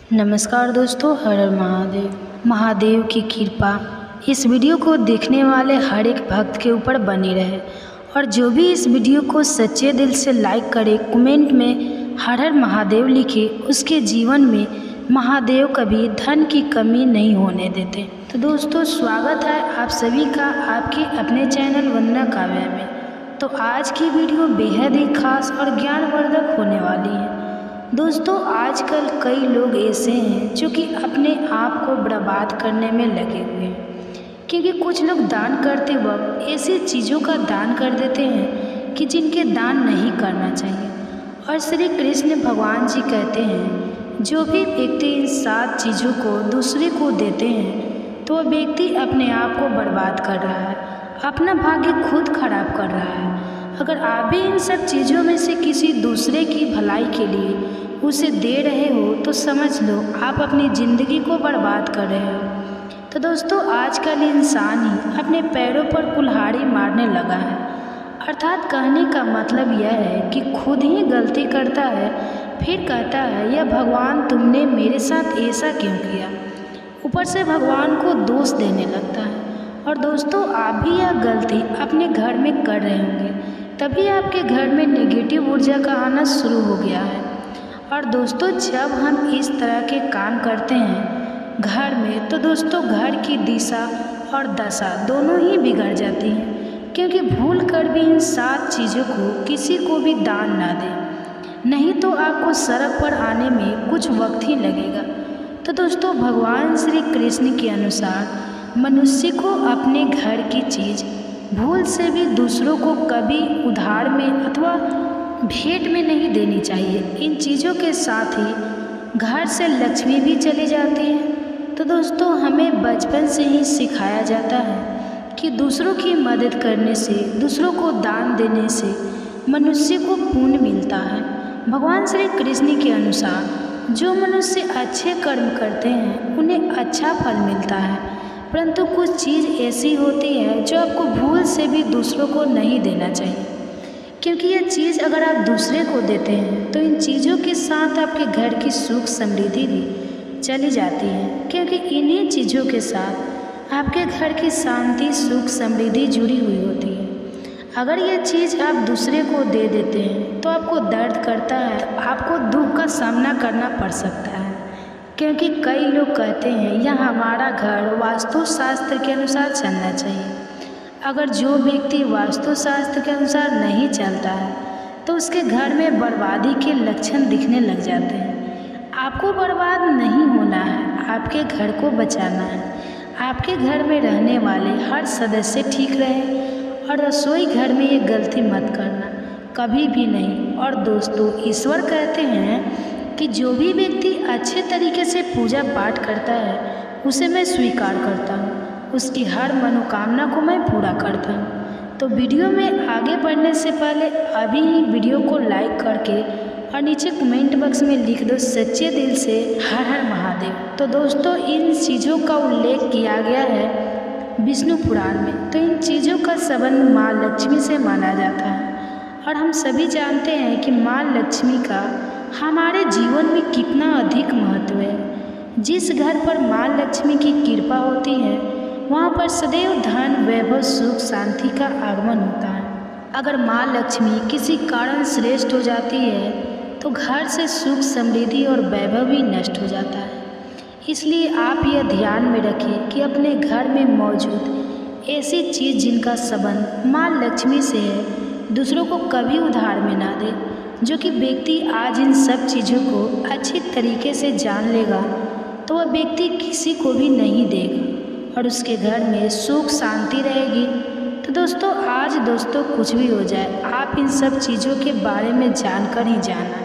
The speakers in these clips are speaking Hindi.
नमस्कार दोस्तों, हर हर महादेव। महादेव की कृपा इस वीडियो को देखने वाले हर एक भक्त के ऊपर बनी रहे और जो भी इस वीडियो को सच्चे दिल से लाइक करे, कमेंट में हर हर महादेव लिखे, उसके जीवन में महादेव कभी धन की कमी नहीं होने देते। तो दोस्तों, स्वागत है आप सभी का आपके अपने चैनल वंदना काव्या में। तो आज की वीडियो बेहद ही खास और ज्ञानवर्धक होने वाली है। दोस्तों, आजकल कई लोग ऐसे हैं जो कि अपने आप को बर्बाद करने में लगे हुए हैं, क्योंकि कुछ लोग दान करते वक्त ऐसी चीज़ों का दान कर देते हैं कि जिनके दान नहीं करना चाहिए। और श्री कृष्ण भगवान जी कहते हैं, जो भी व्यक्ति इन 7 चीज़ों को दूसरे को देते हैं तो वह व्यक्ति अपने आप को बर्बाद कर रहा है, अपना भाग्य खुद खराब कर रहा है। अगर आप भी इन सब चीज़ों में से किसी दूसरे की भलाई के लिए उसे दे रहे हो तो समझ लो आप अपनी ज़िंदगी को बर्बाद कर रहे हो। तो दोस्तों, आजकल इंसान ही अपने पैरों पर कुल्हाड़ी मारने लगा है। अर्थात कहने का मतलब यह है कि खुद ही गलती करता है, फिर कहता है यह भगवान तुमने मेरे साथ ऐसा क्यों किया। ऊपर से भगवान को दोष देने लगता है। और दोस्तों, आप भी यह गलती अपने घर में कर रहे होंगे, तभी आपके घर में नेगेटिव ऊर्जा का आना शुरू हो गया है। और दोस्तों, जब हम इस तरह के काम करते हैं घर में, तो दोस्तों घर की दिशा और दशा दोनों ही बिगड़ जाती हैं, क्योंकि भूल कर भी इन 7 चीज़ों को किसी को भी दान ना दें, नहीं तो आपको सड़क पर आने में कुछ वक्त ही लगेगा। तो दोस्तों, भगवान श्री कृष्ण के अनुसार मनुष्य को अपने घर की चीज़ भूल से भी दूसरों को कभी उधार में अथवा भेंट में नहीं देनी चाहिए। इन चीज़ों के साथ ही घर से लक्ष्मी भी चली जाती है। तो दोस्तों, हमें बचपन से ही सिखाया जाता है कि दूसरों की मदद करने से, दूसरों को दान देने से मनुष्य को पुण्य मिलता है। भगवान श्री कृष्ण के अनुसार जो मनुष्य अच्छे कर्म करते हैं उन्हें अच्छा फल मिलता है, परंतु कुछ चीज़ ऐसी होती है जो आपको भूल से भी दूसरों को नहीं देना चाहिए, क्योंकि यह चीज़ अगर आप दूसरे को देते हैं तो इन चीज़ों के साथ आपके घर की सुख समृद्धि भी चली जाती है, क्योंकि इन्हीं चीज़ों के साथ आपके घर की शांति, सुख, समृद्धि जुड़ी हुई होती है। अगर यह चीज़ आप दूसरे को दे देते हैं तो आपको दर्द करता है, आपको दुख का सामना करना पड़ सकता है, क्योंकि कई लोग कहते हैं यह हमारा घर वास्तुशास्त्र के अनुसार चलना चाहिए। अगर जो व्यक्ति वास्तुशास्त्र के अनुसार नहीं चलता है तो उसके घर में बर्बादी के लक्षण दिखने लग जाते हैं। आपको बर्बाद नहीं होना है, आपके घर को बचाना है। आपके घर में रहने वाले हर सदस्य ठीक रहे, और रसोई घर में ये गलती मत करना, कभी भी नहीं। और दोस्तों, ईश्वर कहते हैं कि जो भी व्यक्ति अच्छे तरीके से पूजा पाठ करता है उसे मैं स्वीकार करता हूँ, उसकी हर मनोकामना को मैं पूरा करता हूँ। तो वीडियो में आगे बढ़ने से पहले अभी ही वीडियो को लाइक करके और नीचे कमेंट बॉक्स में लिख दो सच्चे दिल से हर हर महादेव। तो दोस्तों, इन चीज़ों का उल्लेख किया गया है विष्णु पुराण में। तो इन चीज़ों का संबंध माँ लक्ष्मी से माना जाता है, और हम सभी जानते हैं कि माँ लक्ष्मी का हमारे जीवन में कितना अधिक महत्व है। जिस घर पर माँ लक्ष्मी की कृपा होती है वहाँ पर सदैव धन, वैभव, सुख, शांति का आगमन होता है। अगर माँ लक्ष्मी किसी कारण श्रेष्ठ हो जाती है तो घर से सुख, समृद्धि और वैभव भी नष्ट हो जाता है। इसलिए आप यह ध्यान में रखें कि अपने घर में मौजूद ऐसी चीज़ जिनका संबंध माँ लक्ष्मी से है, दूसरों को कभी उधार में ना दे। जो कि व्यक्ति आज इन सब चीज़ों को अच्छी तरीके से जान लेगा तो वह व्यक्ति किसी को भी नहीं देगा और उसके घर में सुख शांति रहेगी। तो दोस्तों, आज दोस्तों कुछ भी हो जाए, आप इन सब चीज़ों के बारे में जानकर ही जाना।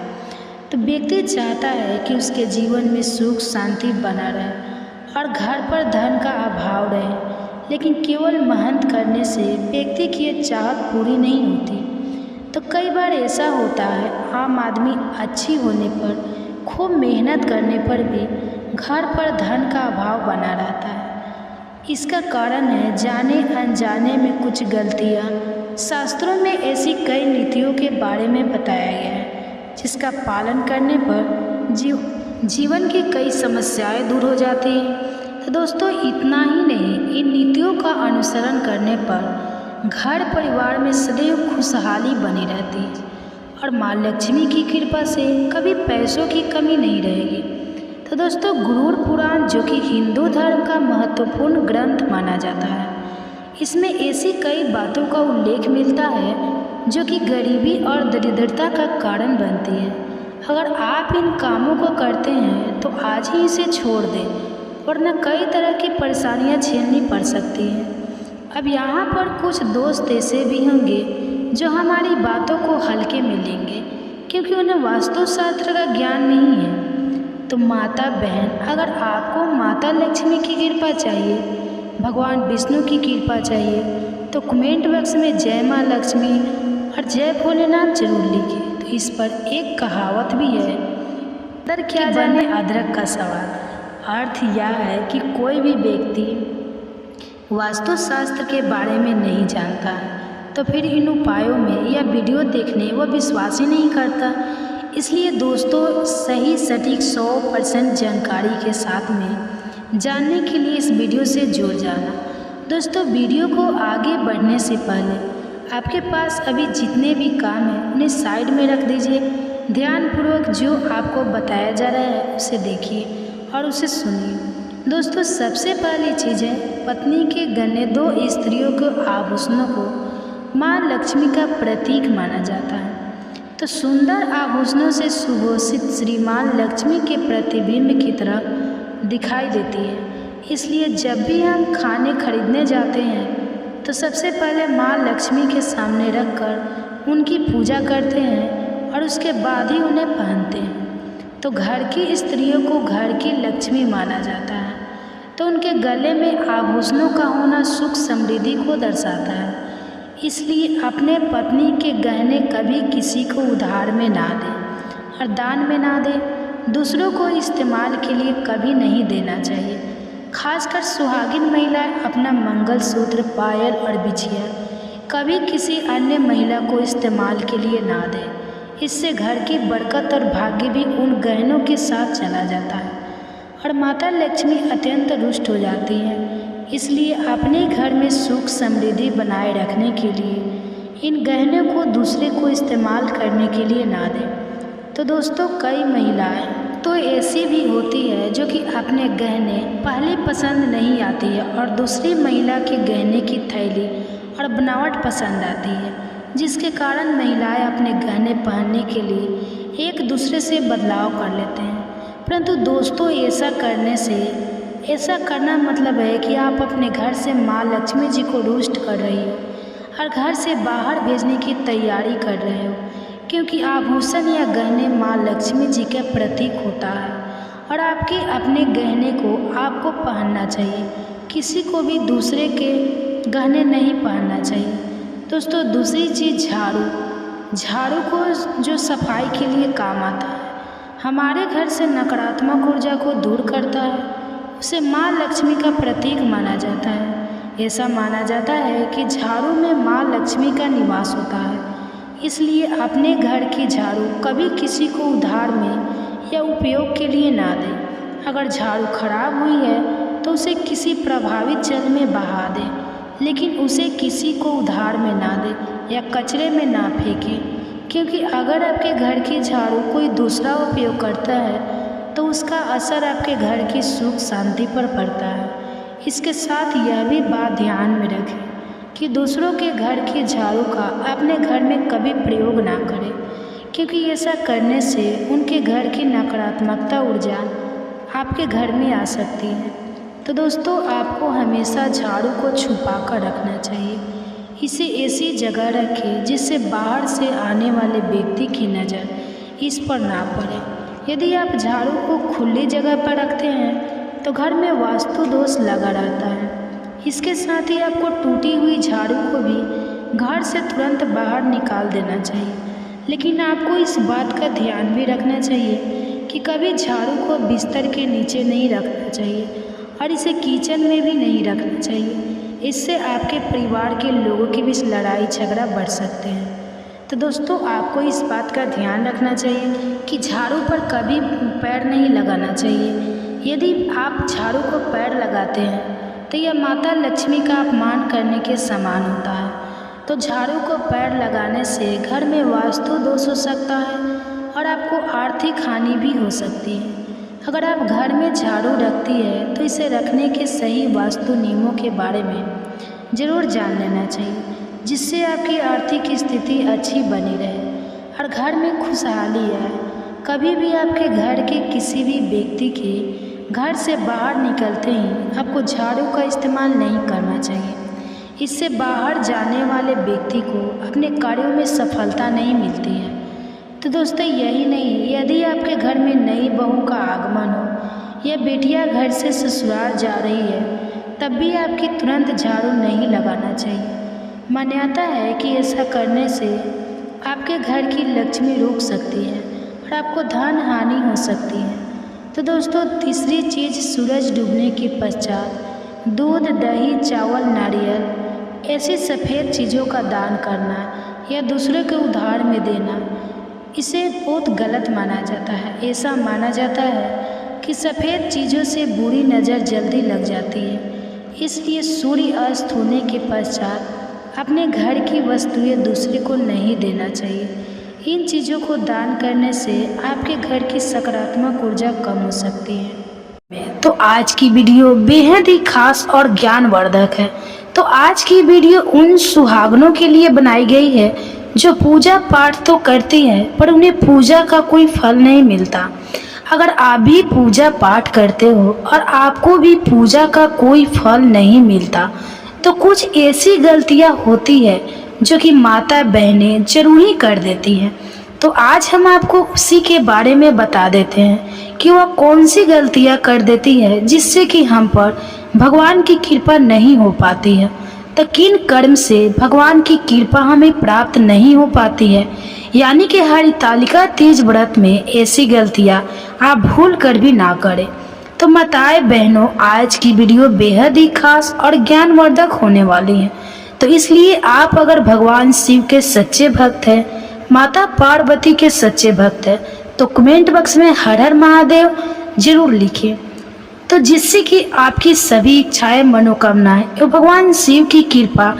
तो व्यक्ति चाहता है कि उसके जीवन में सुख शांति बना रहे और घर पर धन का अभाव रहे, लेकिन केवल मेहनत करने से व्यक्ति की ये चाहत पूरी नहीं होती। तो कई बार ऐसा होता है, आम आदमी अच्छी होने पर, खूब मेहनत करने पर भी घर पर धन का अभाव बना रहता है। इसका कारण है जाने अनजाने में कुछ गलतियाँ। शास्त्रों में ऐसी कई नीतियों के बारे में बताया गया है जिसका पालन करने पर जीवन की कई समस्याएं दूर हो जाती हैं। तो दोस्तों इतना ही नहीं, इन नीतियों का अनुसरण करने पर घर परिवार में सदैव खुशहाली बनी रहती है और माँ लक्ष्मी की कृपा से कभी पैसों की कमी नहीं रहेगी। तो दोस्तों गरुड़ पुराण, जो कि हिंदू धर्म का महत्वपूर्ण ग्रंथ माना जाता है, इसमें ऐसी कई बातों का उल्लेख मिलता है जो कि गरीबी और दरिद्रता का कारण बनती है। अगर आप इन कामों को करते हैं तो आज ही इसे छोड़ दें, वरना कई तरह की परेशानियां झेलनी पड़ सकती हैं। अब यहाँ पर कुछ दोस्त ऐसे भी होंगे जो हमारी बातों को हल्के में लेंगे क्योंकि उन्हें वास्तुशास्त्र का ज्ञान नहीं है। तो माता बहन, अगर आपको माता लक्ष्मी की कृपा चाहिए, भगवान विष्णु की कृपा चाहिए, तो कमेंट बॉक्स में जय माँ लक्ष्मी और जय भोलेनाथ जरूर लिखिए। तो इस पर एक कहावत भी है, दर क्या जाने अदरक का स्वाद। अर्थ यह है कि कोई भी व्यक्ति वास्तुशास्त्र के बारे में नहीं जानता है तो फिर इन उपायों में या वीडियो देखने वह विश्वास ही नहीं करता। इसलिए दोस्तों सही सटीक 100% जानकारी के साथ में जानने के लिए इस वीडियो से जुड़ जाना। दोस्तों वीडियो को आगे बढ़ने से पहले आपके पास अभी जितने भी काम हैं उन्हें साइड में रख दीजिए। ध्यानपूर्वक जो आपको बताया जा रहा है उसे देखिए और उसे सुनिए। दोस्तों सबसे पहली चीज़ है, पत्नी के गहने 2 स्त्रियों के आभूषणों को माँ लक्ष्मी का प्रतीक माना जाता है। तो सुंदर आभूषणों से सुभूषित श्री माँ लक्ष्मी के प्रतिबिंब की तरह दिखाई देती है। इसलिए जब भी हम खाने खरीदने जाते हैं तो सबसे पहले माँ लक्ष्मी के सामने रखकर उनकी पूजा करते हैं और उसके बाद ही उन्हें पहनते हैं। तो घर की स्त्रियों को घर की लक्ष्मी माना जाता है, तो उनके गले में आभूषणों का होना सुख समृद्धि को दर्शाता है। इसलिए अपने पत्नी के गहने कभी किसी को उधार में ना दें और दान में ना दें। दूसरों को इस्तेमाल के लिए कभी नहीं देना चाहिए। खासकर सुहागिन महिलाएं अपना मंगलसूत्र, पायल और बिछिया कभी किसी अन्य महिला को इस्तेमाल के लिए ना दें। इससे घर की बरकत और भाग्य भी उन गहनों के साथ चला जाता है और माता लक्ष्मी अत्यंत रुष्ट हो जाती है। इसलिए अपने घर में सुख समृद्धि बनाए रखने के लिए इन गहनों को दूसरे को इस्तेमाल करने के लिए ना दें। तो दोस्तों कई महिलाएं तो ऐसी भी होती है जो कि अपने गहने पहले पसंद नहीं आती है और दूसरी महिला के गहने की थैली और बनावट पसंद आती है, जिसके कारण महिलाएं अपने गहने पहनने के लिए एक दूसरे से बदलाव कर लेते हैं। परंतु दोस्तों ऐसा करना मतलब है कि आप अपने घर से माँ लक्ष्मी जी को रुष्ट कर रही हो और घर से बाहर भेजने की तैयारी कर रहे हो, क्योंकि आभूषण या गहने माँ लक्ष्मी जी का प्रतीक होता है और आपके अपने गहने को आपको पहनना चाहिए। किसी को भी दूसरे के गहने नहीं पहनना चाहिए। दोस्तों दूसरी चीज़ झाड़ू को जो सफाई के लिए काम आता है, हमारे घर से नकारात्मक ऊर्जा को दूर करता है, उसे माँ लक्ष्मी का प्रतीक माना जाता है। ऐसा माना जाता है कि झाड़ू में माँ लक्ष्मी का निवास होता है। इसलिए अपने घर की झाड़ू कभी किसी को उधार में या उपयोग के लिए ना दें। अगर झाड़ू खराब हुई है तो उसे किसी प्रभावित जल में बहा दें, लेकिन उसे किसी को उधार में ना दें या कचरे में ना फेंकें, क्योंकि अगर आपके घर की झाड़ू कोई दूसरा उपयोग करता है तो उसका असर आपके घर की सुख शांति पर पड़ता है। इसके साथ यह भी बात ध्यान में रखें कि दूसरों के घर की झाड़ू का अपने घर में कभी प्रयोग ना करें, क्योंकि ऐसा करने से उनके घर की नकारात्मकता ऊर्जा आपके घर में आ सकती है। तो दोस्तों आपको हमेशा झाड़ू को छुपा कर रखना चाहिए। इसे ऐसी जगह रखें जिससे बाहर से आने वाले व्यक्ति की नज़र इस पर ना पड़े। यदि आप झाड़ू को खुली जगह पर रखते हैं तो घर में वास्तु दोष लगा रहता है। इसके साथ ही आपको टूटी हुई झाड़ू को भी घर से तुरंत बाहर निकाल देना चाहिए। लेकिन आपको इस बात का ध्यान भी रखना चाहिए कि कभी झाड़ू को बिस्तर के नीचे नहीं रखना चाहिए और इसे किचन में भी नहीं रखना चाहिए। इससे आपके परिवार के लोगों के बीच लड़ाई झगड़ा बढ़ सकते हैं। तो दोस्तों आपको इस बात का ध्यान रखना चाहिए कि झाड़ू पर कभी पैर नहीं लगाना चाहिए। यदि आप झाड़ू को पैर लगाते हैं तो यह माता लक्ष्मी का अपमान करने के समान होता है। तो झाड़ू को पैर लगाने से घर में वास्तु दोष हो सकता है और आपको आर्थिक हानि भी हो सकती है। अगर आप घर में झाड़ू रखती है तो इसे रखने के सही वास्तु नियमों के बारे में ज़रूर जान लेना चाहिए, जिससे आपकी आर्थिक स्थिति अच्छी बनी रहे और घर में खुशहाली आए। कभी भी आपके घर के किसी भी व्यक्ति के घर से बाहर निकलते ही आपको झाड़ू का इस्तेमाल नहीं करना चाहिए। इससे बाहर जाने वाले व्यक्ति को अपने कार्यों में सफलता नहीं मिलती है। तो दोस्तों यही नहीं, यदि आपके घर में नई बहू का आगमन हो या बेटियां घर से ससुराल जा रही है तब भी आपकी तुरंत झाड़ू नहीं लगाना चाहिए। मान्यता है कि ऐसा करने से आपके घर की लक्ष्मी रुक सकती है और आपको धन हानि हो सकती है। तो दोस्तों तीसरी चीज़, सूरज डूबने के पश्चात दूध, दही, चावल, नारियल ऐसी सफ़ेद चीज़ों का दान करना या दूसरे के उधार में देना, इसे बहुत गलत माना जाता है। ऐसा माना जाता है कि सफ़ेद चीज़ों से बुरी नज़र जल्दी लग जाती है, इसलिए सूर्य अस्त होने के पश्चात अपने घर की वस्तुएं दूसरे को नहीं देना चाहिए। इन चीज़ों को दान करने से आपके घर की सकारात्मक ऊर्जा कम हो सकती है। तो आज की वीडियो बेहद ही खास और ज्ञानवर्धक है। तो आज की वीडियो उन सुहागनों के लिए बनाई गई है जो पूजा पाठ तो करती है पर उन्हें पूजा का कोई फल नहीं मिलता। अगर आप भी पूजा पाठ करते हो और आपको भी पूजा का कोई फल नहीं मिलता तो कुछ ऐसी गलतियां होती है जो कि माता बहनें जरूर ही कर देती हैं। तो आज हम आपको उसी के बारे में बता देते हैं कि वह कौन सी गलतियां कर देती है जिससे कि हम पर भगवान की कृपा नहीं हो पाती है। तो किन कर्म से भगवान की कृपा हमें प्राप्त नहीं हो पाती है, यानी कि हरितालिका तीज व्रत में ऐसी गलतियां आप भूल कर भी ना करें। तो माताएं बहनों, आज की वीडियो बेहद ही खास और ज्ञानवर्धक होने वाली है। तो इसलिए आप अगर भगवान शिव के सच्चे भक्त हैं, माता पार्वती के सच्चे भक्त हैं, तो कमेंट बॉक्स में हर हर महादेव जरूर लिखिए, तो जिससे कि आपकी सभी इच्छाएं, मनोकामनाएं एवं भगवान शिव की कृपा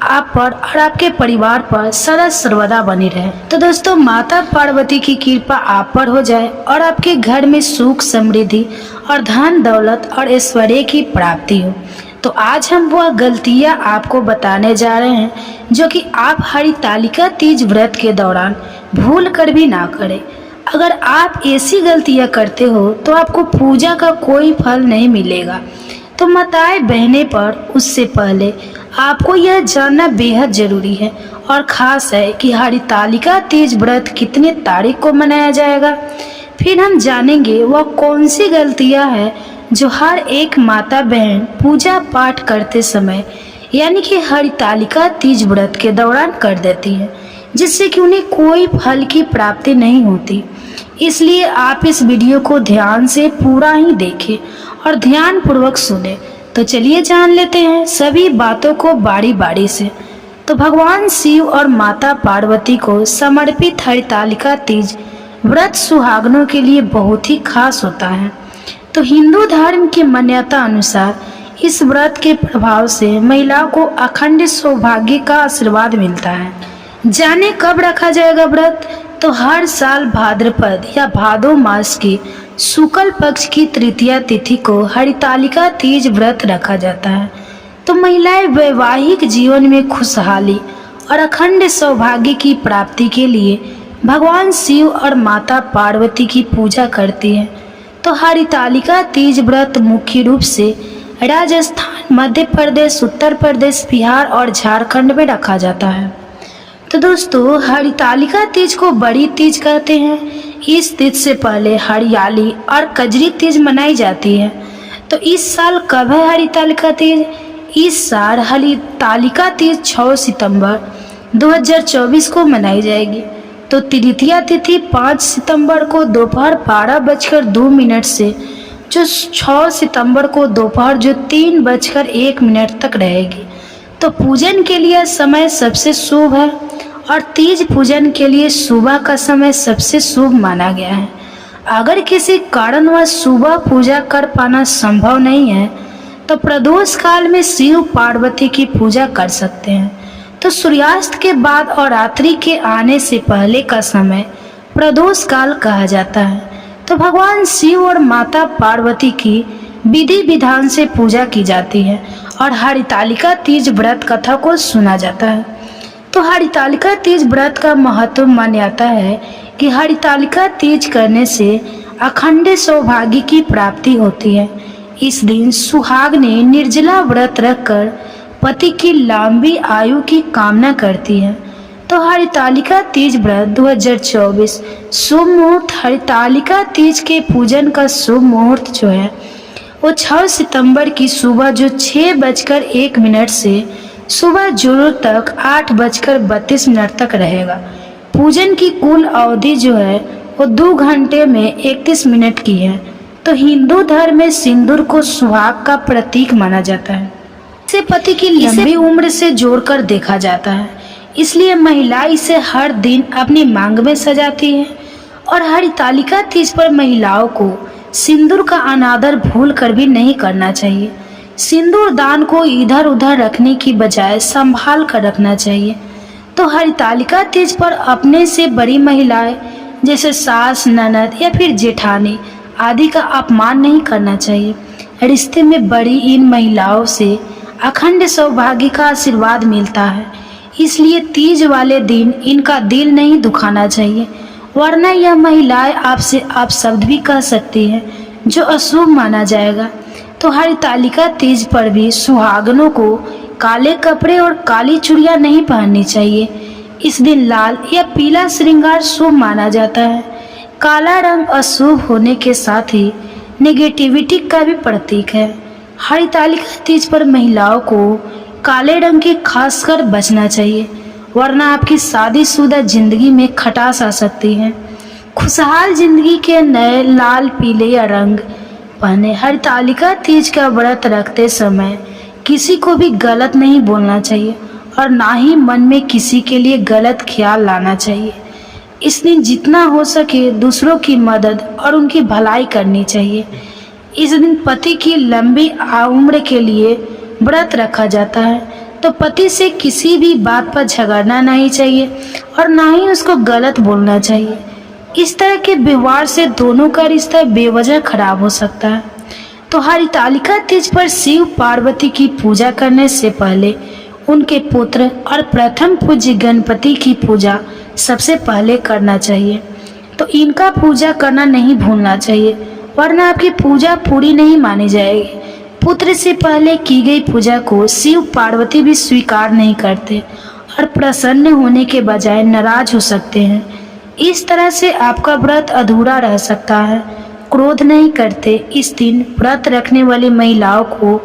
आप पर और आपके परिवार पर सदा सर्वदा बनी रहे। तो दोस्तों माता पार्वती की कृपा आप पर हो जाए और आपके घर में सुख, समृद्धि और धन दौलत और ऐश्वर्य की प्राप्ति हो। तो आज हम वह गलतियां आपको बताने जा रहे हैं जो कि आप हरितालिका तीज व्रत के दौरान भूल कर भी ना करें। अगर आप ऐसी गलतियां करते हो तो आपको पूजा का कोई फल नहीं मिलेगा। तो माताएं बहनें पर उससे पहले आपको यह जानना बेहद जरूरी है और ख़ास है कि हरितालिका तीज व्रत कितने तारीख को मनाया जाएगा। फिर हम जानेंगे वह कौन सी गलतियां हैं जो हर एक माता बहन पूजा पाठ करते समय यानी कि हरितालिका तीज व्रत के दौरान कर देती है, जिससे कि उन्हें कोई फल की प्राप्ति नहीं होती। इसलिए आप इस वीडियो को ध्यान से पूरा ही देखें और ध्यान पूर्वक सुने। तो चलिए जान लेते हैं सभी बातों को बारी बारी से। तो भगवान शिव और माता पार्वती को समर्पित हरितालिका तीज व्रत सुहागनों के लिए बहुत ही खास होता है। तो हिंदू धर्म की मान्यता अनुसार इस व्रत के प्रभाव से महिलाओं को अखंड सौभाग्य का आशीर्वाद मिलता है। जाने कब रखा जाएगा व्रत? तो हर साल भाद्रपद या भादो मास की शुक्ल पक्ष की तृतीया तिथि को हरितालिका तीज व्रत रखा जाता है। तो महिलाएं वैवाहिक जीवन में खुशहाली और अखंड सौभाग्य की प्राप्ति के लिए भगवान शिव और माता पार्वती की पूजा करती हैं। तो हरितालिका तीज व्रत मुख्य रूप से राजस्थान, मध्य प्रदेश, उत्तर प्रदेश, बिहार और झारखंड में रखा जाता है। तो दोस्तों हरितालिका तीज को बड़ी तीज कहते हैं। इस तीज से पहले हरियाली और कजरी तीज मनाई जाती है। तो इस साल कब है हरितालिका तीज? इस साल हरितालिका तीज 6 सितंबर 2024 को मनाई जाएगी। तो तृतीया तिथि 5 सितंबर को दोपहर 12:02 से जो 6 सितंबर को दोपहर जो 3:01 तक रहेगी। तो पूजन के लिए समय सबसे शुभ है और तीज पूजन के लिए सुबह का समय सबसे शुभ माना गया है। अगर किसी कारणवश सुबह पूजा कर पाना संभव नहीं है तो प्रदोष काल में शिव पार्वती की पूजा कर सकते हैं। तो सूर्यास्त के बाद और रात्रि के आने से पहले का समय प्रदोष काल कहा जाता है। तो भगवान शिव और माता पार्वती की विधि विधान से पूजा की जाती है और हरितालिका तीज व्रत कथा को सुना जाता है। तो हरितालिका तीज व्रत का महत्व मान्यता है कि हरितालिका तीज करने से अखंड सौभाग्य की प्राप्ति होती है। इस दिन सुहाग ने निर्जला व्रत रखकर पति की लंबी आयु की कामना करती है। तो हरितालिका तीज व्रत 2024 शुभ मुहूर्त। हरितालिका तीज के पूजन का शुभ मुहूर्त जो है वो 6 सितंबर की सुबह जो 6:01 से सुबह जोर तक 8:32 तक रहेगा। पूजन की कुल अवधि जो है वो 2 घंटे में 31 मिनट की है। तो हिंदू धर्म में सिंदूर को सुहाग का प्रतीक माना जाता है। इसे पति की लंबी उम्र से जोड़कर देखा जाता है, इसलिए महिला इसे हर दिन अपनी मांग में सजाती है। और हरितालिका तीज पर महिलाओं को सिंदूर का अनादर भूल कर भी नहीं करना चाहिए। सिंदूर दान को इधर उधर रखने की बजाय संभाल कर रखना चाहिए। तो हरितालिका तीज पर अपने से बड़ी महिलाएं जैसे सास, ननद या फिर जेठानी आदि का अपमान नहीं करना चाहिए। रिश्ते में बड़ी इन महिलाओं से अखंड सौभाग्य का आशीर्वाद मिलता है, इसलिए तीज वाले दिन इनका दिल नहीं दुखाना चाहिए, वरना यह महिलाएं आपसे आप शब्द भी कह सकती हैं जो अशुभ माना जाएगा। तो हरितालिका तीज पर भी सुहागनों को काले कपड़े और काली चूड़ियां नहीं पहननी चाहिए। इस दिन लाल या पीला श्रृंगार शुभ माना जाता है। काला रंग अशुभ होने के साथ ही नेगेटिविटी का भी प्रतीक है। हरितालिका तीज पर महिलाओं को काले रंग के खासकर बचना चाहिए, वरना आपकी शादीशुदा जिंदगी में खटास आ सकती है। खुशहाल जिंदगी के नए लाल, पीले या रंग पहने। हरितालिका तीज का व्रत रखते समय किसी को भी गलत नहीं बोलना चाहिए और ना ही मन में किसी के लिए गलत ख्याल लाना चाहिए। इस दिन जितना हो सके दूसरों की मदद और उनकी भलाई करनी चाहिए। इस दिन पति की लंबी उम्र के लिए व्रत रखा जाता है, तो पति से किसी भी बात पर झगड़ना नहीं चाहिए और ना ही उसको गलत बोलना चाहिए। इस तरह के व्यवहार से दोनों का रिश्ता बेवजह खराब हो सकता है। तो हरितालिका तीज पर शिव पार्वती की पूजा करने से पहले उनके पुत्र और प्रथम पूज्य गणपति की पूजा सबसे पहले करना चाहिए। तो इनका पूजा करना नहीं भूलना चाहिए, वरना आपकी पूजा पूरी नहीं मानी जाएगी। पुत्र से पहले की गई पूजा को शिव पार्वती भी स्वीकार नहीं करते और प्रसन्न होने के बजाय नाराज हो सकते हैं। इस तरह से आपका व्रत अधूरा रह सकता है। क्रोध नहीं करते। इस दिन व्रत रखने वाली महिलाओं को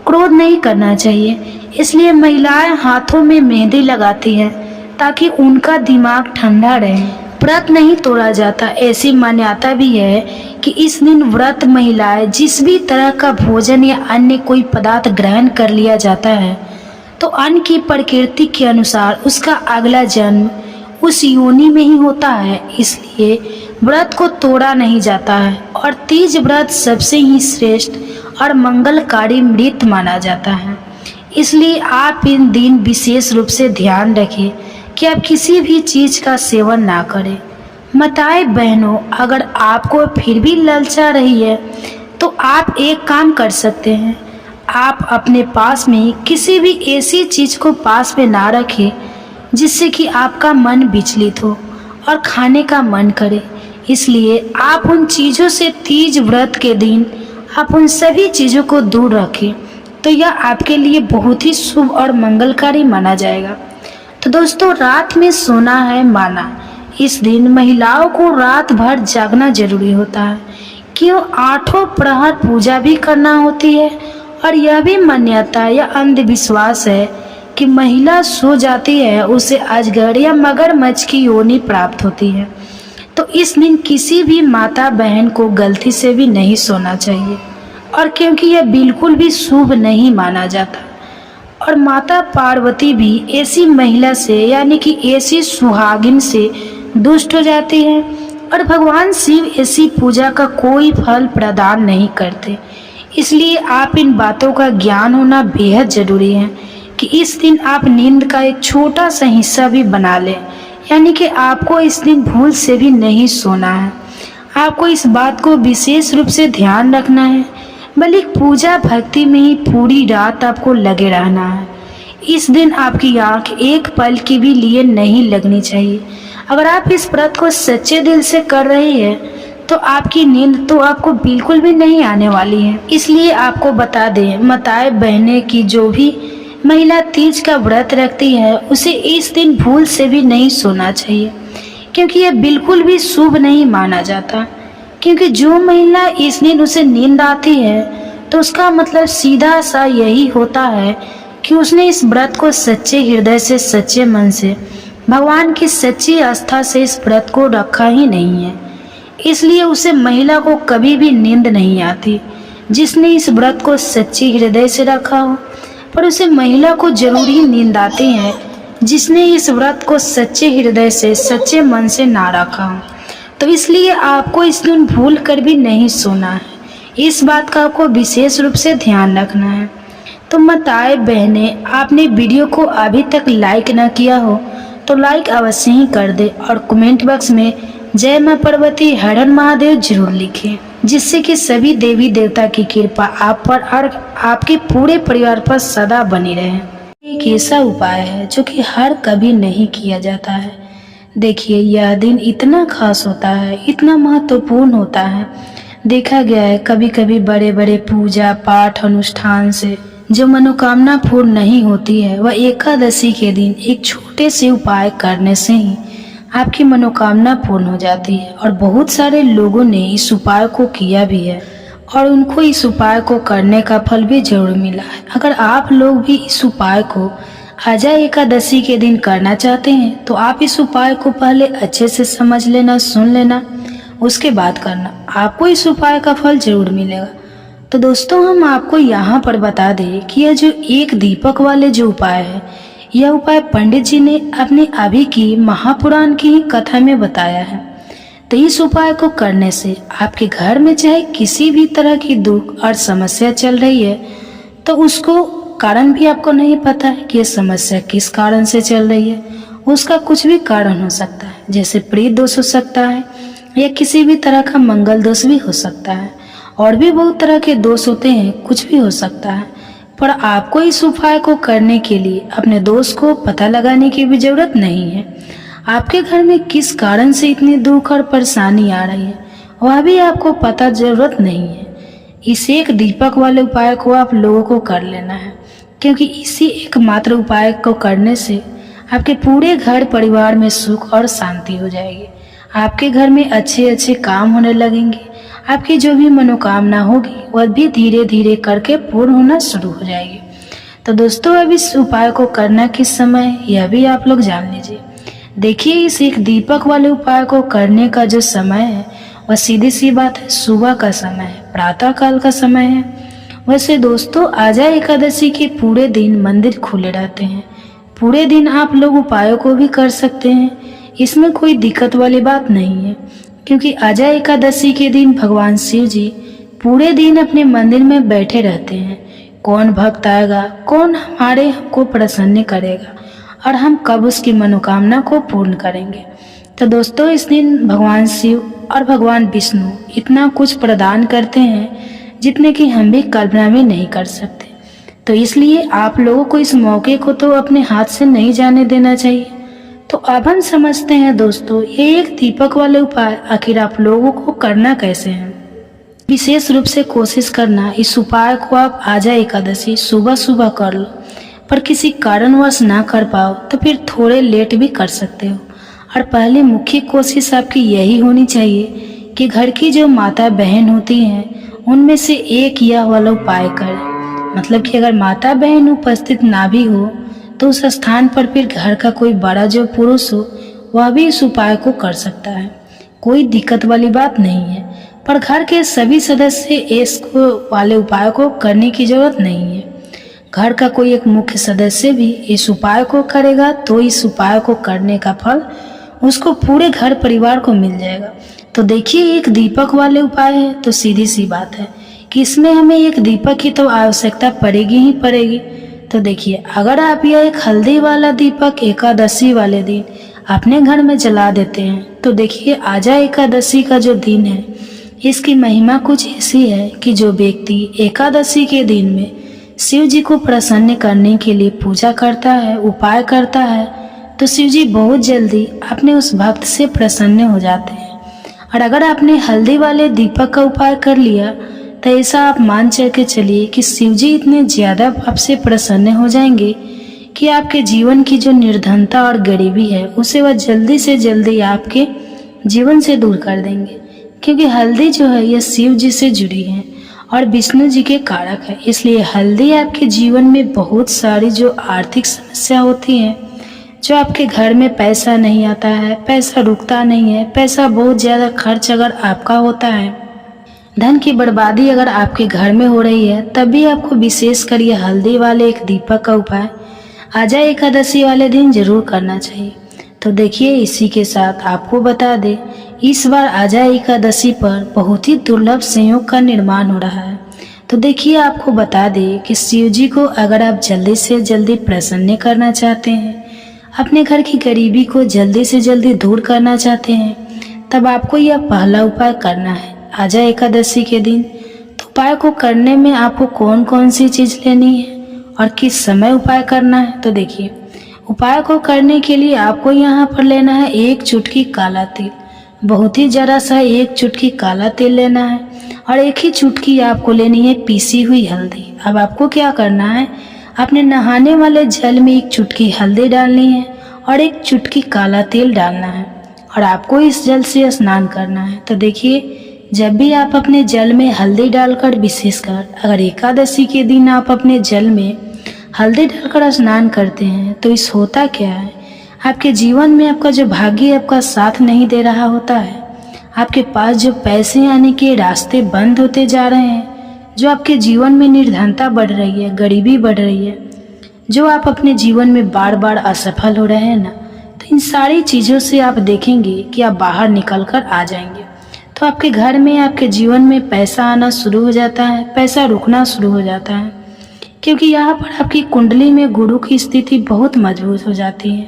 क्रोध नहीं करना चाहिए, इसलिए महिलाएं हाथों में मेहंदी लगाती हैं ताकि उनका दिमाग ठंडा रहे। व्रत नहीं तोड़ा जाता। ऐसी मान्यता भी है कि इस दिन व्रत महिलाएं जिस भी तरह का भोजन या अन्य कोई पदार्थ ग्रहण कर लिया जाता है तो अन्न की प्रकृति के अनुसार उसका अगला जन्म उस योनि में ही होता है, इसलिए व्रत को तोड़ा नहीं जाता है। और तीज व्रत सबसे ही श्रेष्ठ और मंगलकारी व्रत माना जाता है, इसलिए आप इन दिन विशेष रूप से ध्यान रखें कि आप किसी भी चीज़ का सेवन ना करें। माताएं बहनों, अगर आपको फिर भी ललचा रही है तो आप एक काम कर सकते हैं। आप अपने पास में किसी भी ऐसी चीज़ को पास में ना रखें जिससे कि आपका मन विचलित हो और खाने का मन करे। इसलिए आप उन चीज़ों से तीज व्रत के दिन आप उन सभी चीज़ों को दूर रखें, तो यह आपके लिए बहुत ही शुभ और मंगलकारी माना जाएगा। तो दोस्तों, रात में सोना है माना। इस दिन महिलाओं को रात भर जागना जरूरी होता है, क्यों 8 प्रहर पूजा भी करना होती है। और यह भी मान्यता या अंधविश्वास है कि महिला सो जाती है उसे अजगर या मगरमच्छ की योनि प्राप्त होती है। तो इस दिन किसी भी माता बहन को गलती से भी नहीं सोना चाहिए, और क्योंकि यह बिल्कुल भी शुभ नहीं माना जाता। और माता पार्वती भी ऐसी महिला से यानी कि ऐसी सुहागिन से दुष्ट हो जाती है और भगवान शिव ऐसी पूजा का कोई फल प्रदान नहीं करते। इसलिए आप इन बातों का ज्ञान होना बेहद ज़रूरी है कि इस दिन आप नींद का एक छोटा सा हिस्सा भी बना लें, यानी कि आपको इस दिन भूल से भी नहीं सोना है। आपको इस बात को विशेष रूप से ध्यान रखना है, बल्कि पूजा भक्ति में ही पूरी रात आपको लगे रहना है। इस दिन आपकी आँख एक पल के भी लिए नहीं लगनी चाहिए। अगर आप इस व्रत को सच्चे दिल से कर रहे हैं तो आपकी नींद तो आपको बिल्कुल भी नहीं आने वाली है। इसलिए आपको बता दें, माताएं बहनें की जो भी महिला तीज का व्रत रखती है उसे इस दिन भूल से भी नहीं सोना चाहिए, क्योंकि यह बिल्कुल भी शुभ नहीं माना जाता। क्योंकि जो महिला इस दिन उसे नींद आती है तो उसका मतलब सीधा सा यही होता है कि उसने इस व्रत को सच्चे हृदय से, सच्चे मन से, भगवान की सच्ची आस्था से इस व्रत को रखा ही नहीं है। इसलिए उसे महिला को कभी भी नींद नहीं आती जिसने इस व्रत को सच्ची हृदय से रखा हो, पर उसे महिला को जरूर ही नींद आती है जिसने इस व्रत को सच्चे हृदय से, सच्चे मन से ना रखा हो। तो इसलिए आपको इस दिन भूल कर भी नहीं सोना है। इस बात का आपको विशेष रूप से ध्यान रखना है। तो माताएं बहनें, आपने वीडियो को अभी तक लाइक ना किया हो तो लाइक अवश्य ही कर दे और कमेंट बॉक्स में जय मां पार्वती हर हर महादेव जरूर लिखें, जिससे कि सभी देवी देवता की कृपा आप पर और आपके पूरे परिवार पर सदा बनी रहे। एक ऐसा उपाय है जो कि हर कभी नहीं किया जाता है। देखिए, यह दिन इतना खास होता है, इतना महत्वपूर्ण होता है। देखा गया है कभी कभी बड़े बड़े पूजा पाठ अनुष्ठान से जो मनोकामना पूर्ण नहीं होती है, वह एकादशी के दिन एक छोटे से उपाय करने से ही आपकी मनोकामना पूर्ण हो जाती है। और बहुत सारे लोगों ने इस उपाय को किया भी है और उनको इस उपाय को करने का फल भी जरूर मिला है। अगर आप लोग भी इस उपाय को आजा एकादशी के दिन करना चाहते हैं तो आप इस उपाय को पहले अच्छे से समझ लेना, सुन लेना, उसके बाद करना। आपको इस उपाय का फल जरूर मिलेगा। तो दोस्तों, हम आपको यहाँ पर बता दें कि यह जो एक दीपक वाले जो उपाय है, यह उपाय पंडित जी ने अपने अभी की महापुराण की ही कथा में बताया है। तो इस उपाय को करने से आपके घर में चाहे किसी भी तरह की दुख और समस्या चल रही है तो उसको कारण भी आपको नहीं पता है कि यह समस्या किस कारण से चल रही है। उसका कुछ भी कारण हो सकता है, जैसे प्रेत दोष हो सकता है या किसी भी तरह का मंगल दोष भी हो सकता है, और भी बहुत तरह के दोष होते हैं, कुछ भी हो सकता है। पर आपको इस उपाय को करने के लिए अपने दोष को पता लगाने की भी जरूरत नहीं है। आपके घर में किस कारण से इतनी दुख और परेशानी आ रही है वह भी आपको पता जरूरत नहीं है। इस एक दीपक वाले उपाय को आप लोगों को कर लेना है, क्योंकि इसी एकमात्र उपाय को करने से आपके पूरे घर परिवार में सुख और शांति हो जाएगी। आपके घर में अच्छे अच्छे काम होने लगेंगे। आपकी जो भी मनोकामना होगी वह भी धीरे धीरे करके पूर्ण होना शुरू हो जाएगी। तो दोस्तों, अब इस उपाय को करना किस समय है यह भी आप लोग जान लीजिए। देखिए, इस एक दीपक वाले उपाय को करने का जो समय है वह सीधी सी बात है, सुबह का समय है, प्रातः काल का समय है। वैसे दोस्तों, आजा एकादशी के पूरे दिन मंदिर खुले रहते हैं। पूरे दिन आप लोग उपायों को भी कर सकते हैं, इसमें कोई दिक्कत वाली बात नहीं है। क्योंकि आजा एकादशी के दिन भगवान शिव जी पूरे दिन अपने मंदिर में बैठे रहते हैं। कौन भक्त आएगा, कौन हमको प्रसन्न करेगा और हम कब उसकी मनोकामना को पूर्ण करेंगे। तो दोस्तों, इस दिन भगवान शिव और भगवान विष्णु इतना कुछ प्रदान करते हैं जितने कि हम भी कल्पना भी नहीं कर सकते। तो इसलिए आप लोगों को इस मौके को तो अपने हाथ से नहीं जाने देना चाहिए। तो अब हम समझते हैं दोस्तों, ये एक दीपक वाले उपाय आखिर आप लोगों को करना कैसे है। विशेष रूप से कोशिश करना इस उपाय को आप आजा एकादशी सुबह सुबह कर लो, पर किसी कारणवश ना कर पाओ तो फिर थोड़े लेट भी कर सकते हो। और पहले मुख्य कोशिश आपकी यही होनी चाहिए कि घर की जो माता बहन होती हैं उनमें से एक यह वाला उपाय करें। मतलब कि अगर माता बहन उपस्थित ना भी हो तो उस स्थान पर फिर घर का कोई बड़ा जो पुरुष हो वह भी इस उपाय को कर सकता है। कोई दिक्कत वाली बात नहीं है, पर घर के सभी सदस्य इस वाले उपाय को करने की जरूरत नहीं है। घर का कोई एक मुख्य सदस्य भी इस उपाय को करेगा तो इस उपाय को करने का फल उसको पूरे घर परिवार को मिल जाएगा। तो देखिए, एक दीपक वाले उपाय है तो सीधी सी बात है कि इसमें हमें एक दीपक की तो आवश्यकता पड़ेगी ही पड़ेगी। तो देखिए, अगर आप यह एक हल्दी वाला दीपक एकादशी वाले दिन अपने घर में जला देते हैं तो देखिए, आजा एकादशी का जो दिन है इसकी महिमा कुछ ऐसी है कि जो व्यक्ति एकादशी के दिन में शिव जी को प्रसन्न करने के लिए पूजा करता है, उपाय करता है, तो शिव जी बहुत जल्दी अपने उस भक्त से प्रसन्न हो जाते हैं। और अगर आपने हल्दी वाले दीपक का उपाय कर लिया तो ऐसा आप मान चल के चलिए कि शिव जी इतने ज़्यादा आपसे प्रसन्न हो जाएंगे कि आपके जीवन की जो निर्धनता और गरीबी है उसे वह जल्दी से जल्दी आपके जीवन से दूर कर देंगे। क्योंकि हल्दी जो है यह शिव जी से जुड़ी है और विष्णु जी के कारक है, इसलिए हल्दी आपके जीवन में बहुत सारी जो आर्थिक समस्या होती है, जो आपके घर में पैसा नहीं आता है, पैसा रुकता नहीं है, पैसा बहुत ज़्यादा खर्च अगर आपका होता है, धन की बर्बादी अगर आपके घर में हो रही है, तभी आपको विशेष कर ये हल्दी वाले एक दीपक का उपाय आजा एकादशी वाले दिन जरूर करना चाहिए। तो देखिए, इसी के साथ आपको बता दें, इस बार आजा एकादशी पर बहुत ही दुर्लभ संयोग का निर्माण हो रहा है। तो देखिए, आपको बता दें कि शिव जी को अगर आप जल्दी से जल्दी प्रसन्न करना चाहते हैं, अपने घर की गरीबी को जल्दी से जल्दी दूर करना चाहते हैं, तब आपको यह पहला उपाय करना है आजा एकादशी के दिन। तो उपाय को करने में आपको कौन कौन सी चीज़ लेनी है और किस समय उपाय करना है। तो देखिए, उपाय को करने के लिए आपको यहाँ पर लेना है एक चुटकी काला तिल, बहुत ही ज़रा सा एक चुटकी काला तिल लेना है और एक ही चुटकी आपको लेनी है पीसी हुई हल्दी। अब आपको क्या करना है, अपने नहाने वाले जल में एक चुटकी हल्दी डालनी है और एक चुटकी काला तिल डालना है और आपको इस जल से स्नान करना है। तो देखिए, जब भी आप अपने जल में हल्दी डालकर, विशेषकर अगर एकादशी के दिन आप अपने जल में हल्दी डालकर स्नान करते हैं, तो इस होता क्या है, आपके जीवन में आपका जो भाग्य आपका साथ नहीं दे रहा होता है, आपके पास जो पैसे आने के रास्ते बंद होते जा रहे हैं, जो आपके जीवन में निर्धनता बढ़ रही है, गरीबी बढ़ रही है, जो आप अपने जीवन में बार बार असफल हो रहे हैं ना, तो इन सारी चीज़ों से आप देखेंगे कि आप बाहर निकल कर आ जाएंगे। तो आपके घर में, आपके जीवन में पैसा आना शुरू हो जाता है, पैसा रुकना शुरू हो जाता है, क्योंकि यहाँ पर आपकी कुंडली में गुरु की स्थिति बहुत मजबूत हो जाती है,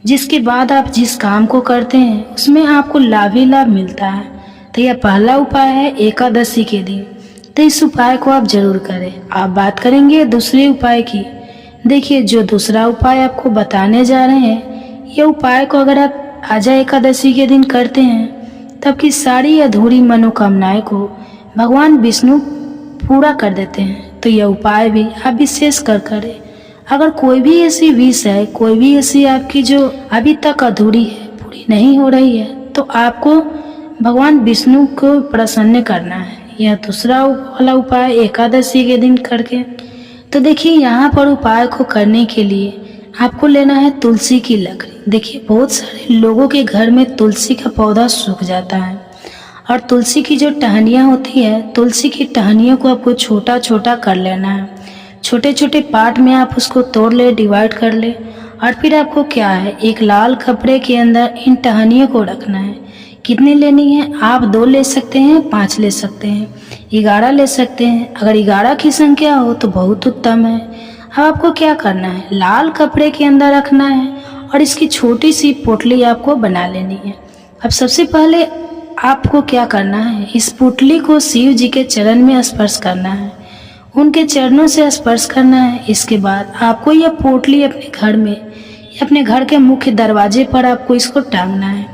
जिसके बाद आप जिस काम को करते हैं उसमें आपको लाभ ही लाभ मिलता है। तो यह पहला उपाय है एकादशी के दिन, तो इस उपाय को आप जरूर करें। आप बात करेंगे दूसरे उपाय की। देखिए, जो दूसरा उपाय आपको बताने जा रहे हैं, यह उपाय को अगर आप आजा एकादशी के दिन करते हैं तब की सारी अधूरी मनोकामनाएं को भगवान विष्णु पूरा कर देते हैं। तो यह उपाय भी आप विशेष कर करें। अगर कोई भी ऐसी विश है, कोई भी ऐसी आपकी जो अभी तक अधूरी है, पूरी नहीं हो रही है, तो आपको भगवान विष्णु को प्रसन्न करना है। यह दूसरा वाला उपाय एकादशी के दिन करके। तो देखिए, यहाँ पर उपाय को करने के लिए आपको लेना है तुलसी की लकड़ी। देखिए, बहुत सारे लोगों के घर में तुलसी का पौधा सूख जाता है और तुलसी की जो टहनियाँ होती है, तुलसी की टहनियों को आपको छोटा छोटा कर लेना है। छोटे छोटे पार्ट में आप उसको तोड़ ले, डिवाइड कर ले और फिर आपको क्या है, एक लाल कपड़े के अंदर इन टहनियों को रखना है। कितनी लेनी है, आप 2 ले सकते हैं, 5 ले सकते हैं, 11 ले सकते हैं। अगर 11 की संख्या हो तो बहुत उत्तम है। अब आपको क्या करना है, लाल कपड़े के अंदर रखना है और इसकी छोटी सी पोटली आपको बना लेनी है। अब सबसे पहले आपको क्या करना है, इस पोटली को शिव जी के चरण में स्पर्श करना है, उनके चरणों से स्पर्श करना है। इसके बाद आपको यह पोटली अपने घर में या अपने घर के मुख्य दरवाजे पर आपको इसको टांगना है।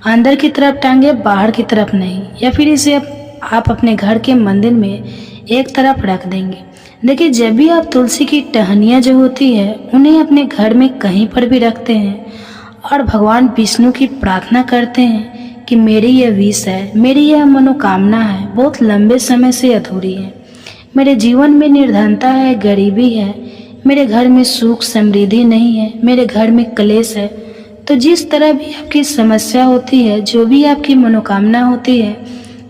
अंदर की तरफ टांगे, बाहर की तरफ नहीं, या फिर इसे आप अपने घर के मंदिर में एक तरफ रख देंगे। देखिए, जब भी आप तुलसी की टहनियाँ जो होती है उन्हें अपने घर में कहीं पर भी रखते हैं और भगवान विष्णु की प्रार्थना करते हैं कि मेरी यह विश है, मेरी यह मनोकामना है, बहुत लंबे समय से अधूरी है, मेरे जीवन में निर्धनता है, गरीबी है, मेरे घर में सुख समृद्धि नहीं है, मेरे घर में क्लेश है। तो जिस तरह भी आपकी समस्या होती है, जो भी आपकी मनोकामना होती है,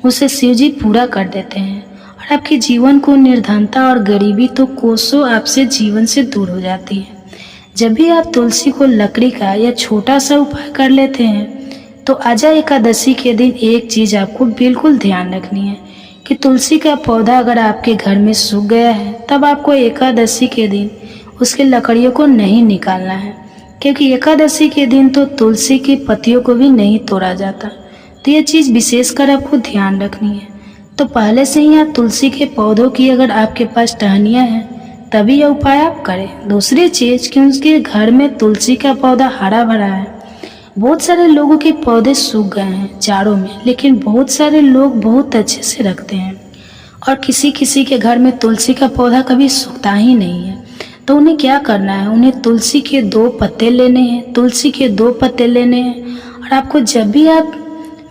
उसे शिव जी पूरा कर देते हैं और और आपके जीवन को निर्धनता और गरीबी तो कोसों आपसे जीवन से दूर हो जाती है। जब भी आप तुलसी को लकड़ी का या छोटा सा उपाय कर लेते हैं तो आजा एकादशी के दिन एक चीज़ आपको बिल्कुल ध्यान रखनी है कि तुलसी का पौधा अगर आपके घर में सूख गया है तब आपको एकादशी के दिन उसके लकड़ियों को नहीं निकालना है, क्योंकि एकादशी के दिन तो तुलसी की पत्तियों को भी नहीं तोड़ा जाता। तो ये चीज़ विशेषकर आपको ध्यान रखनी है। तो पहले से ही आप तुलसी के पौधों की अगर आपके पास टहनियाँ हैं तभी यह उपाय आप करें। दूसरी चीज़ कि उसके घर में तुलसी का पौधा हरा भरा है। बहुत सारे लोगों के पौधे सूख गए हैं जाड़ों में, लेकिन बहुत सारे लोग बहुत अच्छे से रखते हैं और किसी किसी के घर में तुलसी का पौधा कभी सूखता ही नहीं है। तो उन्हें क्या करना है, उन्हें तुलसी के 2 पत्ते लेने हैं। तुलसी के 2 पत्ते लेने हैं और आपको जब भी आप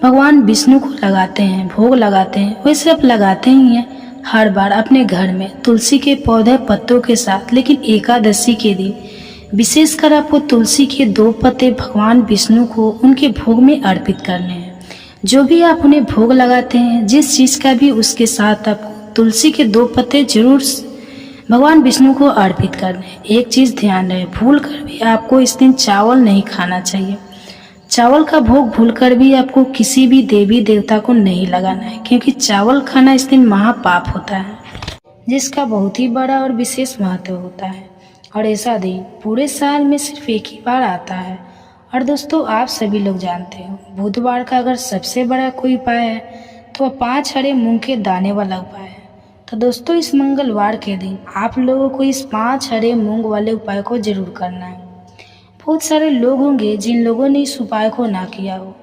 भगवान विष्णु को लगाते हैं, भोग लगाते हैं, वैसे आप लगाते ही हैं हर बार अपने घर में तुलसी के पौधे पत्तों के साथ। लेकिन एकादशी के दिन विशेषकर आपको तुलसी के 2 पत्ते भगवान विष्णु को उनके भोग में अर्पित करने हैं। जो भी आप उन्हें भोग लगाते हैं, जिस चीज़ का भी, उसके साथ आपको तुलसी के 2 पत्ते जरूर भगवान विष्णु को अर्पित करने हैं। एक चीज़ ध्यान रहे, भूल कर भी आपको इस दिन चावल नहीं खाना चाहिए। चावल का भोग भूलकर भी आपको किसी भी देवी देवता को नहीं लगाना है, क्योंकि चावल खाना इस दिन महापाप होता है, जिसका बहुत ही बड़ा और विशेष महत्व होता है। और ऐसा दिन पूरे साल में सिर्फ एक ही बार आता है। और दोस्तों, आप सभी लोग जानते हो बुधवार का अगर सबसे बड़ा कोई उपाय है तो वह 5 हरे मूंग के दाने वाला उपाय है। तो दोस्तों, इस मंगलवार के दिन आप लोगों को इस 5 हरे मूंग वाले उपाय को जरूर करना है। बहुत सारे लोग होंगे जिन लोगों ने इस उपाय को ना किया हो,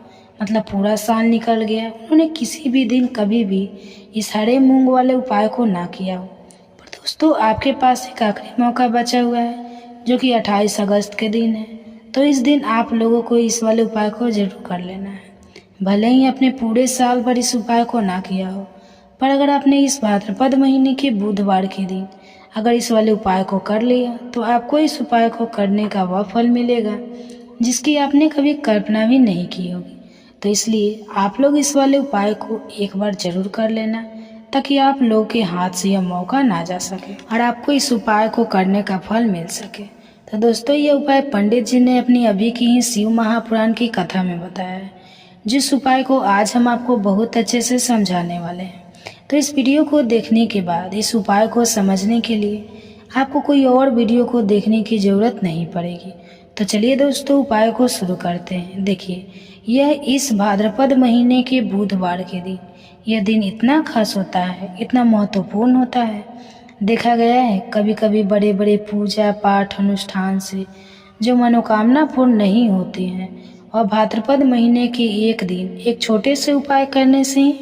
मतलब पूरा साल निकल गया, उन्होंने किसी भी दिन कभी भी इस हरे मूंग वाले उपाय को ना किया हो। पर दोस्तों, आपके पास एक आखिरी मौका बचा हुआ है जो कि 28 अगस्त के दिन है। तो इस दिन आप लोगों को इस वाले उपाय को जरूर कर लेना है। भले ही अपने पूरे साल भर इस उपाय को ना किया हो, पर अगर आपने इस भाद्रपद महीने के बुधवार के दिन अगर इस वाले उपाय को कर लिया तो आपको इस उपाय को करने का वह फल मिलेगा जिसकी आपने कभी कल्पना भी नहीं की होगी। तो इसलिए आप लोग इस वाले उपाय को एक बार जरूर कर लेना, ताकि आप लोगों के हाथ से यह मौका ना जा सके और आपको इस उपाय को करने का फल मिल सके। तो दोस्तों, ये उपाय पंडित जी ने अपनी अभी की ही शिव महापुराण की कथा में बताया है, जिस उपाय को आज हम आपको बहुत अच्छे से समझाने वाले हैं। तो इस वीडियो को देखने के बाद इस उपाय को समझने के लिए आपको कोई और वीडियो को देखने की ज़रूरत नहीं पड़ेगी। तो चलिए दोस्तों, उपाय को शुरू करते हैं। देखिए, यह इस भाद्रपद महीने के बुधवार के दिन, यह दिन इतना खास होता है, इतना महत्वपूर्ण होता है। देखा गया है कभी कभी बड़े बड़े पूजा पाठ अनुष्ठान से जो मनोकामना पूर्ण नहीं होती हैं, और भाद्रपद महीने के एक दिन एक छोटे से उपाय करने से ही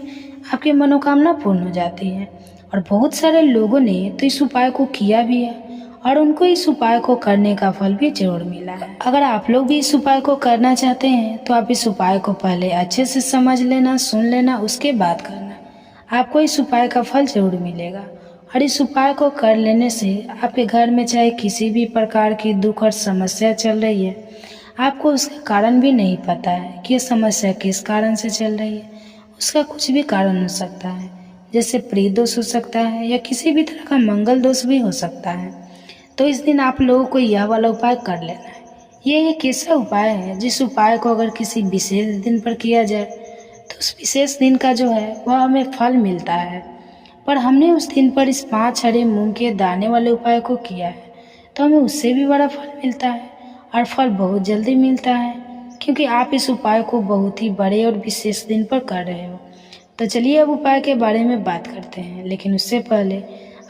आपकी मनोकामना पूर्ण हो जाती है। और बहुत सारे लोगों ने तो इस उपाय को किया भी है और उनको इस उपाय को करने का फल भी जरूर मिला है। अगर आप लोग भी इस उपाय को करना चाहते हैं तो आप इस उपाय को पहले अच्छे से समझ लेना, सुन लेना, उसके बाद करना। आपको इस उपाय का फल जरूर मिलेगा। और इस उपाय को कर लेने से आपके घर में चाहे किसी भी प्रकार की दुख और समस्या चल रही है, आपको उसका कारण भी नहीं पता है कि यह समस्या किस कारण से चल रही है। उसका कुछ भी कारण हो सकता है, जैसे प्रेत दोष हो सकता है या किसी भी तरह का मंगल दोष भी हो सकता है। तो इस दिन आप लोगों को यह वाला उपाय कर लेना है। ये एक ऐसा उपाय है जिस उपाय को अगर किसी विशेष दिन पर किया जाए तो उस विशेष दिन का जो है वह हमें फल मिलता है। पर हमने उस दिन पर इस 5 हरे मूंग के दाने वाले उपाय को किया है तो हमें उससे भी बड़ा फल मिलता है, और फल बहुत जल्दी मिलता है, क्योंकि आप इस उपाय को बहुत ही बड़े और विशेष दिन पर कर रहे हो। तो चलिए अब उपाय के बारे में बात करते हैं, लेकिन उससे पहले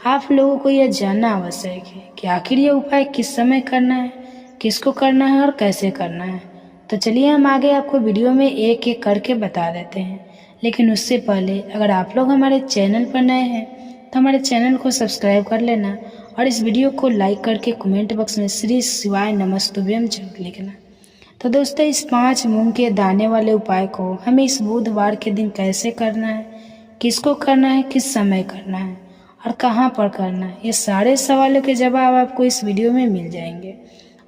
आप लोगों को यह जानना आवश्यक है कि आखिर यह उपाय किस समय करना है, किसको करना है और कैसे करना है। तो चलिए हम आगे आपको वीडियो में एक एक करके बता देते हैं। लेकिन उससे पहले अगर आप लोग हमारे चैनल पर नए हैं तो हमारे चैनल को सब्सक्राइब कर लेना और इस वीडियो को लाइक करके कमेंट बॉक्स में श्री शिवाय नमस्तुभ्यम जरूर लिखना। तो दोस्तों, इस 5 मूंग के दाने वाले उपाय को हमें इस बुधवार के दिन कैसे करना है, किसको करना है, किस समय करना है और कहाँ पर करना है, ये सारे सवालों के जवाब आपको इस वीडियो में मिल जाएंगे।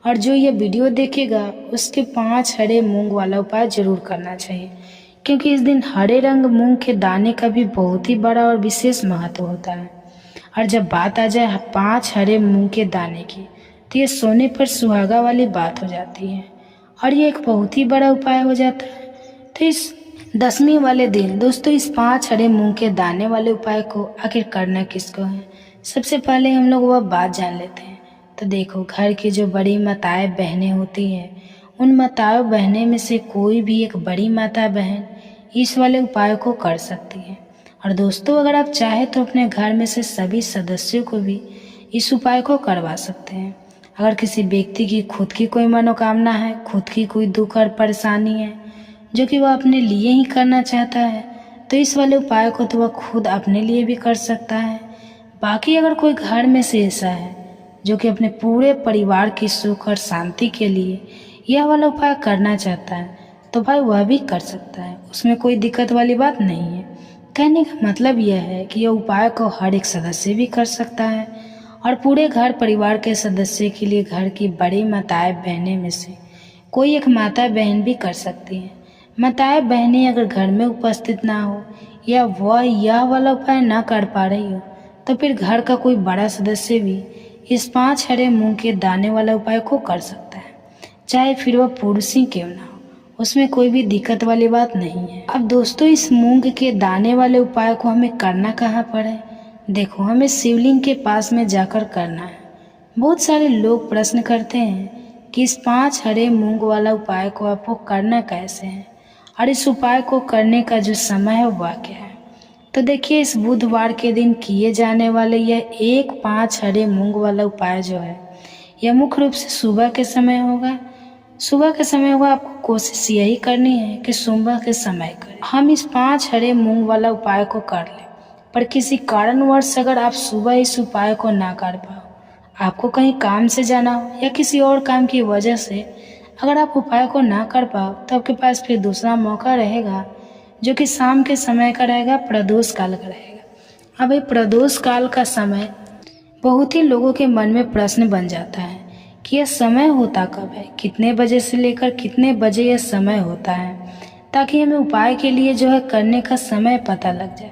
और जो ये वीडियो देखेगा उसके 5 हरे मूंग वाला उपाय जरूर करना चाहिए, क्योंकि इस दिन हरे रंग मूंग के दाने का भी बहुत ही बड़ा और विशेष महत्व होता है। और जब बात आ जाए 5 हरे मूंग के दाने की, तो ये सोने पर सुहागा वाली बात हो जाती है और ये एक बहुत ही बड़ा उपाय हो जाता है। तो इस 10वीं वाले दिन दोस्तों इस 5 हरे मूंग के दाने वाले उपाय को आखिर करना किसको है, सबसे पहले हम लोग वह बात जान लेते हैं। तो देखो, घर की जो बड़ी माताएं बहनें होती हैं, उन माताओं बहनें में से कोई भी एक बड़ी माता बहन इस वाले उपाय को कर सकती है। और दोस्तों अगर आप चाहें तो अपने घर में से सभी सदस्यों को भी इस उपाय को करवा सकते हैं। अगर किसी व्यक्ति की खुद की कोई मनोकामना है, खुद की कोई दुख और परेशानी है जो कि वह अपने लिए ही करना चाहता है, तो इस वाले उपाय को तो वह खुद अपने लिए भी कर सकता है। बाकी अगर कोई घर में से ऐसा है जो कि अपने पूरे परिवार की सुख और शांति के लिए यह वाला उपाय करना चाहता है, तो भाई वह भी कर सकता है, उसमें कोई दिक्कत वाली बात नहीं है। कहने का मतलब यह है कि यह उपाय को हर एक सदस्य भी कर सकता है और पूरे घर परिवार के सदस्य के लिए घर की बड़ी माताएं बहनें में से कोई एक माता बहन भी कर सकती है। माताएं बहनें अगर घर में उपस्थित ना हो या वह यह वाला उपाय ना कर पा रही हो, तो फिर घर का कोई बड़ा सदस्य भी इस 5 हरे मूंग के दाने वाला उपाय को कर सकता है, चाहे फिर वह पुरुष ही क्यों ना हो, उसमें कोई भी दिक्कत वाली बात नहीं है। अब दोस्तों इस मूंग के दाने वाले उपाय को हमें करना कहाँ पर है? देखो, हमें शिवलिंग के पास में जाकर करना है। बहुत सारे लोग प्रश्न करते हैं कि इस 5 हरे मूंग वाला उपाय को आपको करना कैसे है और इस उपाय को करने का जो समय है वह क्या है। तो देखिए, इस बुधवार के दिन किए जाने वाले यह 5 हरे मूंग वाला उपाय जो है, यह मुख्य रूप से सुबह के समय होगा। सुबह के समय होगा, आपको कोशिश यही करनी है कि सुबह के समय करें। हम इस 5 हरे मूंग वाला उपाय को कर लें, पर किसी कारणवश अगर आप सुबह इस उपाय को ना कर पाओ, आपको कहीं काम से जाना हो या किसी और काम की वजह से अगर आप उपाय को ना कर पाओ, तो आपके पास फिर दूसरा मौका रहेगा जो कि शाम के समय का रहेगा, प्रदोष काल का रहेगा। अब ये प्रदोष काल का समय बहुत ही लोगों के मन में प्रश्न बन जाता है कि यह समय होता कब है, कितने बजे से लेकर कितने बजे यह समय होता है, ताकि हमें उपाय के लिए जो है करने का समय पता लग जाए।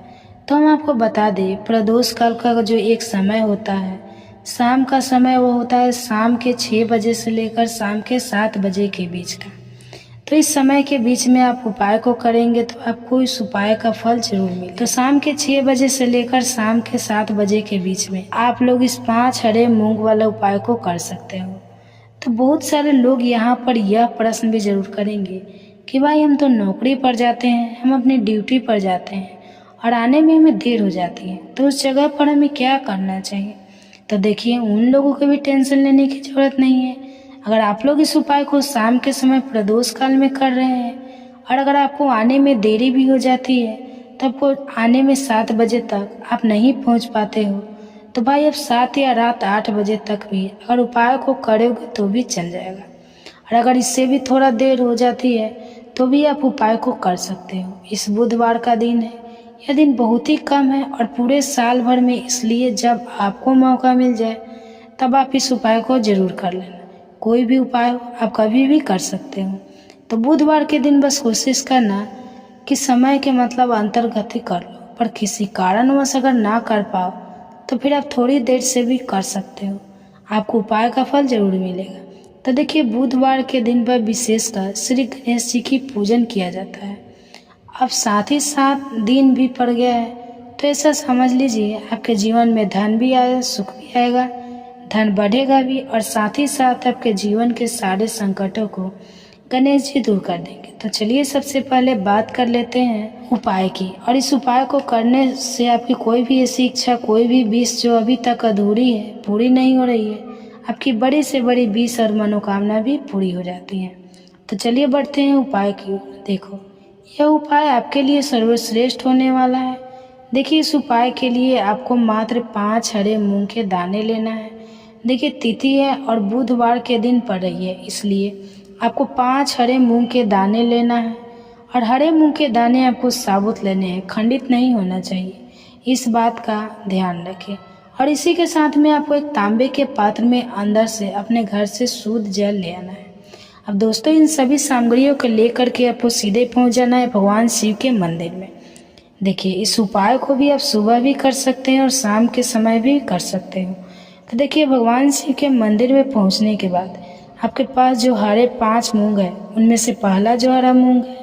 तो हम आपको बता दें, प्रदोष काल का जो एक समय होता है, शाम का समय वो होता है शाम के 6 बजे से लेकर शाम के 7 बजे के बीच का। तो इस समय के बीच में आप उपाय को करेंगे तो आपको इस उपाय का फल जरूर मिले। तो शाम के 6 बजे से लेकर शाम के 7 बजे के बीच में आप लोग इस 5 हरे मूंग वाला उपाय को कर सकते हो। तो बहुत सारे लोग यहाँ पर यह प्रश्न भी जरूर करेंगे कि भाई हम तो नौकरी पर जाते हैं, हम अपनी ड्यूटी पर जाते हैं और आने में हमें देर हो जाती है, तो उस जगह पर हमें क्या करना चाहिए। तो देखिए, उन लोगों को भी टेंशन लेने की ज़रूरत नहीं है। अगर आप लोग इस उपाय को शाम के समय प्रदोष काल में कर रहे हैं और अगर आपको आने में देरी भी हो जाती है, तो आपको आने में 7 बजे तक आप नहीं पहुंच पाते हो, तो भाई आप 7 या रात 8 बजे तक भी अगर उपाय को करोगे तो भी चल जाएगा। और अगर इससे भी थोड़ा देर हो जाती है तो भी आप उपाय को कर सकते हो। इस बुधवार का दिन है, यह दिन बहुत ही कम है और पूरे साल भर में, इसलिए जब आपको मौका मिल जाए तब आप इस उपाय को जरूर कर लेना। कोई भी उपाय हो आप कभी भी कर सकते हो। तो बुधवार के दिन बस कोशिश करना कि समय के मतलब अंतर्गत ही कर लो, पर किसी कारणवश अगर ना कर पाओ तो फिर आप थोड़ी देर से भी कर सकते हो, आपको उपाय का फल जरूर मिलेगा। तो देखिए, बुधवार के दिन पर विशेषकर श्री गणेश जी की पूजन किया जाता है। अब साथ ही साथ दिन भी पड़ गया है, तो ऐसा समझ लीजिए आपके जीवन में धन भी आएगा, सुख भी आएगा, धन बढ़ेगा भी और साथ ही साथ आपके जीवन के सारे संकटों को गणेश जी दूर कर देंगे। तो चलिए सबसे पहले बात कर लेते हैं उपाय की। और इस उपाय को करने से आपकी कोई भी ऐसी इच्छा, कोई भी विश जो अभी तक अधूरी है, पूरी नहीं हो रही है, आपकी बड़ी से बड़ी विश और मनोकामना भी पूरी हो जाती है। तो चलिए बढ़ते हैं उपाय की ओर। देखो, यह उपाय आपके लिए सर्वश्रेष्ठ होने वाला है। देखिए, इस उपाय के लिए आपको मात्र 5 हरे मूंग के दाने लेना है। देखिए, तिथि है और बुधवार के दिन पड़ रही है, इसलिए आपको 5 हरे मूंग के दाने लेना है। और हरे मूंग के दाने आपको साबुत लेने हैं, खंडित नहीं होना चाहिए, इस बात का ध्यान रखें। और इसी के साथ में आपको एक तांबे के पात्र में अंदर से अपने घर से शुद्ध जल ले आना है। अब दोस्तों इन सभी सामग्रियों को लेकर के आपको सीधे पहुंच जाना है भगवान शिव के मंदिर में। देखिए इस उपाय को भी आप सुबह भी कर सकते हैं और शाम के समय भी कर सकते हो। तो देखिए भगवान शिव के मंदिर में पहुंचने के बाद आपके पास जो हरे 5 मूंग है, उनमें से पहला जो हरा मूंग है,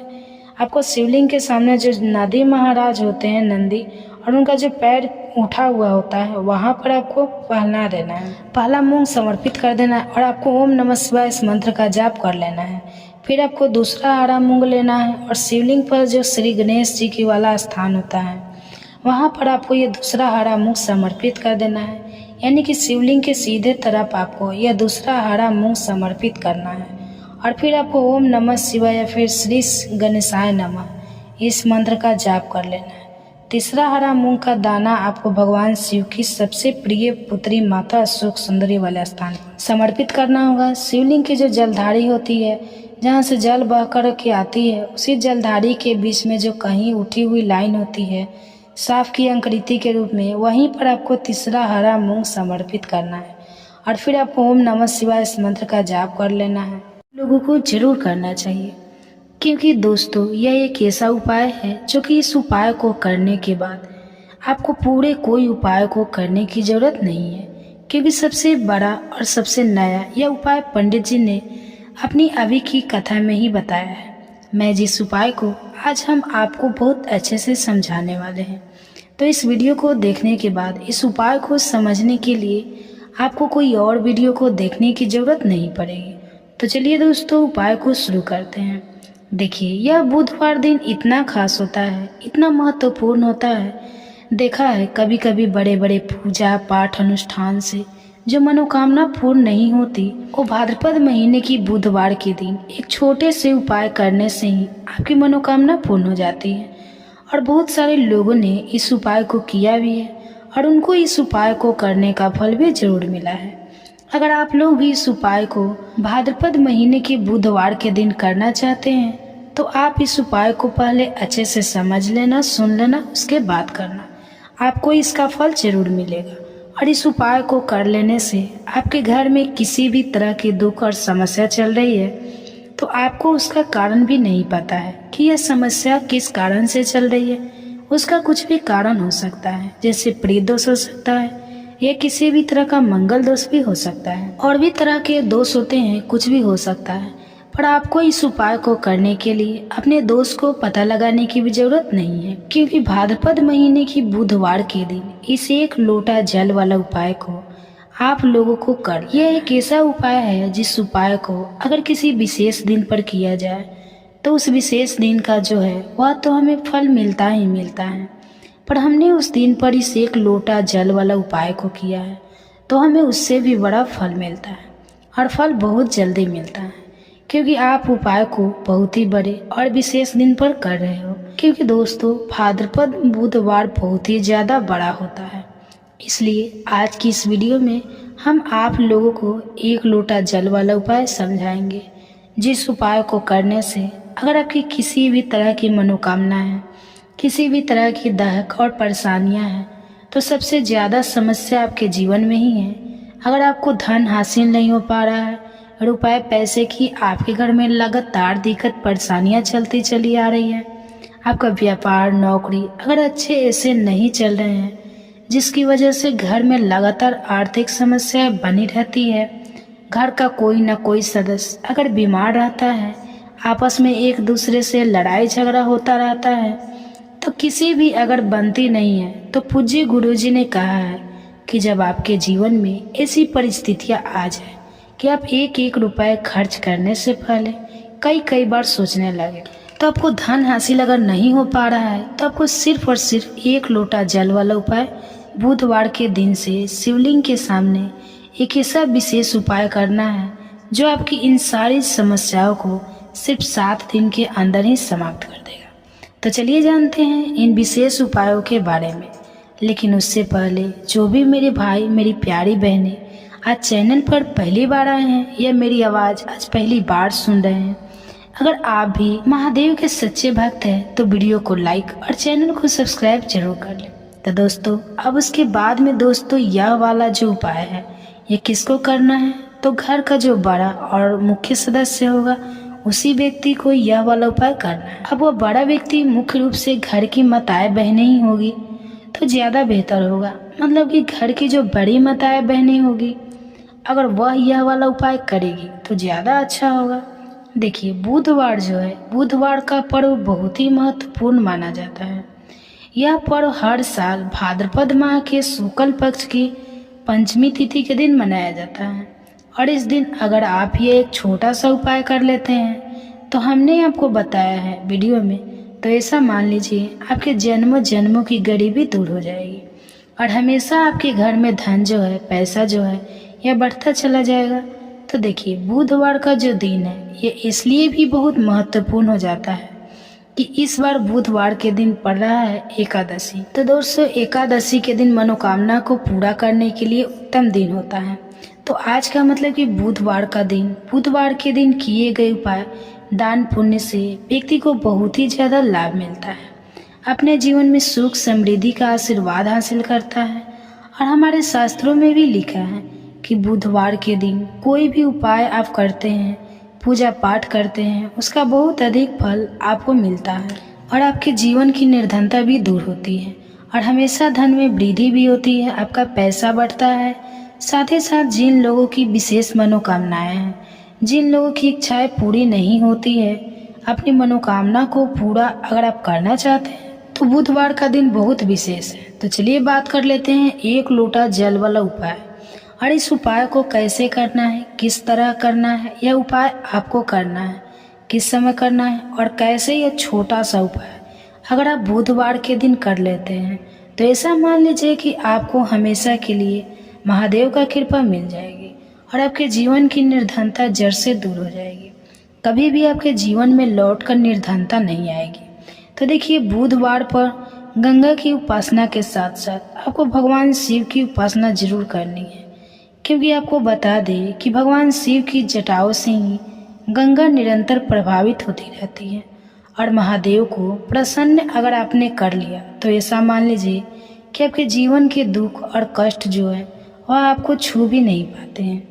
आपको शिवलिंग के सामने जो नंदी महाराज होते हैं, नंदी, और उनका जो पैर उठा हुआ होता है वहाँ पर आपको पहना देना है। पहला मूंग समर्पित कर देना है और आपको ओम नमः शिवाय इस मंत्र का जाप कर लेना है। फिर आपको दूसरा हरा मूंग लेना है और शिवलिंग पर जो श्री गणेश जी की वाला स्थान होता है वहाँ पर आपको ये दूसरा हरा मूंग समर्पित कर देना है। यानी कि शिवलिंग के सीधे तरफ आपको यह दूसरा हरा मूंग समर्पित करना है और फिर आपको ओम नमः शिवाय या फिर श्री गणेशाय नमः इस मंत्र का जाप कर लेना है। तीसरा हरा मूंग का दाना आपको भगवान शिव की सबसे प्रिय पुत्री माता अशोक सुंदरी वाले स्थान पर समर्पित करना होगा। शिवलिंग की जो जलधारी होती है, जहाँ से जल बह कर के आती है, उसी जलधारी के बीच में जो कहीं उठी हुई लाइन होती है साफ की आकृति के रूप में, वहीं पर आपको तीसरा हरा मूंग समर्पित करना है और फिर आपको ओम नमः शिवाय इस मंत्र का जाप कर लेना है। लोगों को जरूर करना चाहिए, क्योंकि दोस्तों यह एक ऐसा उपाय है जो कि इस उपाय को करने के बाद आपको पूरे कोई उपाय को करने की ज़रूरत नहीं है, क्योंकि सबसे बड़ा और सबसे नया यह उपाय पंडित जी ने अपनी अभी की कथा में ही बताया है। मैं जिस उपाय को आज हम आपको बहुत अच्छे से समझाने वाले हैं, तो इस वीडियो को देखने के बाद इस उपाय को समझने के लिए आपको कोई और वीडियो को देखने की ज़रूरत नहीं पड़ेगी। तो चलिए दोस्तों उपाय को शुरू करते हैं। देखिए यह बुधवार दिन इतना खास होता है, इतना महत्वपूर्ण होता है। देखा है कभी कभी बड़े बड़े पूजा पाठ अनुष्ठान से जो मनोकामना पूर्ण नहीं होती, वो भाद्रपद महीने की बुधवार के दिन एक छोटे से उपाय करने से ही आपकी मनोकामना पूर्ण हो जाती है। और बहुत सारे लोगों ने इस उपाय को किया भी है और उनको इस उपाय को करने का फल भी जरूर मिला है। अगर आप लोग भी इस उपाय को भाद्रपद महीने के बुधवार के दिन करना चाहते हैं तो आप इस उपाय को पहले अच्छे से समझ लेना, सुन लेना, उसके बाद करना। आपको इसका फल जरूर मिलेगा। और इस उपाय को कर लेने से आपके घर में किसी भी तरह की दुख और समस्या चल रही है तो आपको उसका कारण भी नहीं पता है कि यह समस्या किस कारण से चल रही है। उसका कुछ भी कारण हो सकता है, जैसे प्रेत दोष हो सकता है या किसी भी तरह का मंगल दोष भी हो सकता है, और भी तरह के दोष होते हैं, कुछ भी हो सकता है। पर आपको इस उपाय को करने के लिए अपने दोष को पता लगाने की भी जरूरत नहीं है, क्योंकि भाद्रपद महीने की बुधवार के दिन इस 1 लोटा जल वाला उपाय को आप लोगों को कर। यह एक ऐसा उपाय है जिस उपाय को अगर किसी विशेष दिन पर किया जाए तो उस विशेष दिन का जो है वह तो हमें फल मिलता ही मिलता है। पर हमने उस दिन पर इस 1 लोटा जल वाला उपाय को किया है तो हमें उससे भी बड़ा फल मिलता है, और फल बहुत जल्दी मिलता है, क्योंकि आप उपाय को बहुत ही बड़े और विशेष दिन पर कर रहे हो। क्योंकि दोस्तों भाद्रपद बुधवार बहुत ही ज़्यादा बड़ा होता है, इसलिए आज की इस वीडियो में हम आप लोगों को 1 लोटा जल वाला उपाय समझाएंगे, जिस उपाय को करने से अगर आपकी किसी भी तरह की मनोकामना है, किसी भी तरह की दहक और परेशानियां हैं, तो सबसे ज़्यादा समस्या आपके जीवन में ही है। अगर आपको धन हासिल नहीं हो पा रहा है, रुपए पैसे की आपके घर में लगातार दिक्कत परेशानियां चलती चली आ रही है, आपका व्यापार नौकरी अगर अच्छे ऐसे नहीं चल रहे हैं, जिसकी वजह से घर में लगातार आर्थिक समस्याएं बनी रहती है, घर का कोई न कोई सदस्य अगर बीमार रहता है, आपस में एक दूसरे से लड़ाई झगड़ा होता रहता है, तो किसी भी अगर बनती नहीं है, तो पूज्य गुरुजी ने कहा है कि जब आपके जीवन में ऐसी परिस्थितियां आ जाए कि आप 1-1 रुपए खर्च करने से पहले कई बार सोचने लगे, तो आपको धन हासिल अगर नहीं हो पा रहा है तो आपको सिर्फ और सिर्फ 1 लोटा जल वाला उपाय बुधवार के दिन से शिवलिंग के सामने एक ऐसा विशेष उपाय करना है जो आपकी इन सारी समस्याओं को सिर्फ 7 दिन के अंदर ही समाप्त कर देगा। तो चलिए जानते हैं इन विशेष उपायों के बारे में। लेकिन उससे पहले जो भी मेरे भाई मेरी प्यारी बहनें आज चैनल पर पहली बार आए हैं या मेरी आवाज़ आज पहली बार सुन रहे हैं, अगर आप भी महादेव के सच्चे भक्त हैं तो वीडियो को लाइक और चैनल को सब्सक्राइब जरूर कर लें। तो दोस्तों अब उसके बाद में दोस्तों यह वाला जो उपाय है ये किसको करना है तो घर का जो बड़ा और मुख्य सदस्य होगा उसी व्यक्ति को यह वाला उपाय करना है। अब वह बड़ा व्यक्ति मुख्य रूप से घर की माताएं बहनें ही होगी तो ज़्यादा बेहतर होगा। मतलब कि घर की जो बड़ी माताएं बहनें होगी अगर वह यह वाला उपाय करेगी तो ज़्यादा अच्छा होगा। देखिए, बुधवार जो है, बुधवार का पर्व बहुत ही महत्वपूर्ण माना जाता है। यह पर्व हर साल भाद्रपद माह के शुक्ल पक्ष की पंचमी तिथि के दिन मनाया जाता है और इस दिन अगर आप ये एक छोटा सा उपाय कर लेते हैं तो हमने आपको बताया है वीडियो में, तो ऐसा मान लीजिए आपके जन्मों जन्मों की गरीबी दूर हो जाएगी और हमेशा आपके घर में धन जो है, पैसा जो है, यह बढ़ता चला जाएगा। तो देखिए, बुधवार का जो दिन है ये इसलिए भी बहुत महत्वपूर्ण हो जाता है कि इस बार बुधवार के दिन पड़ रहा है एकादशी। तो दोस्तों, एकादशी के दिन मनोकामना को पूरा करने के लिए उत्तम दिन होता है। तो आज का मतलब कि बुधवार का दिन, बुधवार के दिन किए गए उपाय दान पुण्य से व्यक्ति को बहुत ही ज़्यादा लाभ मिलता है, अपने जीवन में सुख समृद्धि का आशीर्वाद हासिल करता है। और हमारे शास्त्रों में भी लिखा है कि बुधवार के दिन कोई भी उपाय आप करते हैं, पूजा पाठ करते हैं, उसका बहुत अधिक फल आपको मिलता है और आपके जीवन की निर्धनता भी दूर होती है और हमेशा धन में वृद्धि भी होती है, आपका पैसा बढ़ता है। साथ ही साथ जिन लोगों की विशेष मनोकामनाएं हैं, जिन लोगों की इच्छाएं पूरी नहीं होती है, अपनी मनोकामना को पूरा अगर आप करना चाहते हैं तो बुधवार का दिन बहुत विशेष है। तो चलिए बात कर लेते हैं 1 लोटा जल वाला उपाय और इस उपाय को कैसे करना है, किस तरह करना है, यह उपाय आपको करना है, किस समय करना है और कैसे। यह छोटा सा उपाय अगर आप बुधवार के दिन कर लेते हैं तो ऐसा मान लीजिए कि आपको हमेशा के लिए महादेव का कृपा मिल जाएगी और आपके जीवन की निर्धनता जड़ से दूर हो जाएगी। कभी भी आपके जीवन में लौट कर निर्धनता नहीं आएगी। तो देखिए, बुधवार पर गंगा की उपासना के साथ साथ आपको भगवान शिव की उपासना जरूर करनी है, क्योंकि आपको बता दें कि भगवान शिव की जटाओं से ही गंगा निरंतर प्रभावित होती रहती है और महादेव को प्रसन्न अगर आपने कर लिया तो ऐसा मान लीजिए कि आपके जीवन के दुख और कष्ट जो है वह आपको छू भी नहीं पाते हैं।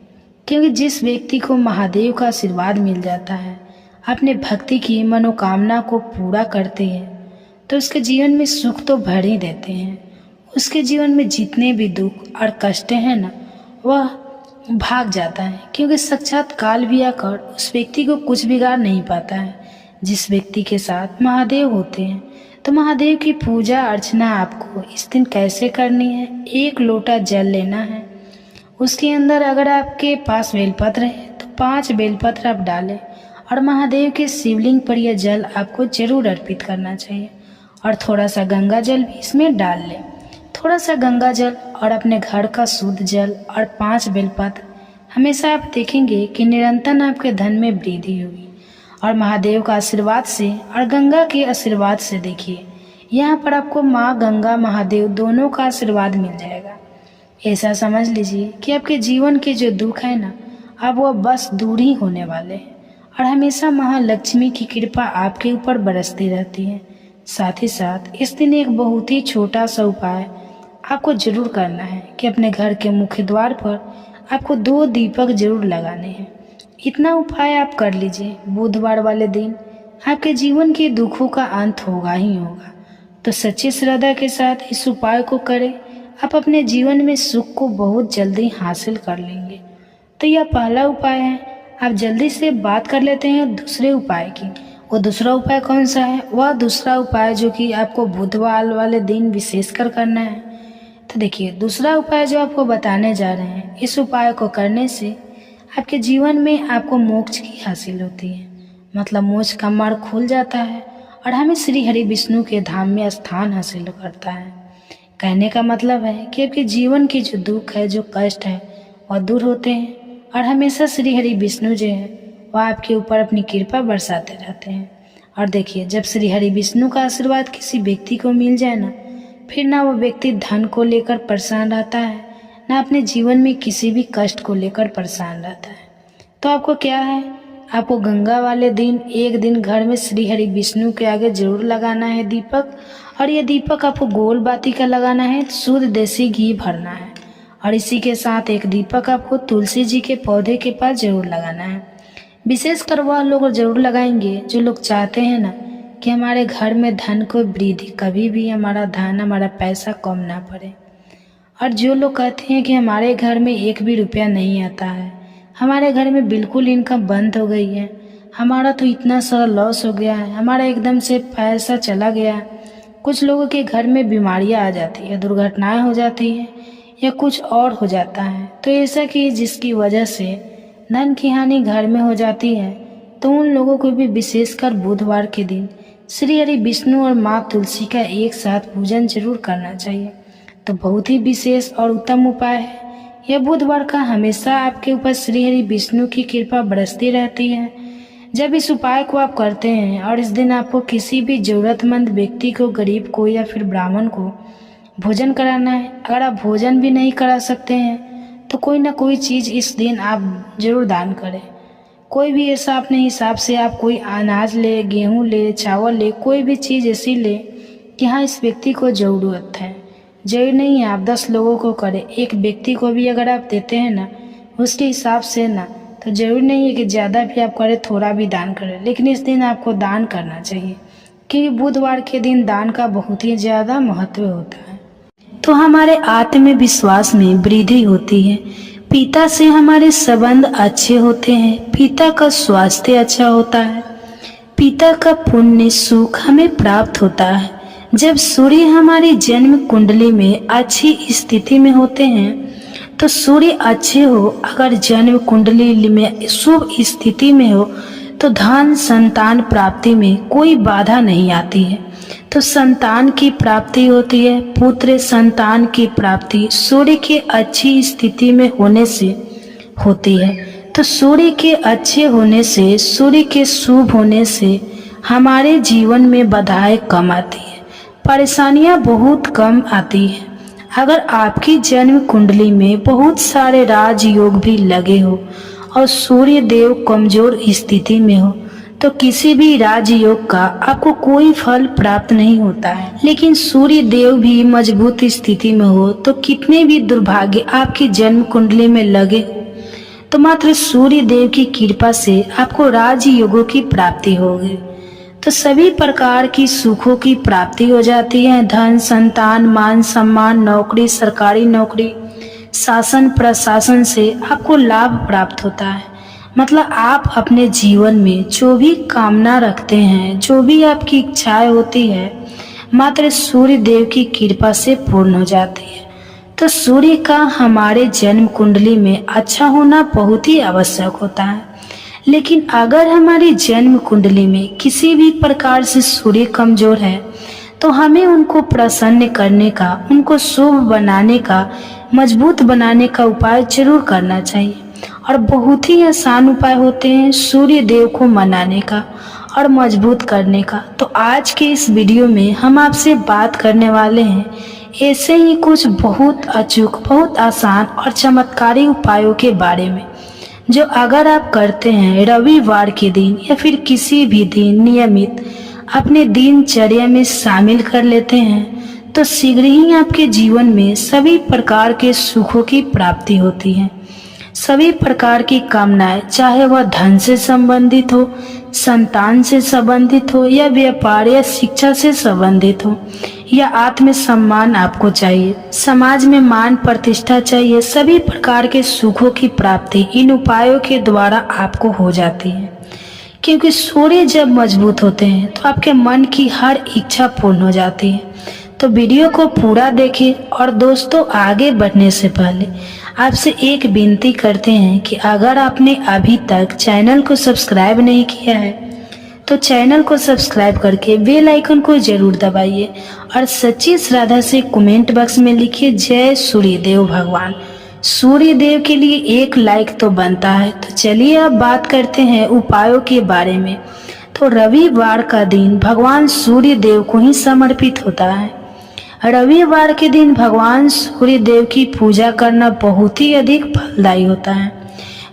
क्योंकि जिस व्यक्ति को महादेव का आशीर्वाद मिल जाता है, अपने भक्ति की मनोकामना को पूरा करते हैं, तो उसके जीवन में सुख तो भर ही देते हैं। उसके जीवन में जितने भी दुख और कष्ट हैं ना, वह भाग जाता है, क्योंकि साक्षात काल भी आकर उस व्यक्ति को कुछ बिगाड़ नहीं पाता है। जिस व्यक्ति के साथ महादेव होते हैं, तो महादेव की पूजा अर्चना आपको इस दिन कैसे करनी है। 1 लोटा जल लेना है, उसके अंदर अगर आपके पास बेलपत्र है तो 5 बेलपत्र आप डालें और महादेव के शिवलिंग पर यह जल आपको जरूर अर्पित करना चाहिए और थोड़ा सा गंगा जल भी इसमें डाल लें। थोड़ा सा गंगा जल और अपने घर का शुद्ध जल और 5 बेलपत्र, हमेशा आप देखेंगे कि निरंतर आपके धन में वृद्धि होगी और महादेव का आशीर्वाद से और गंगा के आशीर्वाद से देखिए यहाँ पर आपको माँ गंगा महादेव दोनों का आशीर्वाद मिल जाएगा। ऐसा समझ लीजिए कि आपके जीवन के जो दुख है ना, अब वह बस दूर ही होने वाले हैं और हमेशा महालक्ष्मी की कृपा आपके ऊपर बरसती रहती है। साथ ही साथ इस दिन एक बहुत ही छोटा सा उपाय आपको जरूर करना है कि अपने घर के मुख्य द्वार पर आपको 2 दीपक जरूर लगाने हैं। इतना उपाय आप कर लीजिए, बुधवार वाले दिन आपके जीवन के दुखों का अंत होगा ही होगा। तो सच्ची श्रद्धा के साथ इस उपाय को करें, आप अपने जीवन में सुख को बहुत जल्दी हासिल कर लेंगे। तो यह पहला उपाय है। आप जल्दी से बात कर लेते हैं दूसरे उपाय की। वो दूसरा उपाय कौन सा है? वह दूसरा उपाय जो कि आपको बुधवार वाले दिन विशेषकर करना है। तो देखिए, दूसरा उपाय जो आपको बताने जा रहे हैं, इस उपाय को करने से आपके जीवन में आपको मोक्ष की हासिल होती है, मतलब मोक्ष का मार्ग खुल जाता है और हमें श्री हरि विष्णु के धाम में स्थान हासिल करता है। कहने का मतलब है कि आपके जीवन की जो दुख है, जो कष्ट है, वह दूर होते हैं और हमेशा श्री हरि विष्णु जो है वह आपके ऊपर अपनी कृपा बरसाते रहते हैं। और देखिए, जब श्री हरि विष्णु का आशीर्वाद किसी व्यक्ति को मिल जाए ना, फिर ना वो व्यक्ति धन को लेकर परेशान रहता है, ना अपने जीवन में किसी भी कष्ट को लेकर परेशान रहता है। तो आपको क्या है, आपको गंगा वाले दिन एक दिन घर में श्री हरि विष्णु के आगे जरूर लगाना है दीपक, और यह दीपक आपको गोल बाती का लगाना है, शुद्ध देसी घी भरना है और इसी के साथ एक दीपक आपको तुलसी जी के पौधे के पास जरूर लगाना है। विशेषकर वह लोग जरूर लगाएंगे जो लोग चाहते हैं ना कि हमारे घर में धन को वृद्धि, कभी भी हमारा धन, हमारा पैसा कम ना पड़े। और जो लोग कहते हैं कि हमारे घर में एक भी रुपया नहीं आता है, हमारे घर में बिल्कुल इनकम बंद हो गई है, हमारा तो इतना सारा लॉस हो गया है, हमारा एकदम से पैसा चला गया है। कुछ लोगों के घर में बीमारियां आ जाती है, दुर्घटनाएं हो जाती हैं या कुछ और हो जाता है, तो ऐसा कि जिसकी वजह से धन की हानि घर में हो जाती है, तो उन लोगों को भी विशेषकर बुधवार के दिन श्री हरि विष्णु और माँ तुलसी का एक साथ पूजन जरूर करना चाहिए। तो बहुत ही विशेष और उत्तम उपाय है यह बुधवार का। हमेशा आपके ऊपर श्री हरि विष्णु की कृपा बरसती रहती है जब इस उपाय को आप करते हैं। और इस दिन आपको किसी भी ज़रूरतमंद व्यक्ति को, गरीब को या फिर ब्राह्मण को भोजन कराना है। अगर आप भोजन भी नहीं करा सकते हैं तो कोई ना कोई चीज़ इस दिन आप जरूर दान करें। कोई भी ऐसा अपने हिसाब से आप कोई अनाज ले, गेहूँ ले, चावल ले, कोई भी चीज़ ऐसी ले कि हाँ इस व्यक्ति को ज़रूरत है। जरूरी नहीं है आप 10 लोगों को करें, एक व्यक्ति को भी अगर आप देते हैं ना उसके हिसाब से ना, तो ज़रूरी नहीं है कि ज़्यादा भी आप करें, थोड़ा भी दान करें, लेकिन इस दिन आपको दान करना चाहिए क्योंकि बुधवार के दिन दान का बहुत ही ज़्यादा महत्व होता है। तो हमारे आत्मविश्वास में वृद्धि होती है, पिता से हमारे संबंध अच्छे होते हैं, पिता का स्वास्थ्य अच्छा होता है, पिता का पुण्य सुख हमें प्राप्त होता है। जब सूर्य हमारी जन्म कुंडली में अच्छी स्थिति में होते हैं तो सूर्य अच्छे हो, अगर जन्म कुंडली में शुभ स्थिति में हो तो धन संतान प्राप्ति में कोई बाधा नहीं आती है। तो संतान की प्राप्ति होती है, पुत्र संतान की प्राप्ति सूर्य के अच्छी स्थिति में होने से होती है। तो सूर्य के अच्छे होने से, सूर्य के शुभ होने से हमारे जीवन में बाधाएं कम आती है, परेशानियां बहुत कम आती हैं। अगर आपकी जन्म कुंडली में बहुत सारे राजयोग भी लगे हो और सूर्य देव कमजोर स्थिति में हो तो किसी भी राजयोग का आपको कोई फल प्राप्त नहीं होता है। लेकिन सूर्य देव भी मजबूत स्थिति में हो तो कितने भी दुर्भाग्य आपकी जन्म कुंडली में लगे तो मात्र सूर्य देव की कृपा से आपको राजयोगों की प्राप्ति होगी। तो सभी प्रकार की सुखों की प्राप्ति हो जाती है। धन, संतान, मान सम्मान, नौकरी, सरकारी नौकरी, शासन प्रशासन से आपको लाभ प्राप्त होता है। मतलब आप अपने जीवन में जो भी कामना रखते हैं, जो भी आपकी इच्छाएं होती है, मात्र सूर्य देव की कृपा से पूर्ण हो जाती है। तो सूर्य का हमारे जन्म कुंडली में अच्छा होना बहुत ही आवश्यक होता है। लेकिन अगर हमारी जन्म कुंडली में किसी भी प्रकार से सूर्य कमजोर है तो हमें उनको प्रसन्न करने का, उनको शुभ बनाने का, मजबूत बनाने का उपाय जरूर करना चाहिए। और बहुत ही आसान उपाय होते हैं सूर्य देव को मनाने का और मजबूत करने का। तो आज के इस वीडियो में हम आपसे बात करने वाले हैं ऐसे ही कुछ बहुत अचूक, बहुत आसान और चमत्कारी उपायों के बारे में, जो अगर आप करते हैं रविवार के दिन या फिर किसी भी दिन नियमित अपने दिनचर्या में शामिल कर लेते हैं तो शीघ्र ही आपके जीवन में सभी प्रकार के सुखों की प्राप्ति होती है। सभी प्रकार की कामनाएं, चाहे वह धन से संबंधित हो, संतान से संबंधित हो, या व्यापार या शिक्षा से संबंधित हो, या आत्मसम्मान आपको चाहिए, समाज में मान प्रतिष्ठा चाहिए, सभी प्रकार के सुखों की प्राप्ति इन उपायों के द्वारा आपको हो जाती है। क्योंकि सूर्य जब मजबूत होते हैं तो आपके मन की हर इच्छा पूर्ण हो जाती है। तो वीडियो को पूरा देखें। और दोस्तों, आगे बढ़ने से पहले आपसे एक विनती करते हैं कि अगर आपने अभी तक चैनल को सब्सक्राइब नहीं किया है तो चैनल को सब्सक्राइब करके बेल आइकन को जरूर दबाइए और सच्ची श्रद्धा से कमेंट बॉक्स में लिखिए जय सूर्यदेव भगवान। सूर्यदेव के लिए एक लाइक तो बनता है। तो चलिए अब बात करते हैं उपायों के बारे में। तो रविवार का दिन भगवान सूर्यदेव को ही समर्पित होता है। रविवार के दिन भगवान सूर्यदेव की पूजा करना बहुत ही अधिक फलदायी होता है।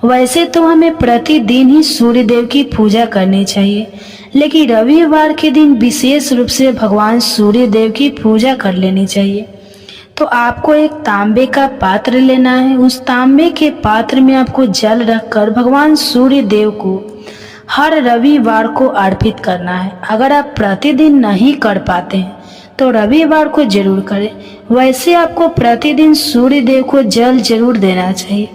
वैसे तो हमें प्रतिदिन ही सूर्यदेव की पूजा करनी चाहिए, लेकिन रविवार के दिन विशेष रूप से भगवान सूर्यदेव की पूजा कर लेनी चाहिए। तो आपको एक तांबे का पात्र लेना है। उस तांबे के पात्र में आपको जल रखकर भगवान सूर्य देव को हर रविवार को अर्पित करना है। अगर आप प्रतिदिन नहीं कर पाते हैं तो रविवार को जरूर करें। वैसे आपको प्रतिदिन सूर्य देव को जल जरूर देना चाहिए।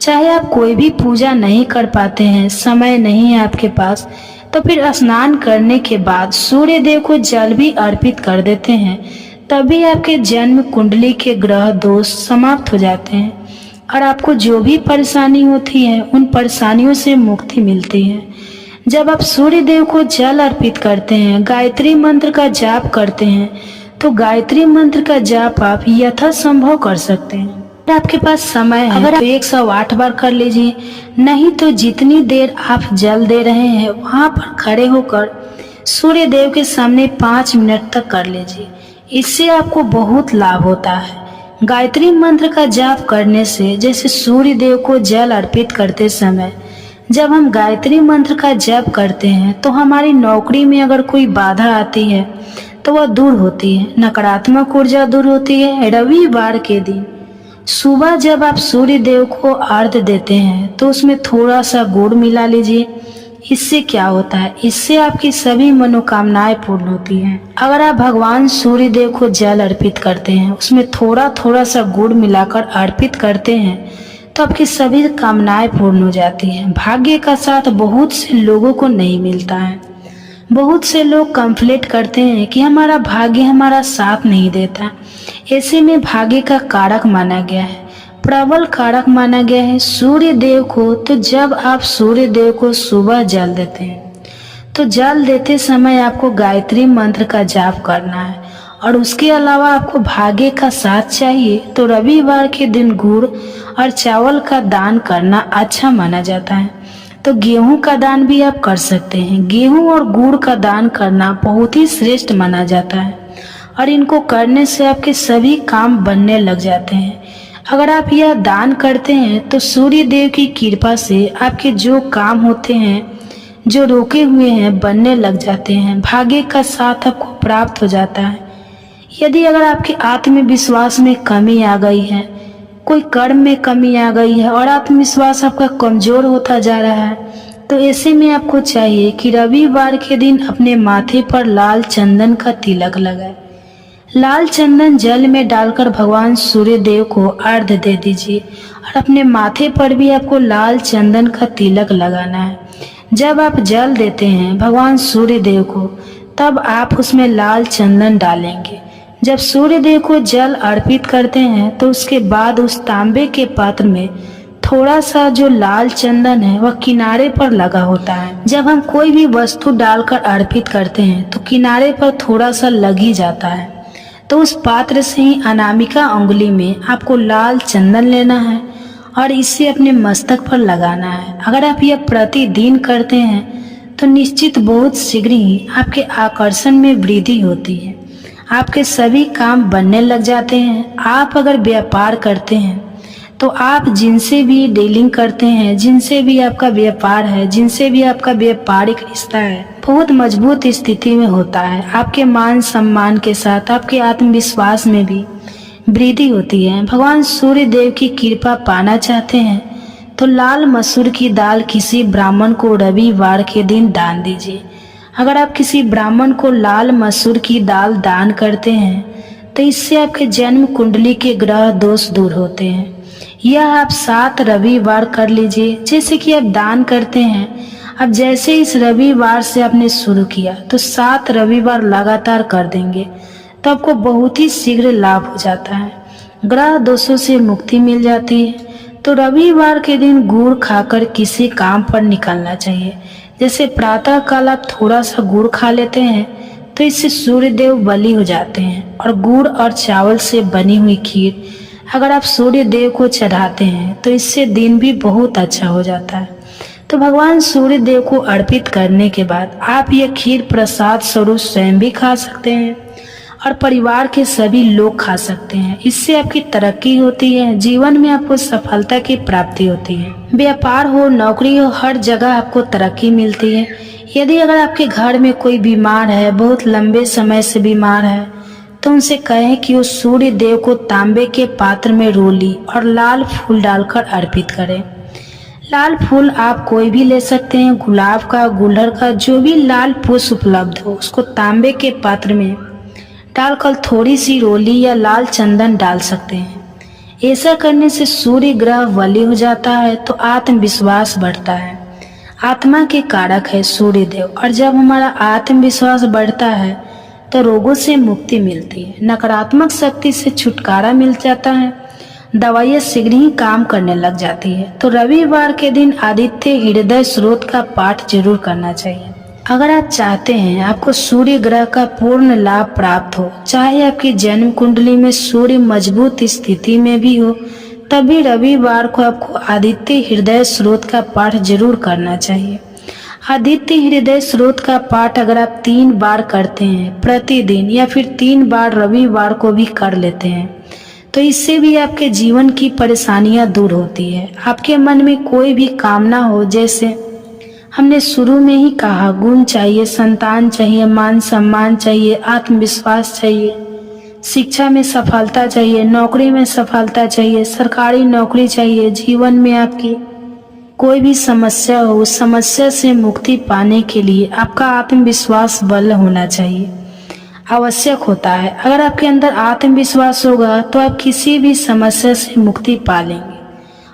चाहे आप कोई भी पूजा नहीं कर पाते हैं, समय नहीं है आपके पास, तो फिर स्नान करने के बाद सूर्य देव को जल भी अर्पित कर देते हैं, तभी आपके जन्म कुंडली के ग्रह दोष समाप्त हो जाते हैं और आपको जो भी परेशानी होती है उन परेशानियों से मुक्ति मिलती है। जब आप सूर्य देव को जल अर्पित करते हैं, गायत्री मंत्र का जाप करते हैं, तो गायत्री मंत्र का जाप आप यथासंभव कर सकते हैं। आपके पास समय है अगर आप 108 बार कर लीजिए, नहीं तो जितनी देर आप जल दे रहे हैं वहां पर खड़े होकर सूर्य देव के सामने 5 मिनट तक कर लीजिए। इससे आपको बहुत लाभ होता है। गायत्री मंत्र का जाप करने से, जैसे सूर्य देव को जल अर्पित करते समय जब हम गायत्री मंत्र का जप करते हैं तो हमारी नौकरी में अगर कोई बाधा आती है तो वह दूर होती है, नकारात्मक ऊर्जा दूर होती है। रविवार के दिन सुबह जब आप सूर्य देव को अर्घ्य देते हैं तो उसमें थोड़ा सा गुड़ मिला लीजिए। इससे क्या होता है, इससे आपकी सभी मनोकामनाएं पूर्ण होती हैं। अगर आप भगवान सूर्य देव को जल अर्पित करते हैं, उसमें थोड़ा थोड़ा सा गुड़ मिलाकर अर्पित करते हैं, तो आपकी सभी कामनाएं पूर्ण हो जाती हैं। भाग्य का साथ बहुत से लोगों को नहीं मिलता है। बहुत से लोग कंप्लेंट करते हैं कि हमारा भाग्य हमारा साथ नहीं देता। ऐसे में भाग्य का कारक माना गया है, प्रबल कारक माना गया है सूर्य देव को। तो जब आप सूर्य देव को सुबह जल देते हैं तो जल देते समय आपको गायत्री मंत्र का जाप करना है और उसके अलावा आपको भाग्य का साथ चाहिए तो रविवार के दिन गुड़ और चावल का दान करना अच्छा माना जाता है। तो गेहूं का दान भी आप कर सकते हैं। गेहूं और गुड़ का दान करना बहुत ही श्रेष्ठ माना जाता है और इनको करने से आपके सभी काम बनने लग जाते हैं। अगर आप यह दान करते हैं तो सूर्य देव की कृपा से आपके जो काम होते हैं, जो रोके हुए हैं, बनने लग जाते हैं। भाग्य का साथ आपको प्राप्त हो जाता है। यदि अगर आपके आत्मविश्वास में कमी आ गई है, कोई कर्म में कमी आ गई है और आत्मविश्वास आपका कमजोर होता जा रहा है, तो ऐसे में आपको चाहिए कि रविवार के दिन अपने माथे पर लाल चंदन का तिलक लगाए। लाल चंदन जल में डालकर भगवान सूर्य देव को अर्घ्य दे दीजिए और अपने माथे पर भी आपको लाल चंदन का तिलक लगाना है। जब आप जल देते हैं भगवान सूर्य देव को, तब आप उसमें लाल चंदन डालेंगे। जब सूर्य देव को जल अर्पित करते हैं तो उसके बाद उस तांबे के पात्र में थोड़ा सा जो लाल चंदन है वह किनारे पर लगा होता है। जब हम कोई भी वस्तु डालकर अर्पित करते हैं तो किनारे पर थोड़ा सा लग ही जाता है। तो उस पात्र से ही अनामिका उंगली में आपको लाल चंदन लेना है और इसे अपने मस्तक पर लगाना है। अगर आप यह प्रतिदिन करते हैं तो निश्चित बहुत शीघ्र ही आपके आकर्षण में वृद्धि होती है। आपके सभी काम बनने लग जाते हैं। आप अगर व्यापार करते हैं तो आप जिनसे भी डीलिंग करते हैं, जिनसे भी आपका व्यापार है, जिनसे भी आपका व्यापारिक रिश्ता है, बहुत मजबूत स्थिति में होता है। आपके मान सम्मान के साथ आपके आत्मविश्वास में भी वृद्धि होती है। भगवान सूर्य देव की कृपा पाना चाहते हैं तो लाल मसूर की दाल किसी ब्राह्मण को रविवार के दिन दान दीजिए। अगर आप किसी ब्राह्मण को लाल मसूर की दाल दान करते हैं तो इससे आपके जन्म कुंडली के ग्रह दोष दूर होते हैं। यह आप 7 रविवार कर लीजिए। जैसे कि आप दान करते हैं, अब जैसे इस रविवार से आपने शुरू किया तो 7 रविवार लगातार कर देंगे तो आपको बहुत ही शीघ्र लाभ हो जाता है। ग्रह दोषों से मुक्ति मिल जाती है। तो रविवार के दिन गुड़ खाकर किसी काम पर निकलना चाहिए। जैसे प्रातः काल आप थोड़ा सा गुड़ खा लेते हैं तो इससे सूर्य देव बलि हो जाते हैं। और गुड़ और चावल से बनी हुई खीर अगर आप सूर्य देव को चढ़ाते हैं तो इससे दिन भी बहुत अच्छा हो जाता है। तो भगवान सूर्य देव को अर्पित करने के बाद आप यह खीर प्रसाद स्वरूप स्वयं भी खा सकते हैं और परिवार के सभी लोग खा सकते हैं। इससे आपकी तरक्की होती है, जीवन में आपको सफलता की प्राप्ति होती है। व्यापार हो, नौकरी हो, हर जगह आपको तरक्की मिलती है। यदि अगर आपके घर में कोई बीमार है, बहुत लंबे समय से बीमार है, तो उनसे कहें कि वो सूर्य देव को तांबे के पात्र में रोली और लाल फूल डालकर अर्पित करें। लाल फूल आप कोई भी ले सकते हैं, गुलाब का, गुलहड़ का, जो भी लाल पुष्प उपलब्ध हो उसको तांबे के पात्र में डालकर थोड़ी सी रोली या लाल चंदन डाल सकते हैं। ऐसा करने से सूर्य ग्रह बली हो जाता है तो आत्मविश्वास बढ़ता है। आत्मा के कारक है सूर्य देव, और जब हमारा आत्मविश्वास बढ़ता है तो रोगों से मुक्ति मिलती है, नकारात्मक शक्ति से छुटकारा मिल जाता है, दवाइयाँ शीघ्र ही काम करने लग जाती है। तो रविवार के दिन आदित्य हृदय स्रोत का पाठ जरूर करना चाहिए। अगर आप चाहते हैं आपको सूर्य ग्रह का पूर्ण लाभ प्राप्त हो, चाहे आपकी जन्म कुंडली में सूर्य मजबूत स्थिति में भी हो, तभी रविवार को आपको आदित्य हृदय स्रोत का पाठ जरूर करना चाहिए। आदित्य हृदय स्रोत का पाठ अगर आप 3 बार करते हैं प्रतिदिन, या फिर 3 बार रविवार को भी कर लेते हैं, तो इससे भी आपके जीवन की परेशानियां दूर होती है। आपके मन में कोई भी कामना हो, जैसे हमने शुरू में ही कहा, गुण चाहिए, संतान चाहिए, मान सम्मान चाहिए, आत्मविश्वास चाहिए, शिक्षा में सफलता चाहिए, नौकरी में सफलता चाहिए, सरकारी नौकरी चाहिए, जीवन में आपकी कोई भी समस्या हो, उस समस्या से मुक्ति पाने के लिए आपका आत्मविश्वास बल होना चाहिए, आवश्यक होता है। अगर आपके अंदर आत्मविश्वास होगा तो आप किसी भी समस्या से मुक्ति पा लेंगे।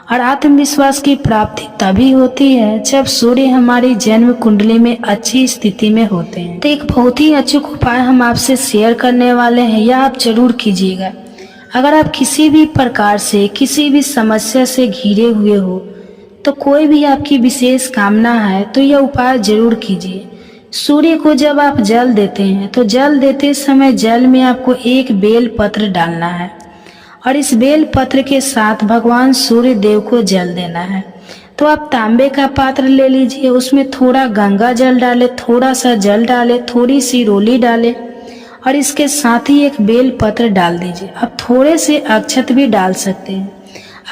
और आत्मविश्वास की प्राप्ति तभी होती है जब सूर्य हमारी जन्म कुंडली में अच्छी स्थिति में होते हैं। तो एक बहुत ही अचूक उपाय हम आपसे शेयर करने वाले हैं, यह आप जरूर कीजिएगा। अगर आप किसी भी प्रकार से किसी भी समस्या से घिरे हुए हो, तो कोई भी आपकी विशेष कामना है, तो यह उपाय जरूर कीजिए। सूर्य को जब आप जल देते हैं तो जल देते समय जल में आपको एक बेल पत्र डालना है, और इस बेल पत्र के साथ भगवान सूर्य देव को जल देना है। तो आप तांबे का पात्र ले लीजिए, उसमें थोड़ा गंगा जल डालें, थोड़ा सा जल डालें, थोड़ी सी रोली डालें, और इसके साथ ही एक बेल पत्र डाल दीजिए। आप थोड़े से अक्षत भी डाल सकते हैं।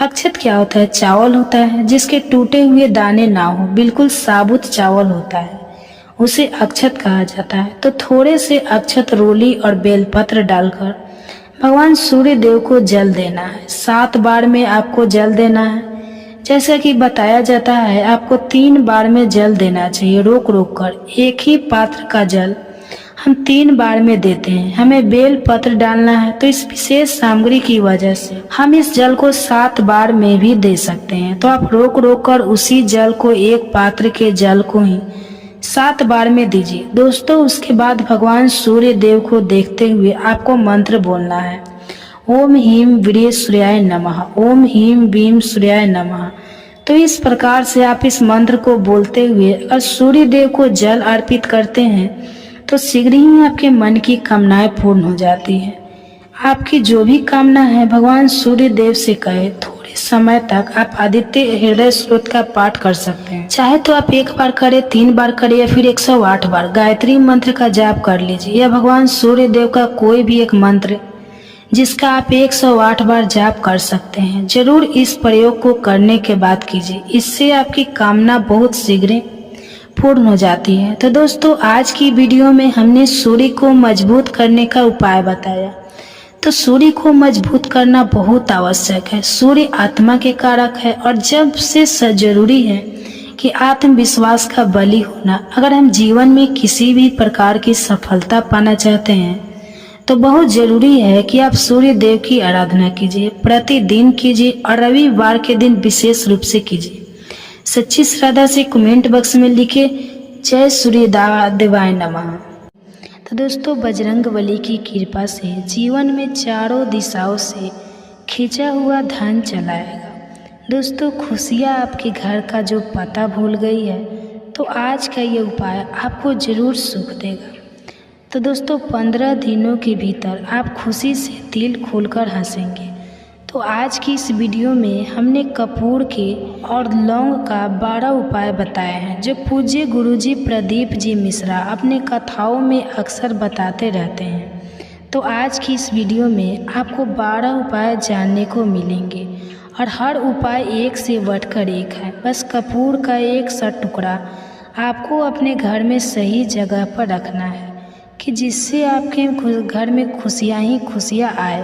अक्षत क्या होता है? चावल होता है जिसके टूटे हुए दाने ना हो, बिल्कुल साबुत चावल होता है, उसे अक्षत कहा जाता है। तो थोड़े से अक्षत, रोली और बेलपत्र डालकर भगवान सूर्य देव को जल देना है। 7 बार में आपको जल देना है। जैसा कि बताया जाता है आपको 3 बार में जल देना चाहिए, रोक रोक कर। एक ही पात्र का जल हम 3 बार में देते हैं। हमें बेल पत्र डालना है, तो इस विशेष सामग्री की वजह से हम इस जल को 7 बार में भी दे सकते हैं। तो आप रोक रोक कर उसी जल को, एक पात्र के जल को ही 7 बार में दीजिए। दोस्तों, उसके बाद भगवान सूर्य देव को देखते हुए आपको मंत्र बोलना है, ओम ह्रीं वीर्य सूर्याय नमः, ओम ह्रीं वीं सूर्याय नमः। तो इस प्रकार से आप इस मंत्र को बोलते हुए और सूर्य देव को जल अर्पित करते हैं तो शीघ्र ही आपके मन की कामनाएं पूर्ण हो जाती है। आपकी जो भी कामना है भगवान सूर्य देव से कहे, थोड़े समय तक आप आदित्य हृदय स्रोत का पाठ कर सकते हैं। चाहे तो आप 1 बार करें, 3 बार करें, या फिर 108 बार गायत्री मंत्र का जाप कर लीजिए, या भगवान सूर्य देव का कोई भी एक मंत्र जिसका आप 108 बार जाप कर सकते हैं। जरूर इस प्रयोग को करने के बाद कीजिए, इससे आपकी कामना बहुत शीघ्र पूर्ण हो जाती है। तो दोस्तों, आज की वीडियो में हमने सूर्य को मजबूत करने का उपाय बताया। तो सूर्य को मजबूत करना बहुत आवश्यक है। सूर्य आत्मा के कारक है, और जब से जरूरी है कि आत्मविश्वास का बली होना। अगर हम जीवन में किसी भी प्रकार की सफलता पाना चाहते हैं तो बहुत जरूरी है कि आप सूर्य देव की आराधना कीजिए, प्रतिदिन कीजिए, और रविवार के दिन विशेष रूप से कीजिए। सच्ची श्रद्धा से कमेंट बॉक्स में लिखे, जय सूर्य देवाय नमः। तो दोस्तों, बजरंग बली की कृपा से जीवन में चारों दिशाओं से खींचा हुआ धन चला आएगा। दोस्तों, खुशियाँ आपके घर का जो पता भूल गई है, तो आज का ये उपाय आपको जरूर सुख देगा। तो दोस्तों, 15 दिनों के भीतर आप खुशी से दिल खोलकर हंसेंगे। तो आज की इस वीडियो में हमने कपूर के और लौंग का 12 उपाय बताए हैं, जो पूज्य गुरुजी प्रदीप जी मिश्रा अपने कथाओं में अक्सर बताते रहते हैं। तो आज की इस वीडियो में आपको 12 उपाय जानने को मिलेंगे, और हर उपाय एक से बढ़कर एक है। बस कपूर का 1 सा टुकड़ा आपको अपने घर में सही जगह पर रखना है। कि जिससे आपके घर में खुशियाँ ही खुशियाँ आए।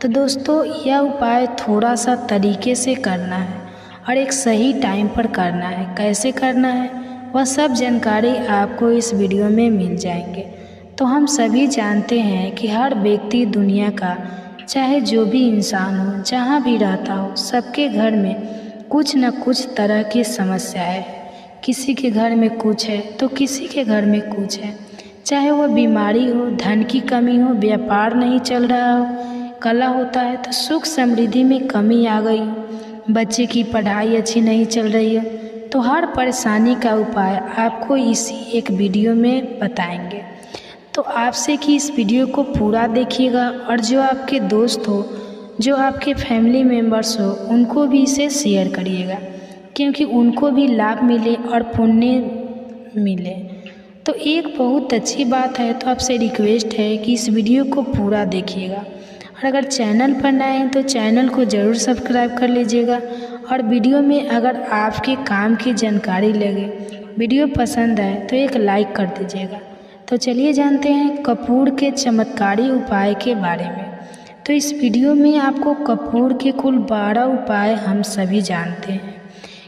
तो दोस्तों, यह उपाय थोड़ा सा तरीके से करना है और एक सही टाइम पर करना है। कैसे करना है वह सब जानकारी आपको इस वीडियो में मिल जाएंगे। तो हम सभी जानते हैं कि हर व्यक्ति दुनिया का, चाहे जो भी इंसान हो, जहाँ भी रहता हो, सबके घर में कुछ न कुछ तरह की समस्या है। किसी के घर में कुछ है तो किसी के घर में कुछ है। चाहे वो बीमारी हो, धन की कमी हो, व्यापार नहीं चल रहा हो, कला होता है तो सुख समृद्धि में कमी आ गई, बच्चे की पढ़ाई अच्छी नहीं चल रही है, तो हर परेशानी का उपाय आपको इसी एक वीडियो में बताएंगे। तो आपसे कि इस वीडियो को पूरा देखिएगा और जो आपके दोस्त हो, जो आपके फैमिली मेम्बर्स हो, उनको भी इसे शेयर करिएगा, क्योंकि उनको भी लाभ मिले और पुण्य मिले। तो एक बहुत अच्छी बात है, तो आपसे रिक्वेस्ट है कि इस वीडियो को पूरा देखिएगा और अगर चैनल पर नए हैं तो चैनल को ज़रूर सब्सक्राइब कर लीजिएगा। और वीडियो में अगर आपके काम की जानकारी लगे, वीडियो पसंद आए तो एक लाइक कर दीजिएगा। तो चलिए जानते हैं कपूर के चमत्कारी उपाय के बारे में। तो इस वीडियो में आपको कपूर के कुल 12 उपाय हम सभी जानते हैं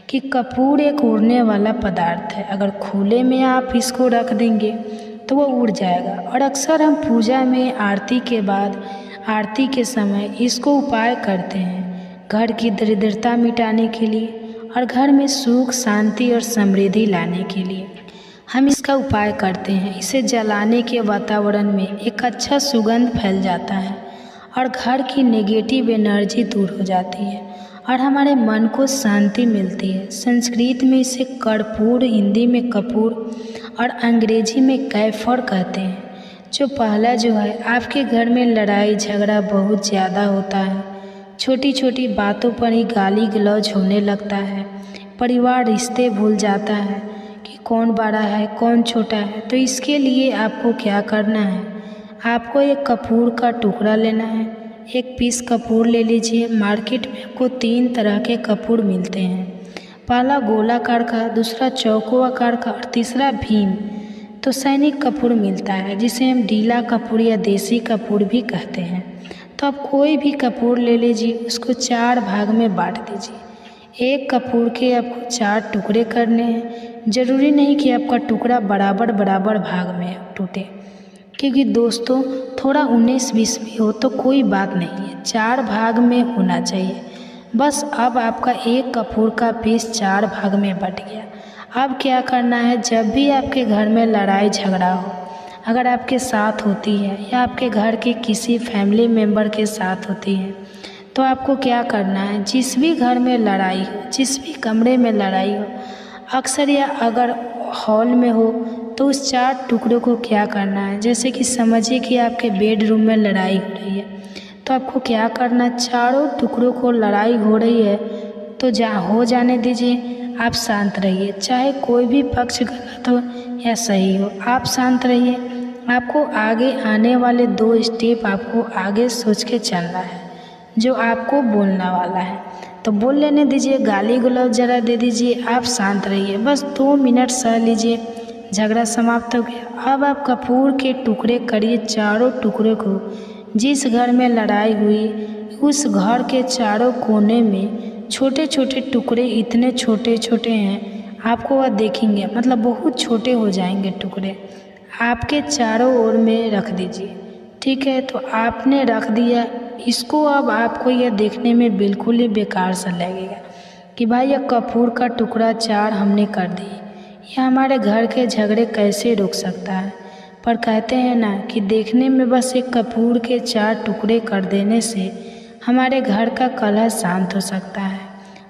कि कपूर एक उड़ने वाला पदार्थ है। अगर खुले में आप इसको रख देंगे तो वो उड़ जाएगा और अक्सर हम पूजा में आरती के बाद, आरती के समय इसको उपाय करते हैं घर की दरिद्रता मिटाने के लिए और घर में सुख, शांति और समृद्धि लाने के लिए हम इसका उपाय करते हैं। इसे जलाने के वातावरण में एक अच्छा सुगंध फैल जाता है और घर की नेगेटिव एनर्जी दूर हो जाती है और हमारे मन को शांति मिलती है। संस्कृत में इसे कर्पूर, हिंदी में कपूर और अंग्रेजी में कैफर कहते हैं। जो पहला जो है, आपके घर में लड़ाई झगड़ा बहुत ज़्यादा होता है, छोटी छोटी बातों पर ही गाली गलौज होने लगता है, परिवार रिश्ते भूल जाता है कि कौन बड़ा है कौन छोटा है। तो इसके लिए आपको क्या करना है, आपको एक कपूर का टुकड़ा लेना है, एक पीस कपूर ले लीजिए। मार्केट में आपको 3 तरह के कपूर मिलते हैं, पहला गोलाकार का, दूसरा चौकोर का और तीसरा भीम। तो सैनिक कपूर मिलता है जिसे हम ढीला कपूर या देसी कपूर भी कहते हैं। तो आप कोई भी कपूर ले लीजिए, उसको 4 भाग में बांट दीजिए। एक कपूर के आपको 4 टुकड़े करने हैं। ज़रूरी नहीं कि आपका टुकड़ा बराबर बराबर भाग में टूटे, क्योंकि दोस्तों थोड़ा 19-20 भी हो तो कोई बात नहीं है, 4 भाग में होना चाहिए बस। अब आपका एक कपूर का पीस 4 भाग में बट गया। अब क्या करना है, जब भी आपके घर में लड़ाई झगड़ा हो, अगर आपके साथ होती है या आपके घर के किसी फैमिली मेम्बर के साथ होती है, तो आपको क्या करना है, जिस भी घर में लड़ाई हो, जिस भी कमरे में लड़ाई हो, अक्सर या अगर हॉल में हो, तो उस 4 टुकड़ों को क्या करना है, जैसे कि समझिए कि आपके बेडरूम में लड़ाई हो रही है, तो आपको क्या करना, चारों टुकड़ों को लड़ाई हो रही है तो हो जाने दीजिए। आप शांत रहिए, चाहे कोई भी पक्ष गलत हो या सही हो, आप शांत रहिए। आपको आगे आने वाले 2 स्टेप आपको आगे सोच के चलना है, जो आपको बोलना वाला है तो बोल लेने दीजिए, गाली गलौज जरा दे दीजिए, आप शांत रहिए, बस 2 मिनट सह लीजिए, झगड़ा समाप्त हो गया। अब आप कपूर के टुकड़े करिए, चारों टुकड़े को जिस घर में लड़ाई हुई उस घर के चारों कोने में छोटे छोटे टुकड़े, इतने छोटे छोटे हैं आपको वह देखेंगे, मतलब बहुत छोटे हो जाएंगे टुकड़े, आपके चारों ओर में रख दीजिए। ठीक है, तो आपने रख दिया इसको। अब आपको यह देखने में बिल्कुल ही बेकार सा लगेगा कि भाई यह कपूर का टुकड़ा 4 हमने कर दी, यह हमारे घर के झगड़े कैसे रोक सकता है। पर कहते हैं ना कि देखने में बस एक कपूर के 4 टुकड़े कर देने से हमारे घर का कलह शांत हो सकता है,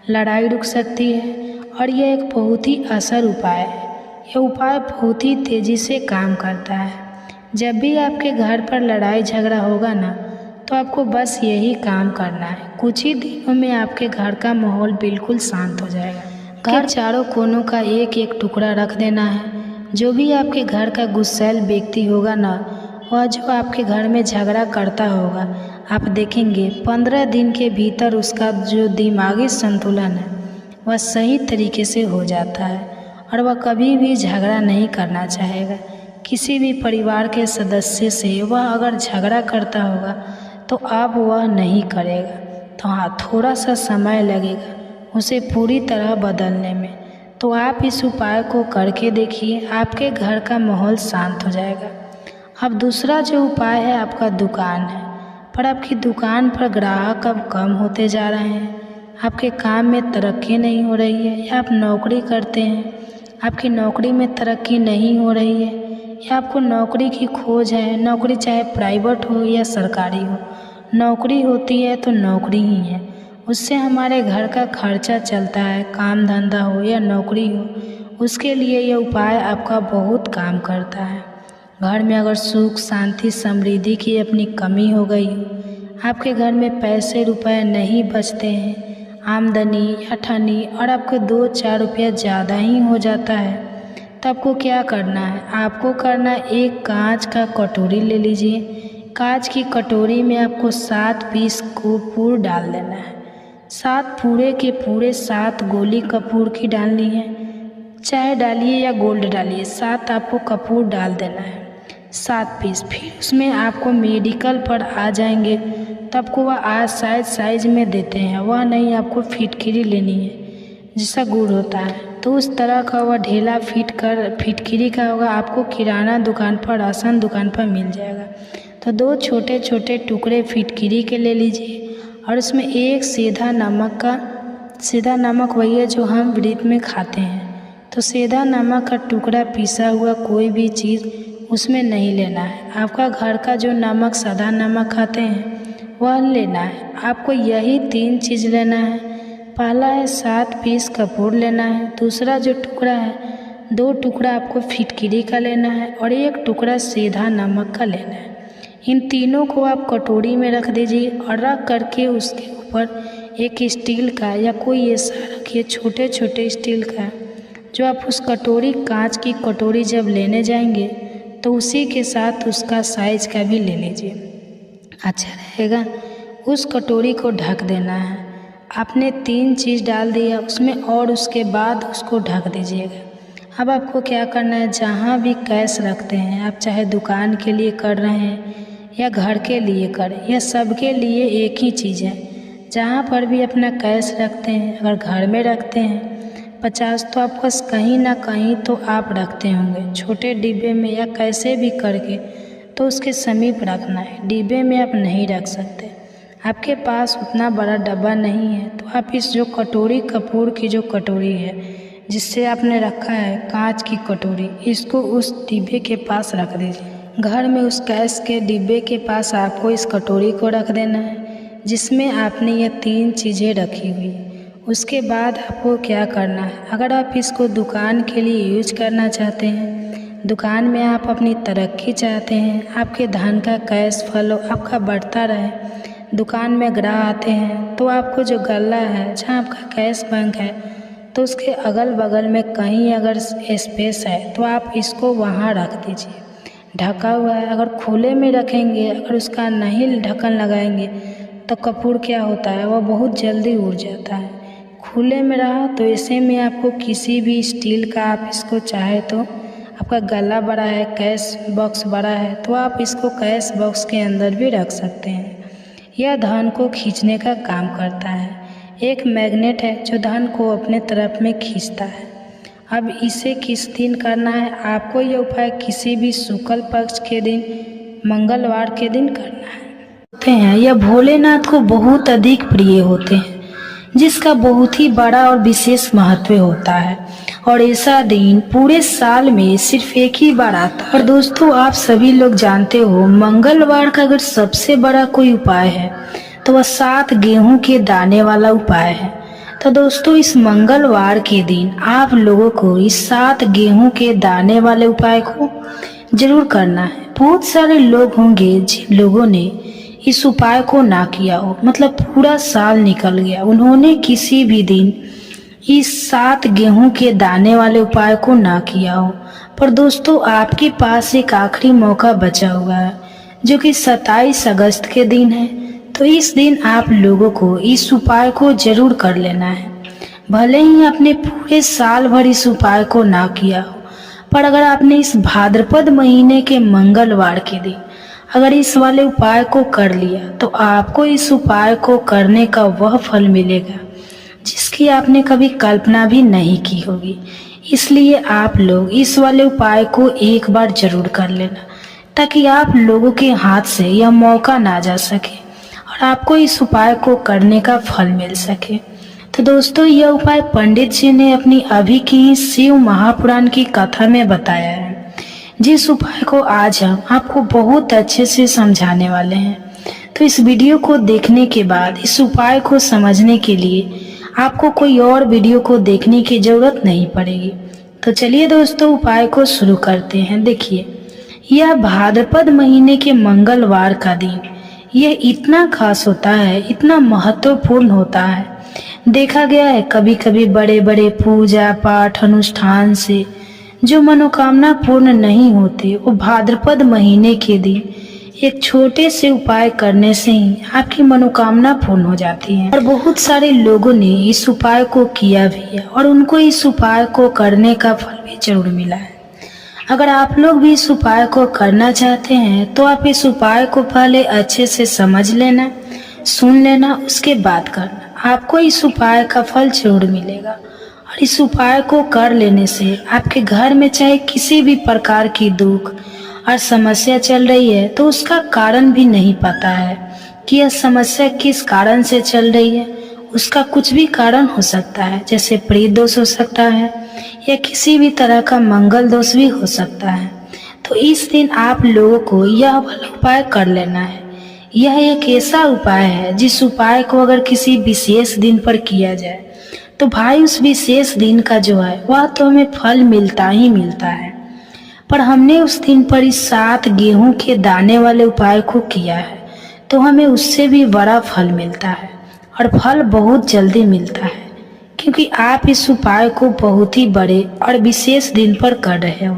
लड़ाई रुक सकती है। और यह एक बहुत ही असर उपाय है, यह उपाय बहुत ही तेज़ी से काम करता है। जब भी आपके घर पर लड़ाई झगड़ा होगा ना, तो आपको बस यही काम करना है, कुछ ही दिनों में आपके घर का माहौल बिल्कुल शांत हो जाएगा। घर चारों कोनों का एक एक टुकड़ा रख देना है। जो भी आपके घर का गुस्सैल व्यक्ति होगा ना, वह जो आपके घर में झगड़ा करता होगा, आप देखेंगे 15 दिन के भीतर उसका जो दिमागी संतुलन है वह सही तरीके से हो जाता है और वह कभी भी झगड़ा नहीं करना चाहेगा, किसी भी परिवार के सदस्य से वह अगर झगड़ा करता होगा तो अब वह नहीं करेगा। तो हाँ, थोड़ा सा समय लगेगा उसे पूरी तरह बदलने में। तो आप इस उपाय को करके देखिए, आपके घर का माहौल शांत हो जाएगा। अब दूसरा जो उपाय है आपका दुकान है, पर आपकी दुकान पर ग्राहक अब कम होते जा रहे हैं, आपके काम में तरक्की नहीं हो रही है, या आप नौकरी करते हैं, आपकी नौकरी में तरक्की नहीं हो रही है, या आपको नौकरी की खोज है। नौकरी चाहे प्राइवेट हो या सरकारी हो, नौकरी होती है तो नौकरी ही है, उससे हमारे घर का खर्चा चलता है। काम धंधा हो या नौकरी हो, उसके लिए यह उपाय आपका बहुत काम करता है। घर में अगर सुख शांति समृद्धि की अपनी कमी हो गई हो, आपके घर में पैसे रुपए नहीं बचते हैं, आमदनी या ठनी और आपको 2-4 रुपया ज़्यादा ही हो जाता है, तो आपको क्या करना है? आपको करना एक कांच का कटोरी ले लीजिए। कांच की कटोरी में आपको 7 पीस कपूर डाल देना है। 7 पूरे के पूरे 7 गोली कपूर की डालनी है, चाहे डालिए या गोल्ड डालिए, 7 आपको कपूर डाल देना है, 7 पीस। फिर उसमें आपको मेडिकल पर आ जाएंगे तो आपको वह आज साइज में देते हैं, वह नहीं, आपको फिटकिरी लेनी है जिसका गुड़ होता है। तो उस तरह का वह ढेला फिटकिरी का होगा, आपको किराना दुकान पर, राशन दुकान पर मिल जाएगा। तो 2 छोटे छोटे टुकड़े फिटकिरी के ले लीजिए और उसमें एक सीधा नमक वही है जो हम व्रत में खाते हैं। तो सीधा नमक का टुकड़ा, पिसा हुआ कोई भी चीज़ उसमें नहीं लेना है। आपका घर का जो नमक, सादा नमक खाते हैं, वह लेना है। आपको यही 3 चीज़ लेना है। पहला है 7 पीस कपूर लेना है, दूसरा जो टुकड़ा है 2 टुकड़ा आपको फिटकिरी का लेना है और 1 टुकड़ा सीधा नमक का लेना है। इन तीनों को आप कटोरी में रख दीजिए और रख करके उसके ऊपर एक स्टील का या कोई ऐसा रखिए, छोटे छोटे स्टील का, जो आप उस कटोरी, कांच की कटोरी जब लेने जाएंगे तो उसी के साथ उसका साइज का भी ले लीजिए, अच्छा रहेगा। उस कटोरी को ढक देना है। आपने 3 चीज़ डाल दिया उसमें और उसके बाद उसको ढक दीजिएगा। अब आपको क्या करना है, जहाँ भी कैश रखते हैं, आप चाहे दुकान के लिए कर रहे हैं या घर के लिए करें या सबके लिए एक ही चीज़ है, जहाँ पर भी अपना कैश रखते हैं, अगर घर में रखते हैं 50 तो आपको कहीं ना कहीं तो आप रखते होंगे, छोटे डिब्बे में या कैसे भी करके, तो उसके समीप रखना है। डिब्बे में आप नहीं रख सकते, आपके पास उतना बड़ा डब्बा नहीं है, तो आप इस जो कटोरी, कपूर की जो कटोरी है जिससे आपने रखा है कांच की कटोरी, इसको उस डिब्बे के पास रख दीजिए। घर में उस कैश के डिब्बे के पास आपको इस कटोरी को रख देना है जिसमें आपने ये 3 चीज़ें रखी हुई। उसके बाद आपको क्या करना है, अगर आप इसको दुकान के लिए यूज करना चाहते हैं, दुकान में आप अपनी तरक्की चाहते हैं, आपके धन का कैश फ्लो आपका बढ़ता रहे, दुकान में ग्राहक आते हैं, तो आपको जो गल्ला है जहाँ आपका कैश बैंक है, तो उसके अगल बगल में कहीं अगर स्पेस है तो आप इसको वहाँ रख दीजिए, ढका हुआ है। अगर खुले में रखेंगे, अगर उसका नहीं ढक्कन लगाएंगे तो कपूर क्या होता है, वह बहुत जल्दी उड़ जाता है। खुले में रहा तो ऐसे में आपको किसी भी स्टील का, आप इसको चाहे तो, आपका गला बड़ा है, कैश बॉक्स बड़ा है, तो आप इसको कैश बॉक्स के अंदर भी रख सकते हैं। यह धन को खींचने का काम करता है, एक मैग्नेट है जो धन को अपने तरफ में खींचता है। अब इसे किस दिन करना है, आपको यह उपाय किसी भी शुक्ल पक्ष के दिन, मंगलवार के दिन करना है। यह भोलेनाथ को बहुत अधिक प्रिय होते हैं, जिसका बहुत ही बड़ा और विशेष महत्व होता है, और ऐसा दिन पूरे साल में सिर्फ एक ही बार आता है। और दोस्तों, आप सभी लोग जानते हो, मंगलवार का अगर सबसे बड़ा कोई उपाय है तो वह 7 गेहूं के दाने वाला उपाय है। तो दोस्तों, इस मंगलवार के दिन आप लोगों को इस 7 गेहूं के दाने वाले उपाय को जरूर करना है। बहुत सारे लोग होंगे जिन लोगों ने इस उपाय को ना किया हो, मतलब पूरा साल निकल गया, उन्होंने किसी भी दिन इस 7 गेहूं के दाने वाले उपाय को ना किया हो। पर दोस्तों, आपके पास एक आखिरी मौका बचा हुआ है जो कि 27 अगस्त के दिन है। तो इस दिन आप लोगों को इस उपाय को जरूर कर लेना है। भले ही आपने पूरे साल भर इस उपाय को ना किया हो, पर अगर आपने इस भाद्रपद महीने के मंगलवार के दिन अगर इस वाले उपाय को कर लिया तो आपको इस उपाय को करने का वह फल मिलेगा जिसकी आपने कभी कल्पना भी नहीं की होगी। इसलिए आप लोग इस वाले उपाय को एक बार जरूर कर लेना ताकि आप लोगों के हाथ से यह मौका ना जा सके और आपको इस उपाय को करने का फल मिल सके। तो दोस्तों, यह उपाय पंडित जी ने अपनी अभी की ही शिव महापुराण की कथा में बताया है, जिस उपाय को आज हम आपको बहुत अच्छे से समझाने वाले हैं। तो इस वीडियो को देखने के बाद इस उपाय को समझने के लिए आपको कोई और वीडियो को देखने की जरूरत नहीं पड़ेगी। तो चलिए दोस्तों, उपाय को शुरू करते हैं। देखिए, यह भाद्रपद महीने के मंगलवार का दिन यह इतना खास होता है, इतना महत्वपूर्ण होता है। देखा गया है कभी कभी बड़े बड़े पूजा पाठ अनुष्ठान से जो मनोकामना पूर्ण नहीं होते, वो भाद्रपद महीने के दिन एक छोटे से उपाय करने से ही आपकी मनोकामना पूर्ण हो जाती है। और बहुत सारे लोगों ने इस उपाय को किया भी है और उनको इस उपाय को करने का फल भी जरूर मिला है। अगर आप लोग भी इस उपाय को करना चाहते हैं तो आप इस उपाय को पहले अच्छे से समझ लेना, सुन लेना, उसके बाद करना। आपको इस उपाय का फल जरूर मिलेगा। और इस उपाय को कर लेने से आपके घर में चाहे किसी भी प्रकार की दुख और समस्या चल रही है तो उसका कारण भी नहीं पता है कि यह समस्या किस कारण से चल रही है। उसका कुछ भी कारण हो सकता है, जैसे प्रेत दोष हो सकता है या किसी भी तरह का मंगल दोष भी हो सकता है। तो इस दिन आप लोगों को यह वाला उपाय कर लेना है। यह एक ऐसा उपाय है जिस उपाय को अगर किसी विशेष दिन पर किया जाए तो भाई उस विशेष दिन का जो है वह तो हमें फल मिलता ही मिलता है। पर हमने उस दिन पर इस 7 गेहूं के दाने वाले उपाय को किया है तो हमें उससे भी बड़ा फल मिलता है और फल बहुत जल्दी मिलता है, क्योंकि आप इस उपाय को बहुत ही बड़े और विशेष दिन पर कर रहे हो।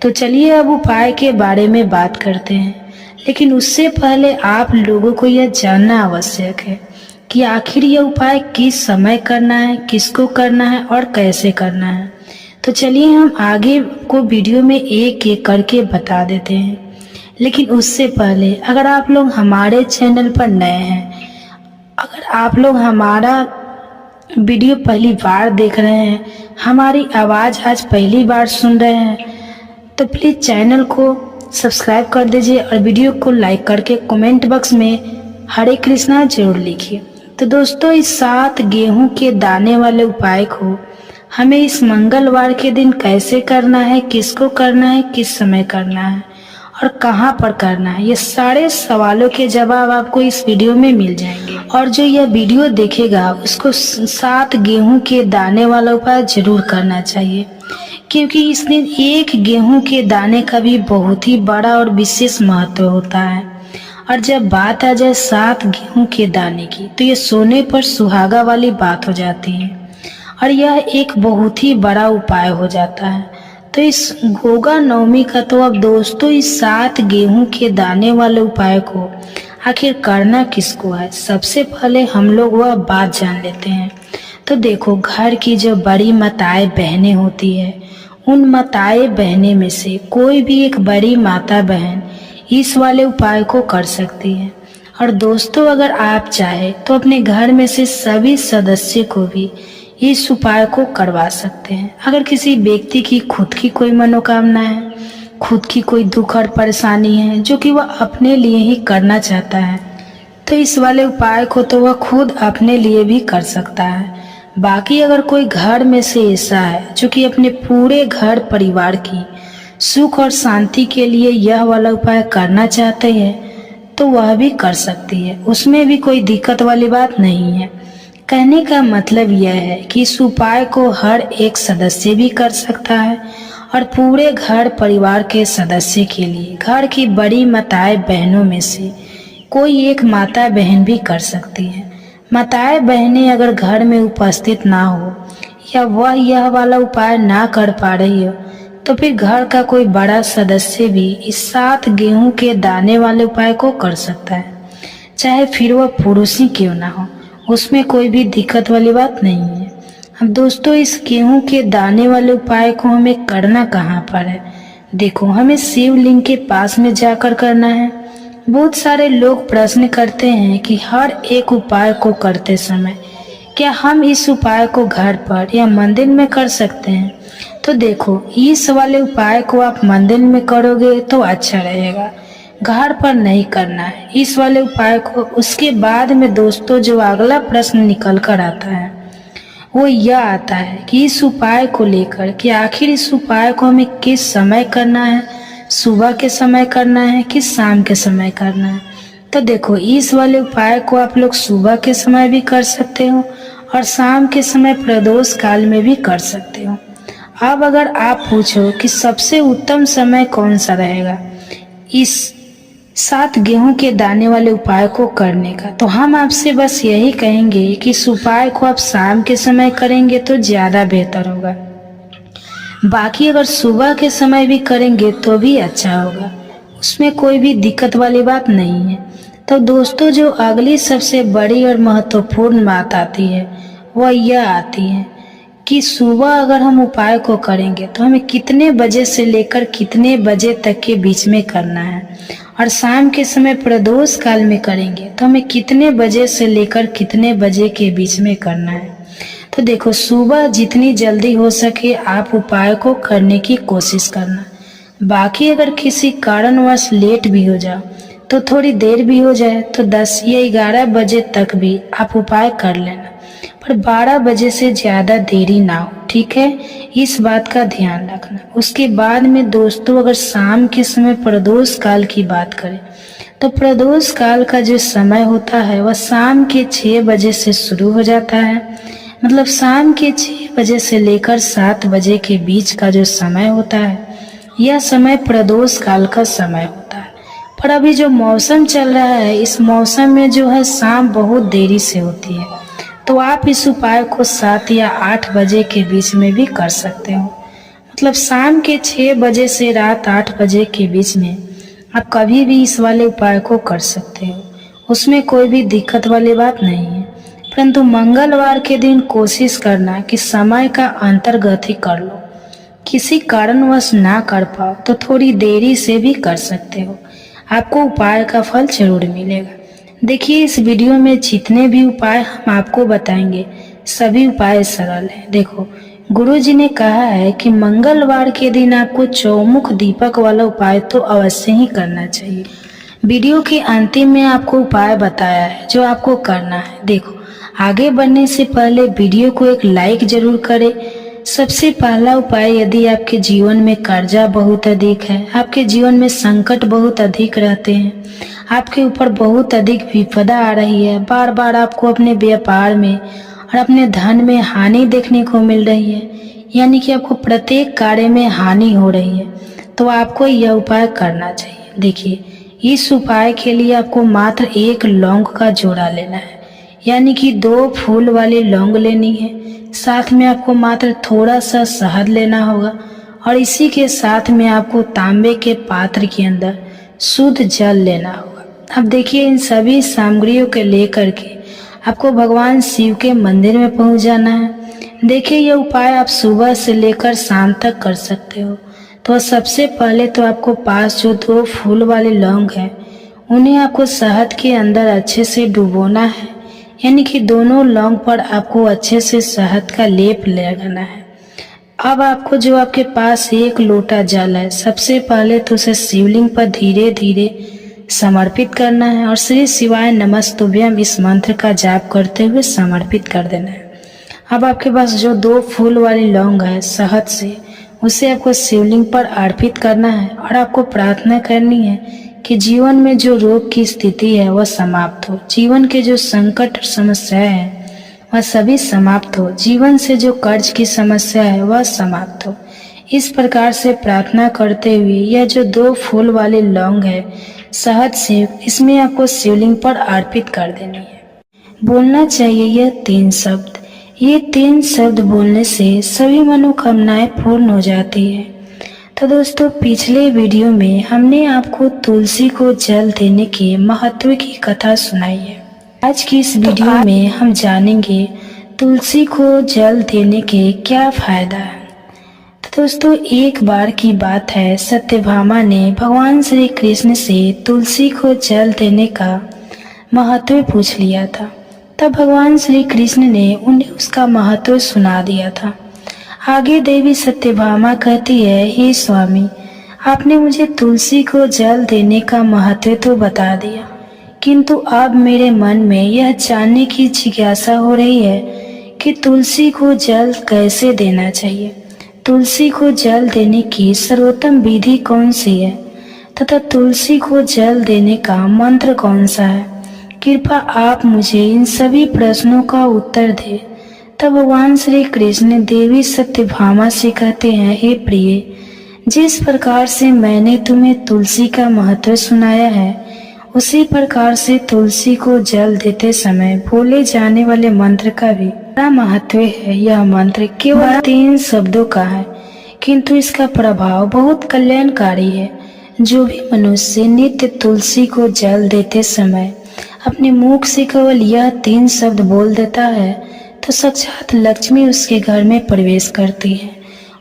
तो चलिए अब उपाय के बारे में बात करते हैं, लेकिन उससे पहले आप लोगों को यह जानना आवश्यक है कि आखिर यह उपाय किस समय करना है, किसको करना है और कैसे करना है। तो चलिए हम आगे को वीडियो में एक एक करके बता देते हैं। लेकिन उससे पहले अगर आप लोग हमारे चैनल पर नए हैं, अगर आप लोग हमारा वीडियो पहली बार देख रहे हैं, हमारी आवाज़ आज पहली बार सुन रहे हैं, तो प्लीज़ चैनल को सब्सक्राइब कर दीजिए और वीडियो को लाइक करके कमेंट बॉक्स में हरे कृष्णा जरूर लिखिए। तो दोस्तों, इस 7 गेहूं के दाने वाले उपाय को हमें इस मंगलवार के दिन कैसे करना है, किसको करना है, किस समय करना है और कहाँ पर करना है, ये सारे सवालों के जवाब आपको इस वीडियो में मिल जाएंगे। और जो यह वीडियो देखेगा उसको 7 गेहूं के दाने वाला उपाय जरूर करना चाहिए, क्योंकि इस दिन एक गेहूं के दाने का भी बहुत ही बड़ा और विशेष महत्व होता है। और जब बात आ जाए 7 गेहूं के दाने की तो ये सोने पर सुहागा वाली बात हो जाती है और यह एक बहुत ही बड़ा उपाय हो जाता है। तो इस गोगा नवमी का तो अब दोस्तों इस 7 गेहूं के दाने वाले उपाय को आखिर करना किसको है, सबसे पहले हम लोग वह बात जान लेते हैं। तो देखो, घर की जो बड़ी माताएं बहनें होती है, उन माताएं बहनें में से कोई भी एक बड़ी माता बहन इस वाले उपाय को कर सकती है। और दोस्तों, अगर आप चाहे तो अपने घर में से सभी सदस्य को भी इस उपाय को करवा सकते हैं। अगर किसी व्यक्ति की खुद की कोई मनोकामना है, खुद की कोई दुख और परेशानी है जो कि वह अपने लिए ही करना चाहता है, तो इस वाले उपाय को तो वह खुद अपने लिए भी कर सकता है। बाकी अगर कोई घर में से ऐसा है जो कि अपने पूरे घर परिवार की सुख और शांति के लिए यह वाला उपाय करना चाहते हैं तो वह भी कर सकती है, उसमें भी कोई दिक्कत वाली बात नहीं है। कहने का मतलब यह है कि इस उपाय को हर एक सदस्य भी कर सकता है और पूरे घर परिवार के सदस्य के लिए घर की बड़ी माताएं बहनों में से कोई एक माता बहन भी कर सकती है। माताएं बहनें अगर घर में उपस्थित ना हो या वह यह वाला उपाय ना कर पा रही हो तो फिर घर का कोई बड़ा सदस्य भी इस 7 गेहूं के दाने वाले उपाय को कर सकता है, चाहे फिर वह पुरुष ही क्यों ना हो, उसमें कोई भी दिक्कत वाली बात नहीं है। अब दोस्तों इस गेहूं के दाने वाले उपाय को हमें करना कहाँ पर है। देखो हमें शिवलिंग के पास में जाकर करना है। बहुत सारे लोग प्रश्न करते हैं कि हर एक उपाय को करते समय क्या हम इस उपाय को घर पर या मंदिर में कर सकते हैं। तो देखो इस वाले उपाय को आप मंदिर में करोगे तो अच्छा रहेगा, घर पर नहीं करना है इस वाले उपाय को। उसके बाद में दोस्तों जो अगला प्रश्न निकल कर आता है वो यह आता है कि इस उपाय को लेकर कि आखिर इस उपाय को हमें किस समय करना है, सुबह के समय करना है कि शाम के समय करना है। तो देखो इस वाले उपाय को आप लोग सुबह के समय भी कर सकते हो और शाम के समय प्रदोष काल में भी कर सकते हो। अब अगर आप पूछो कि सबसे उत्तम समय कौन सा रहेगा इस 7 गेहूं के दाने वाले उपाय को करने का, तो हम आपसे बस यही कहेंगे कि इस उपाय को आप शाम के समय करेंगे तो ज़्यादा बेहतर होगा। बाकी अगर सुबह के समय भी करेंगे तो भी अच्छा होगा, उसमें कोई भी दिक्कत वाली बात नहीं है। तो दोस्तों जो अगली सबसे बड़ी और महत्वपूर्ण बात आती है वह यह आती है कि सुबह अगर हम उपाय को करेंगे तो हमें कितने बजे से लेकर कितने बजे तक के बीच में करना है, और शाम के समय प्रदोष काल में करेंगे तो हमें कितने बजे से लेकर कितने बजे के बीच में करना है। तो देखो सुबह जितनी जल्दी हो सके आप उपाय को करने की कोशिश करना। बाकी अगर किसी कारणवश लेट भी हो जाओ तो थोड़ी देर भी हो जाए तो 10 या 11 बजे तक भी आप उपाय कर लेना, पर 12 बजे से ज़्यादा देरी ना हो, ठीक है, इस बात का ध्यान रखना। उसके बाद में दोस्तों अगर शाम के समय प्रदोष काल की बात करें तो प्रदोष काल का जो समय होता है वह शाम के 6 बजे से शुरू हो जाता है। मतलब शाम के 6 बजे से लेकर 7 बजे के बीच का जो समय होता है यह समय प्रदोष काल का समय होता है। पर अभी जो मौसम चल रहा है इस मौसम में जो है शाम बहुत देरी से होती है, तो आप इस उपाय को 7 या 8 बजे के बीच में भी कर सकते हो। मतलब शाम के 6 बजे से रात 8 बजे के बीच में आप कभी भी इस वाले उपाय को कर सकते हो, उसमें कोई भी दिक्कत वाली बात नहीं है। परंतु मंगलवार के दिन कोशिश करना कि समय का अंतर्गत ही कर लो, किसी कारणवश ना कर पाओ तो थोड़ी देरी से भी कर सकते हो, आपको उपाय का फल जरूर मिलेगा। देखिए इस वीडियो में जितने भी उपाय हम आपको बताएंगे सभी उपाय सरल हैं। देखो गुरुजी ने कहा है कि मंगलवार के दिन आपको चौमुख दीपक वाला उपाय तो अवश्य ही करना चाहिए। वीडियो के अंतिम में आपको उपाय बताया है जो आपको करना है। देखो आगे बढ़ने से पहले वीडियो को एक लाइक जरूर करें। सबसे पहला उपाय, यदि आपके जीवन में कर्जा बहुत अधिक है, आपके जीवन में संकट बहुत अधिक रहते हैं, आपके ऊपर बहुत अधिक विपदा आ रही है, बार बार आपको अपने व्यापार में और अपने धन में हानि देखने को मिल रही है, यानी कि आपको प्रत्येक कार्य में हानि हो रही है, तो आपको यह उपाय करना चाहिए। देखिए इस उपाय के लिए आपको मात्र 1 लौंग का जोड़ा लेना है, यानी कि 2 फूल वाली लौंग लेनी है। साथ में आपको मात्र थोड़ा सा शहद लेना होगा और इसी के साथ में आपको तांबे के पात्र के अंदर शुद्ध जल लेना होगा। अब देखिए इन सभी सामग्रियों के लेकर के आपको भगवान शिव के मंदिर में पहुंच जाना है। देखिए यह उपाय आप सुबह से लेकर शाम तक कर सकते हो। तो सबसे पहले तो आपको पास जो 2 फूल वाले लौंग है उन्हें आपको शहद के अंदर अच्छे से डुबोना है, यानी कि दोनों लौंग पर आपको अच्छे से शहद का लेप लगाना है। अब आपको जो आपके पास 1 लोटा जल है सबसे पहले तो उसे शिवलिंग पर धीरे धीरे समर्पित करना है और श्री शिवाय नमस्तुभ्यम इस मंत्र का जाप करते हुए समर्पित कर देना है। अब आपके पास जो 2 फूल वाली लौंग है शहद से, उसे आपको शिवलिंग पर अर्पित करना है और आपको प्रार्थना करनी है कि जीवन में जो रोग की स्थिति है वह समाप्त हो, जीवन के जो संकट और समस्याएं हैं वह सभी समाप्त हो, जीवन से जो कर्ज की समस्या है वह समाप्त हो। इस प्रकार से प्रार्थना करते हुए यह जो 2 फूल वाले लौंग है शहद से, इसमें आपको शिवलिंग पर अर्पित कर देनी है। बोलना चाहिए यह 3 शब्द। ये 3 शब्द बोलने से सभी मनोकामनाएं पूर्ण हो जाती है। तो दोस्तों पिछले वीडियो में हमने आपको तुलसी को जल देने के महत्व की कथा सुनाई है। आज की इस वीडियो में हम जानेंगे तुलसी को जल देने के क्या फायदा है। तो दोस्तों, एक बार की बात है, सत्यभामा ने भगवान श्री कृष्ण से तुलसी को जल देने का महत्व पूछ लिया था। तब भगवान श्री कृष्ण ने उन्हें उसका महत्व सुना दिया था। आगे देवी सत्यभामा कहती है, हे स्वामी, आपने मुझे तुलसी को जल देने का महत्व तो बता दिया, किंतु अब मेरे मन में यह जानने की जिज्ञासा हो रही है कि तुलसी को जल कैसे देना चाहिए। तुलसी को जल देने की सर्वोत्तम विधि कौन सी है तथा तुलसी को जल देने का मंत्र कौन सा है। कृपया आप मुझे इन सभी प्रश्नों का उत्तर दें। तब भगवान श्री कृष्ण देवी सत्यभामा से कहते हैं, हे प्रिय, जिस प्रकार से मैंने तुम्हें तुलसी का महत्व सुनाया है, उसी प्रकार से तुलसी को जल देते समय बोले जाने वाले मंत्र का भी बड़ा महत्व है। यह मंत्र केवल 3 शब्दों का है, किंतु इसका प्रभाव बहुत कल्याणकारी है। जो भी मनुष्य नित्य तुलसी को जल देते समय अपने मुख से केवल यह 3 शब्द बोल देता है, तो साक्षात लक्ष्मी उसके घर में प्रवेश करती है,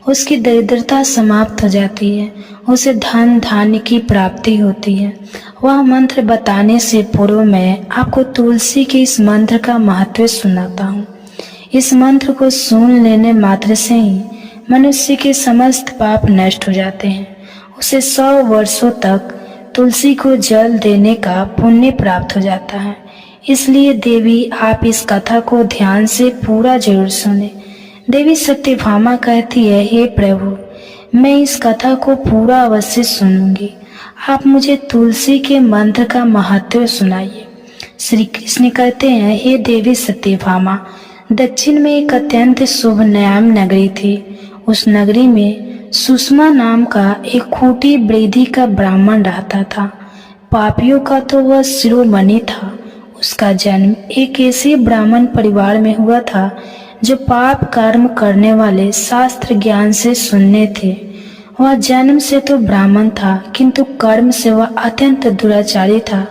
उसकी दरिद्रता समाप्त हो जाती है, उसे धन धान्य की प्राप्ति होती है। वह मंत्र बताने से पूर्व मैं आपको तुलसी के इस मंत्र का महत्व सुनाता हूँ। इस मंत्र को सुन लेने मात्र से ही मनुष्य के समस्त पाप नष्ट हो जाते हैं। उसे 100 वर्षों तक तुलसी को जल देने का पुण्य प्राप्त हो जाता है। इसलिए देवी, आप इस कथा को ध्यान से पूरा जरूर सुने। देवी सत्यभामा कहती है, हे प्रभु, मैं इस कथा को पूरा अवश्य सुनूंगी। आप मुझे तुलसी के मंत्र का महत्व सुनाइए। श्री कृष्ण कहते हैं, हे देवी सत्यभामा, दक्षिण में एक अत्यंत शुभ न्याम नगरी थी। उस नगरी में सुषमा नाम का एक खूंटी वृद्धि का ब्राह्मण रहता था। पापियों का तो वह शिरोमणि था। उसका जन्म एक ऐसे ब्राह्मण परिवार में हुआ था जो पाप कर्म करने वाले शास्त्र ज्ञान से शून्य थे। वह जन्म से तो ब्राह्मण था, किंतु कर्म से वह अत्यंत दुराचारी था।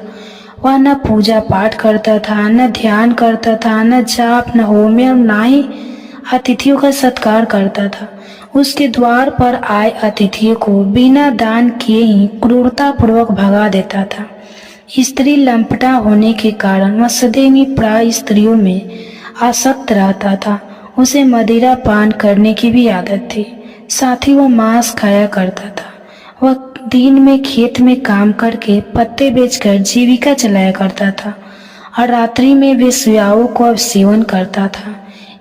वह न पूजा पाठ करता था, न ध्यान करता था, न जाप, न होम, न ही अतिथियों का सत्कार करता था। उसके द्वार पर आए अतिथियों को बिना दान किए ही क्रूरता पूर्वक भगा देता था। स्त्री लंपटा होने के कारण वह सदैव ही प्राय स्त्रियों में आसक्त रहता था। उसे मदिरा पान करने की भी आदत थी, साथ ही वह मांस खाया करता था। वह दिन में खेत में काम करके पत्ते बेचकर जीविका चलाया करता था और रात्रि में वेश्याओं को सेवन करता था।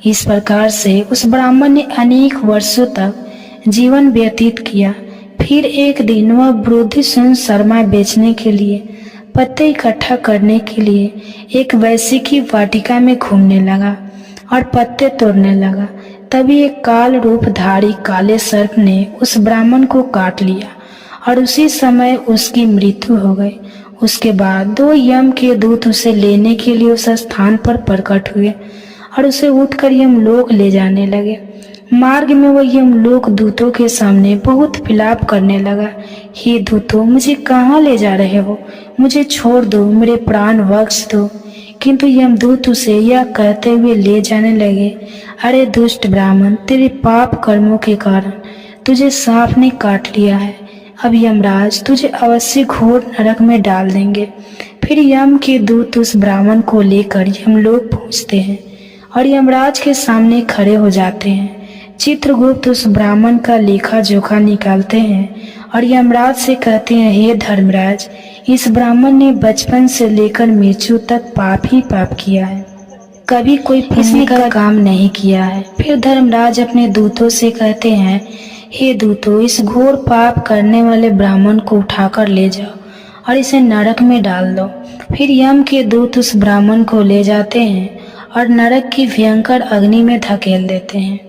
इस प्रकार से उस ब्राह्मण ने अनेक वर्षों तक जीवन व्यतीत किया। फिर एक दिन वह वृद्धि सुन शर्मा बेचने के लिए, पत्ते इकट्ठा करने के लिए एक वैश्य की वाटिका में घूमने लगा और पत्ते तोड़ने लगा। तभी एक काल रूपधारी काले सर्प ने उस ब्राह्मण को काट लिया और उसी समय उसकी मृत्यु हो गई। उसके बाद 2 यम के दूत उसे लेने के लिए उस स्थान पर प्रकट हुए और उसे उठकर यमलोक ले जाने लगे। मार्ग में वह यमलोक दूतों के सामने बहुत विलाप करने लगा, हे दूतों, मुझे कहाँ ले जा रहे हो? मुझे छोड़ दो, मेरे प्राण बख्श दो। किंतु यमदूत उसे यह कहते हुए ले जाने लगे, अरे दुष्ट ब्राह्मण, तेरे पाप कर्मों के कारण तुझे सांप ने काट लिया है। अब यमराज तुझे अवश्य घोर नरक में डाल देंगे। फिर यम के दूत उस ब्राह्मण को लेकर यमलोक पहुँचते हैं और यमराज के सामने खड़े हो जाते हैं। चित्रगुप्त उस ब्राह्मण का लेखा जोखा निकालते हैं और यमराज से कहते हैं, हे धर्मराज, इस ब्राह्मण ने बचपन से लेकर मृत्यु तक पाप ही पाप किया है, कभी कोई पुण्य का काम नहीं किया है। फिर धर्मराज अपने दूतों से कहते हैं, हे दूतों, इस घोर पाप करने वाले ब्राह्मण को उठाकर ले जाओ और इसे नरक में डाल दो। फिर यम के दूत उस ब्राह्मण को ले जाते हैं और नरक की भयंकर अग्नि में धकेल देते हैं।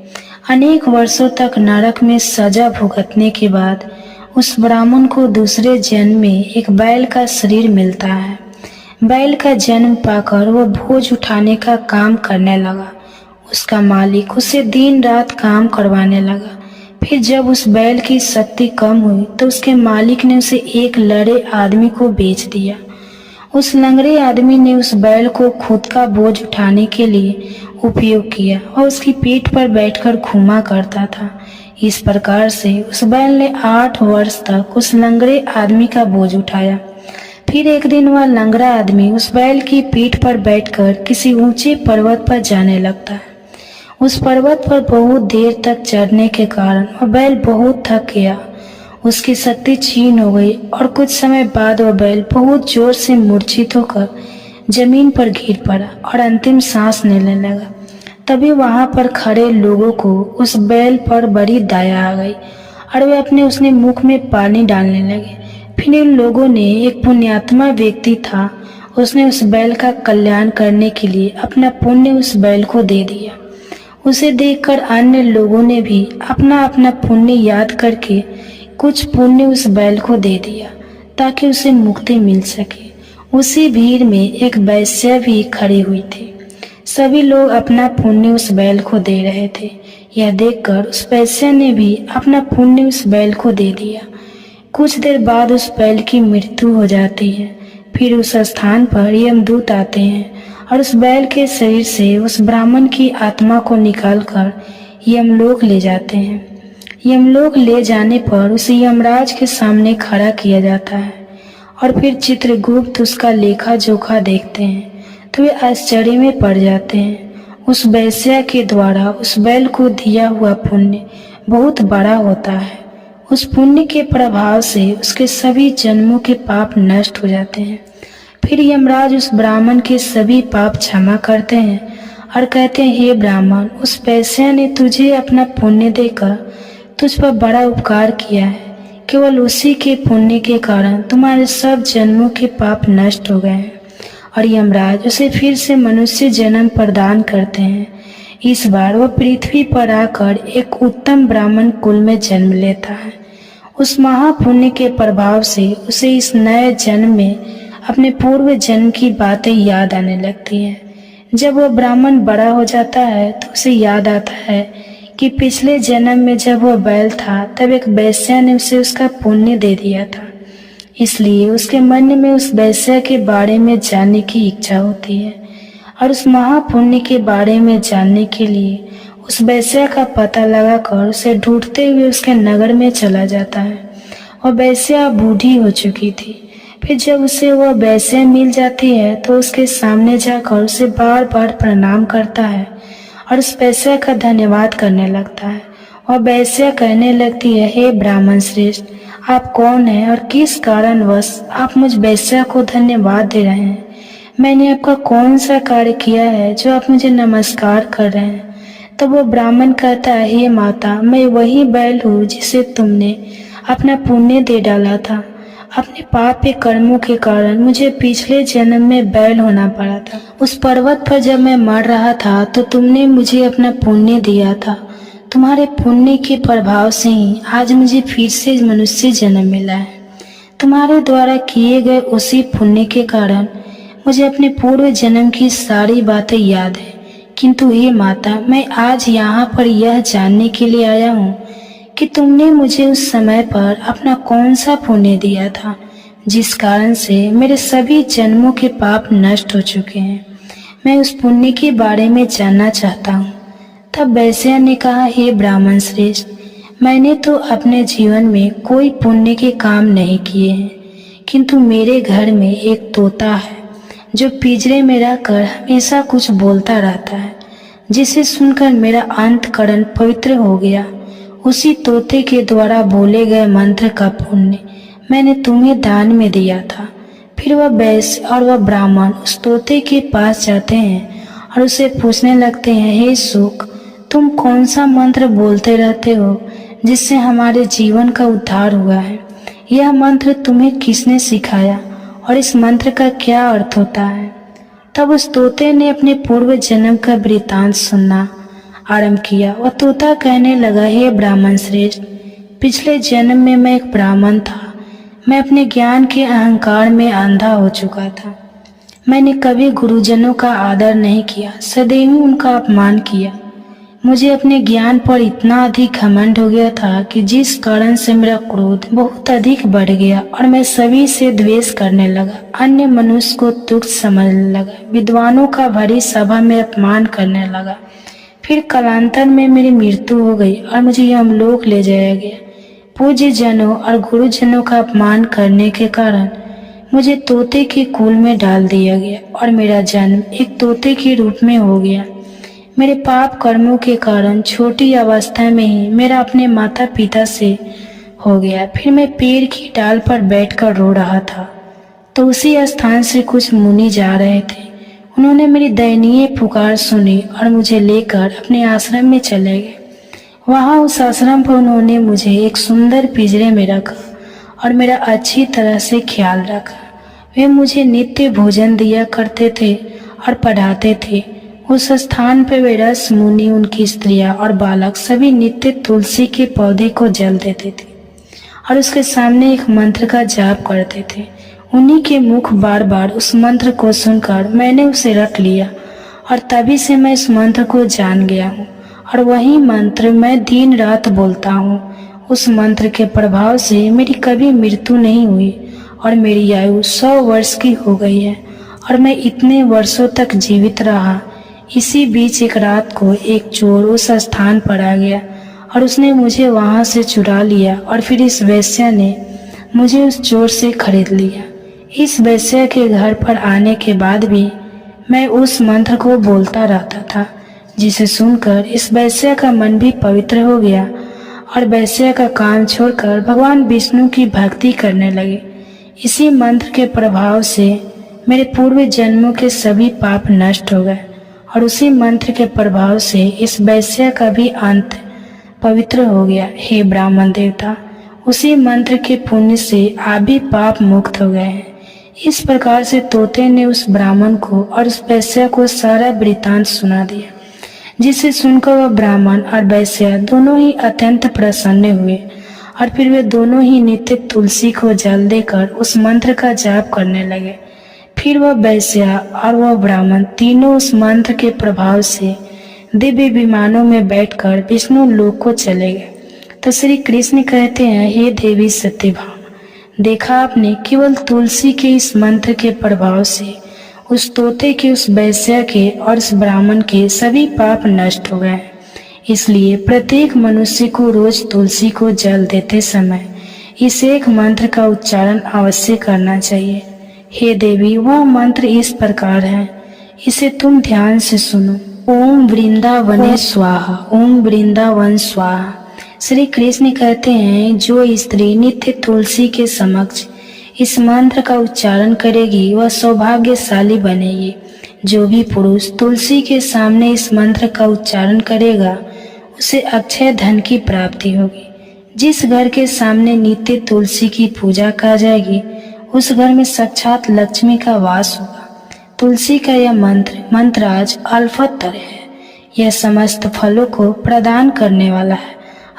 अनेक वर्षों तक नरक में सजा भुगतने के बाद उस ब्राह्मण को दूसरे जन्म में एक बैल का शरीर मिलता है। बैल का जन्म पाकर वह बोझ उठाने का काम करने लगा। उसका मालिक उसे दिन रात काम करवाने लगा। फिर जब उस बैल की शक्ति कम हुई तो उसके मालिक ने उसे एक लड़े आदमी को बेच दिया। उस लंगड़े आदमी ने उस बैल को खुद का बोझ उठाने के लिए उपयोग किया और उसकी पीठ पर बैठकर घूमा करता था। इस प्रकार से उस बैल ने 8 वर्ष तक उस लंगड़े आदमी का बोझ उठाया। फिर एक दिन वह लंगड़ा आदमी उस बैल की पीठ पर बैठकर किसी ऊंचे पर्वत पर जाने लगता है। उस पर्वत पर बहुत देर तक चढ़ने के कारण वह बैल बहुत थक गया। उसकी शक्ति क्षीण हो गई और कुछ समय बाद वह बैल बहुत जोर से मूर्छित होकर जमीन पर गिर पड़ा और अंतिम सांस लेने लगा। तभी वहां पर खड़े लोगों को उस बैल पर बड़ी दया आ गई और वे अपने उसने मुख में पानी डालने लगे। फिर इन लोगों ने, एक पुण्यात्मा व्यक्ति था, उसने उस बैल का कल्याण करने के लिए अपना पुण्य उस बैल को दे दिया। उसे देखकर अन्य लोगों ने भी अपना अपना पुण्य याद करके कुछ पुण्य उस बैल को दे दिया ताकि उसे मुक्ति मिल सके। उसी भीड़ में एक वैश्या भी खड़ी हुई थी। सभी लोग अपना पुण्य उस बैल को दे रहे थे। यह देखकर उस वैश्या ने भी अपना पुण्य उस बैल को दे दिया। कुछ देर बाद उस बैल की मृत्यु हो जाती है। फिर उस स्थान पर यमदूत आते हैं और उस बैल के शरीर से उस ब्राह्मण की आत्मा को निकालकर यमलोक ले जाते हैं। यमलोक ले जाने पर उसे यमराज के सामने खड़ा किया जाता है और फिर चित्रगुप्त उसका लेखा जोखा देखते हैं तो वे आश्चर्य में पड़ जाते हैं। उस वैश्या के द्वारा उस बैल को दिया हुआ पुण्य बहुत बड़ा होता है। उस पुण्य के प्रभाव से उसके सभी जन्मों के पाप नष्ट हो जाते हैं। फिर यमराज उस ब्राह्मण के सभी पाप क्षमा करते हैं और कहते हैं, हे ब्राह्मण, उस वैश्या ने तुझे अपना पुण्य देकर तुझ पर बड़ा उपकार किया है। केवल उसी के पुण्य के कारण तुम्हारे सब जन्मों के पाप नष्ट हो गए हैं। और यमराज उसे फिर से मनुष्य जन्म प्रदान करते हैं। इस बार वह पृथ्वी पर आकर एक उत्तम ब्राह्मण कुल में जन्म लेता है। उस महापुण्य के प्रभाव से उसे इस नए जन्म में अपने पूर्व जन्म की बातें याद आने लगती हैं। जब वह ब्राह्मण बड़ा हो जाता है तो उसे याद आता है कि पिछले जन्म में जब वह बैल था तब एक वैश्या ने उसे उसका पुण्य दे दिया था। इसलिए उसके मन में उस वैश्या के बारे में जानने की इच्छा होती है और उस महापुण्य के बारे में जानने के लिए उस वैश्या का पता लगाकर उसे ढूंढते हुए उसके नगर में चला जाता है। वह वैश्या बूढ़ी हो चुकी थी। फिर जब उसे वह वैश्या मिल जाती है तो उसके सामने जाकर उसे बार बार प्रणाम करता है और उस वैश्या का धन्यवाद करने लगता है। वह वैश्या कहने लगती है, हे ब्राह्मण श्रेष्ठ, आप कौन हैं और किस कारणवश आप मुझ वैश्या को धन्यवाद दे रहे हैं? मैंने आपका कौन सा कार्य किया है जो आप मुझे नमस्कार कर रहे हैं? तब वो ब्राह्मण कहता है, हे माता, मैं वही बैल हूँ जिसे तुमने अपना पुण्य दे डाला था। अपने पाप के कर्मों के कारण मुझे पिछले जन्म में बैल होना पड़ा था। उस पर्वत पर जब मैं मर रहा था तो तुमने मुझे अपना पुण्य दिया था। तुम्हारे पुण्य के प्रभाव से ही आज मुझे फिर से मनुष्य जन्म मिला है। तुम्हारे द्वारा किए गए उसी पुण्य के कारण मुझे अपने पूर्व जन्म की सारी बातें याद है। किंतु हे माता, मैं आज यहाँ पर यह जानने के लिए आया हूँ कि तुमने मुझे उस समय पर अपना कौन सा पुण्य दिया था जिस कारण से मेरे सभी जन्मों के पाप नष्ट हो चुके हैं। मैं उस पुण्य के बारे में जानना चाहता हूँ। तब वैश्या ने कहा, हे ब्राह्मण श्रेष्ठ, मैंने तो अपने जीवन में कोई पुण्य के काम नहीं किए हैं, किंतु मेरे घर में एक तोता है जो पिंजरे में रहकर हमेशा कुछ बोलता रहता है, जिसे सुनकर मेरा अंतःकरण पवित्र हो गया। उसी तोते के द्वारा बोले गए मंत्र का पुण्य मैंने तुम्हें दान में दिया था। फिर वह वैश्य और वह ब्राह्मण उस तोते के पास जाते हैं और उसे पूछने लगते हैं, हे शुक, तुम कौन सा मंत्र बोलते रहते हो जिससे हमारे जीवन का उद्धार हुआ है? यह मंत्र तुम्हें किसने सिखाया और इस मंत्र का क्या अर्थ होता है? तब उस तोते ने अपने पूर्व जन्म का वृत्तांत सुनना आरंभ किया। वह तोता कहने लगा, हे ब्राह्मण श्रेष्ठ, पिछले जन्म में मैं एक ब्राह्मण था। मैं अपने ज्ञान के अहंकार में अंधा हो चुका था। मैंने कभी गुरुजनों का आदर नहीं किया, सदैव उनका अपमान किया। मुझे अपने ज्ञान पर इतना अधिक घमंड हो गया था कि जिस कारण से मेरा क्रोध बहुत अधिक बढ़ गया और मैं सभी से द्वेष करने लगा, अन्य मनुष्य को तुच्छ समझने लगा, विद्वानों का भरी सभा में अपमान करने लगा। फिर कालांतर में मेरी मृत्यु हो गई और मुझे यमलोक ले जाया गया। पूज्य जनों और गुरुजनों का अपमान करने के कारण मुझे तोते के कुल में डाल दिया गया और मेरा जन्म एक तोते के रूप में हो गया। मेरे पाप कर्मों के कारण छोटी अवस्था में ही मेरा अपने माता पिता से हो गया। फिर मैं पेड़ की डाल पर बैठकर रो रहा था तो उसी स्थान से कुछ मुनि जा रहे थे। उन्होंने मेरी दयनीय पुकार सुनी और मुझे लेकर अपने आश्रम में चले गए। वहाँ उस आश्रम पर उन्होंने मुझे एक सुंदर पिंजरे में रखा और मेरा अच्छी तरह से ख्याल रखा। वे मुझे नित्य भोजन दिया करते थे और पढ़ाते थे। उस स्थान पर वे रस मुनि, उनकी स्त्रियां और बालक सभी नित्य तुलसी के पौधे को जल देते थे और उसके सामने एक मंत्र का जाप करते थे। उन्हीं के मुख बार बार उस मंत्र को सुनकर मैंने उसे रट लिया और तभी से मैं इस मंत्र को जान गया हूँ और वही मंत्र मैं दिन रात बोलता हूँ। उस मंत्र के प्रभाव से मेरी कभी मृत्यु नहीं हुई और मेरी आयु 100 वर्ष की हो गई है और मैं इतने वर्षों तक जीवित रहा। इसी बीच एक रात को एक चोर उस स्थान पर आ गया और उसने मुझे वहां से चुरा लिया और फिर इस वेश्या ने मुझे उस चोर से खरीद लिया। इस वेश्या के घर पर आने के बाद भी मैं उस मंत्र को बोलता रहता था, जिसे सुनकर इस वेश्या का मन भी पवित्र हो गया और वेश्या का काम छोड़कर भगवान विष्णु की भक्ति करने लगे। इसी मंत्र के प्रभाव से मेरे पूर्व जन्मों के सभी पाप नष्ट हो गए और उसी मंत्र के प्रभाव से इस वेश्या का भी अंत पवित्र हो गया। हे ब्राह्मण देवता, उसी मंत्र के पुण्य से आप भी पाप मुक्त हो गए हैं। इस प्रकार से तोते ने उस ब्राह्मण को और उस वैश्या को सारा वृतांत सुना दिया, जिसे सुनकर वह ब्राह्मण और वैश्या दोनों ही अत्यंत प्रसन्न हुए और फिर वे दोनों ही नित्य तुलसी को जल देकर उस मंत्र का जाप करने लगे। फिर वह वैश्या और वह ब्राह्मण तीनों उस मंत्र के प्रभाव से दिव्य विमानों में बैठकर विष्णु लोक को चले गए। तो श्री कृष्ण कहते हैं, हे देवी सत्यभामा, देखा आपने, केवल तुलसी के इस मंत्र के प्रभाव से उस तोते के, उस वैश्या के और उस ब्राह्मण के सभी पाप नष्ट हो गए। इसलिए प्रत्येक मनुष्य को रोज तुलसी को जल देते समय इस एक मंत्र का उच्चारण अवश्य करना चाहिए। हे देवी, वह मंत्र इस प्रकार है, इसे तुम ध्यान से सुनो। ओम वृंदावने स्वाहा, ओम वृंदावन स्वाहा। श्री कृष्ण कहते हैं, जो स्त्री नित्य तुलसी के समक्ष इस मंत्र का उच्चारण करेगी वह सौभाग्यशाली बनेगी। जो भी पुरुष तुलसी के सामने इस मंत्र का उच्चारण करेगा उसे अक्षय धन की प्राप्ति होगी। जिस घर के सामने नित्य तुलसी की पूजा की जाएगी उस घर में साक्षात लक्ष्मी का वास होगा। तुलसी का यह मंत्र आज अल्पतर है, यह समस्त फलों को प्रदान करने वाला है।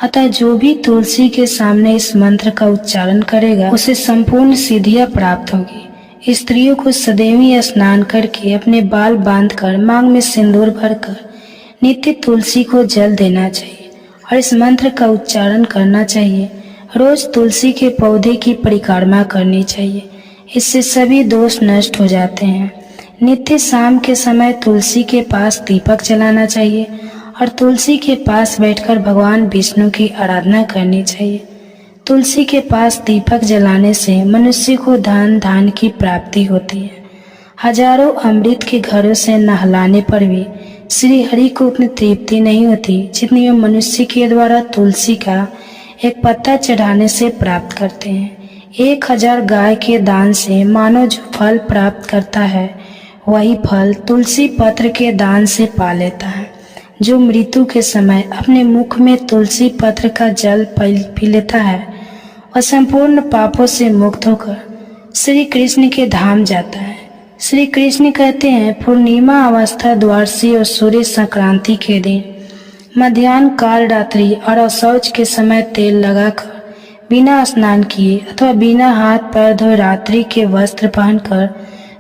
अतः जो भी तुलसी के सामने इस मंत्र का उच्चारण करेगा उसे संपूर्ण सिद्धियां प्राप्त होगी। स्त्रियों को सदैव स्नान करके अपने बाल बांधकर मांग में सिंदूर भरकर नित्य तुलसी को जल देना चाहिए और इस मंत्र का उच्चारण करना चाहिए। रोज तुलसी के पौधे की परिक्रमा करनी चाहिए, इससे सभी दोष नष्ट हो जाते हैं। नित्य शाम के समय तुलसी के पास दीपक जलाना चाहिए और तुलसी के पास बैठकर भगवान विष्णु की आराधना करनी चाहिए। तुलसी के पास दीपक जलाने से मनुष्य को धन धान की प्राप्ति होती है। हजारों अमृत के घरों से नहलाने पर भी श्री हरि को उतनी तृप्ति नहीं होती जितनी वे मनुष्य के द्वारा तुलसी का एक पत्ता चढ़ाने से प्राप्त करते हैं। 1000 गाय के दान से मानव जो फल प्राप्त करता है वही फल तुलसी पत्र के दान से पा लेता है। जो मृत्यु के समय अपने मुख में तुलसी पत्र का जल पी लेता है वह संपूर्ण पापों से मुक्त होकर श्री कृष्ण के धाम जाता है। श्री कृष्ण कहते हैं, पूर्णिमा अवस्था द्वादशी और सूर्य संक्रांति के दिन मध्याह्न काल रात्रि और अशौच के समय तेल लगाकर बिना स्नान किए अथवा बिना हाथ पैर धोए रात्रि के वस्त्र पहनकर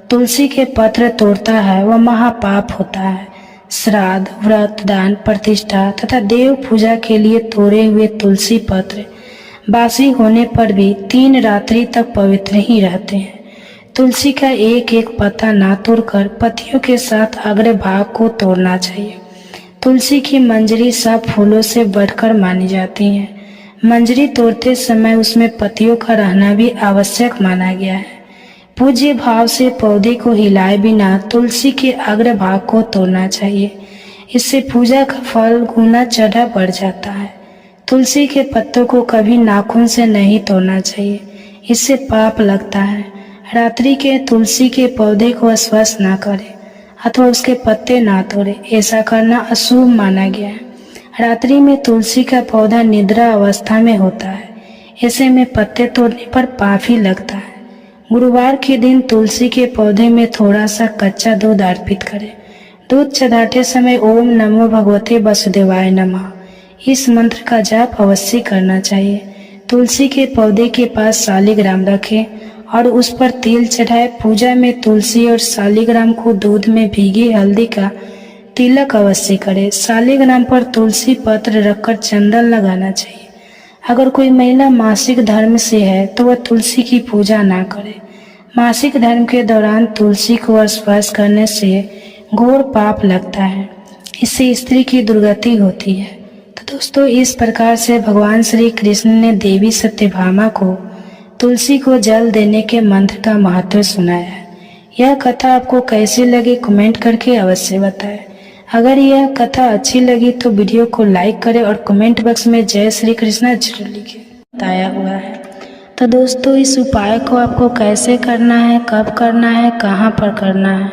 तुलसी के पत्र तोड़ता है वह महापाप होता है। श्राद्ध, व्रत, दान, प्रतिष्ठा तथा देव पूजा के लिए तोड़े हुए तुलसी पत्र बासी होने पर भी 3 रात्रि तक पवित्र ही रहते हैं। तुलसी का एक एक पत्ता ना तोड़कर पत्तियों के साथ अग्र भाग को तोड़ना चाहिए। तुलसी की मंजरी सब फूलों से बढ़कर मानी जाती है। मंजरी तोड़ते समय उसमें पत्तियों का रहना भी आवश्यक माना गया है। पूज्य भाव से पौधे को हिलाए बिना तुलसी के अग्र भाग को तोड़ना चाहिए। इससे पूजा का फल गुना चढ़ा बढ़ जाता है। तुलसी के पत्तों को कभी नाखून से नहीं तोड़ना चाहिए, इससे पाप लगता है। रात्रि के तुलसी के पौधे को स्पर्श ना करें अथवा उसके पत्ते ना तोड़े, ऐसा करना अशुभ माना गया है। रात्रि में तुलसी का पौधा निद्रा अवस्था में होता है, ऐसे में पत्ते तोड़ने पर पाप ही लगता है। गुरुवार के दिन तुलसी के पौधे में थोड़ा सा कच्चा दूध अर्पित करें। दूध चढ़ाते समय ओम नमो भगवते वसुदेवाय नमः इस मंत्र का जाप अवश्य करना चाहिए। तुलसी के पौधे के पास शालिग्राम रखें और उस पर तिल चढ़ाए। पूजा में तुलसी और शालिग्राम को दूध में भीगी हल्दी का तिलक अवश्य करें। शालिग्राम पर तुलसी पत्र रखकर चंदन लगाना चाहिए। अगर कोई महिला मासिक धर्म से है तो वह तुलसी की पूजा ना करे। मासिक धर्म के दौरान तुलसी को स्पर्श करने से घोर पाप लगता है, इससे स्त्री की दुर्गति होती है। तो दोस्तों, इस प्रकार से भगवान श्री कृष्ण ने देवी सत्यभामा को तुलसी को जल देने के मंत्र का महत्व सुनाया है। यह कथा आपको कैसी लगी कमेंट करके अवश्य बताएं। अगर यह कथा अच्छी लगी तो वीडियो को लाइक करें और कमेंट बॉक्स में जय श्री कृष्णा जरूर लिखें। बताया हुआ है। तो दोस्तों, इस उपाय को आपको कैसे करना है, कब करना है, कहाँ पर करना है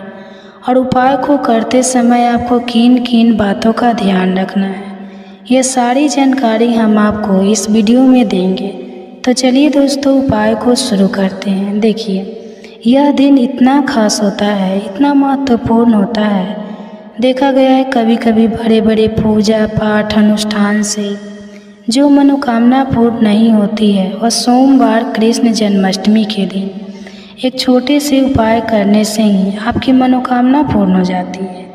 और उपाय को करते समय आपको किन किन बातों का ध्यान रखना है, ये सारी जानकारी हम आपको इस वीडियो में देंगे। तो चलिए दोस्तों, उपाय को शुरू करते हैं। देखिए, यह दिन इतना खास होता है, इतना महत्वपूर्ण होता है। देखा गया है कभी कभी बड़े बड़े पूजा पाठ अनुष्ठान से जो मनोकामना पूर्ण नहीं होती है, वह सोमवार कृष्ण जन्माष्टमी के दिन एक छोटे से उपाय करने से ही आपकी मनोकामना पूर्ण हो जाती है।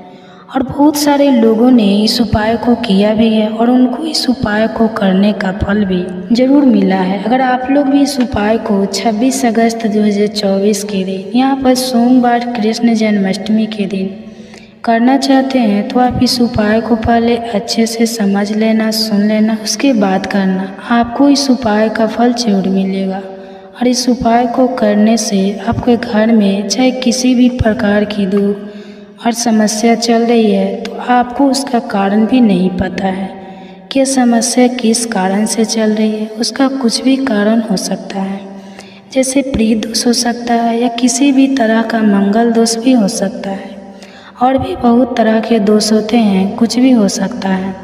और बहुत सारे लोगों ने इस उपाय को किया भी है और उनको इस उपाय को करने का फल भी जरूर मिला है। अगर आप लोग भी इस उपाय को 26 अगस्त 2024 के दिन यहाँ पर सोमवार कृष्ण जन्माष्टमी के दिन करना चाहते हैं तो आप इस उपाय को पहले अच्छे से समझ लेना, सुन लेना, उसके बाद करना। आपको इस उपाय का फल जरूर मिलेगा। और इस उपाय को करने से आपके घर में चाहे किसी भी प्रकार की दुख और समस्या चल रही है तो आपको उसका कारण भी नहीं पता है कि समस्या किस कारण से चल रही है। उसका कुछ भी कारण हो सकता है, जैसे प्रीत दोष हो सकता है या किसी भी तरह का मंगल दोष भी हो सकता है और भी बहुत तरह के दोष होते हैं, कुछ भी हो सकता है।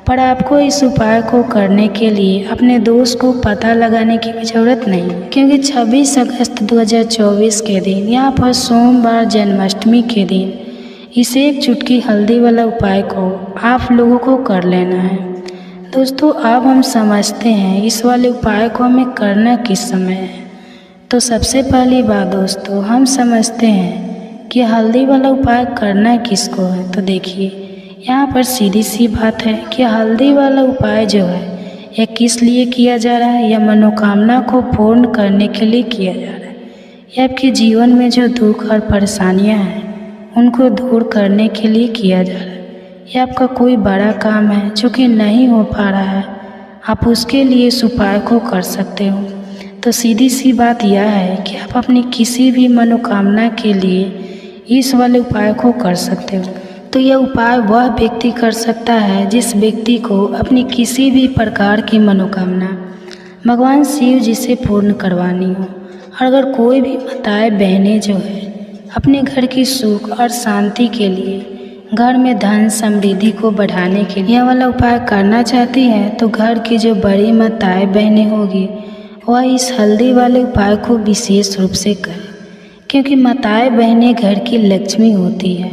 पर आपको इस उपाय को करने के लिए अपने दोष को पता लगाने की भी ज़रूरत नहीं, क्योंकि 26 अगस्त 2024 के दिन यहाँ पर सोमवार जन्माष्टमी के दिन इस एक चुटकी हल्दी वाला उपाय को आप लोगों को कर लेना है। दोस्तों, अब हम समझते हैं इस वाले उपाय को हमें करना किस समय है। तो सबसे पहली बात दोस्तों, हम समझते हैं कि हल्दी वाला उपाय करना किसको है। तो देखिए, यहाँ पर सीधी सी बात है कि हल्दी वाला उपाय जो है यह किस लिए किया जा रहा है। यह मनोकामना को पूर्ण करने के लिए किया जा रहा है। यह आपके जीवन में जो दुख और परेशानियाँ हैं उनको दूर करने के लिए किया जा रहा है। यह आपका कोई बड़ा काम है जो कि नहीं हो पा रहा है, आप उसके लिए इस उपाय को कर सकते हो। तो सीधी सी बात यह है कि आप अपनी किसी भी मनोकामना के लिए इस वाले उपाय को कर सकते हो। तो यह उपाय वह व्यक्ति कर सकता है जिस व्यक्ति को अपनी किसी भी प्रकार की मनोकामना भगवान शिव जी से पूर्ण करवानी हो। और अगर कोई भी माताएं बहनें जो है अपने घर की सुख और शांति के लिए, घर में धन समृद्धि को बढ़ाने के लिए यह वाला उपाय करना चाहती हैं, तो घर की जो बड़ी माताएं बहनें होगी वह इस हल्दी वाले उपाय को विशेष रूप से करें, क्योंकि माताएं बहनें घर की लक्ष्मी होती है।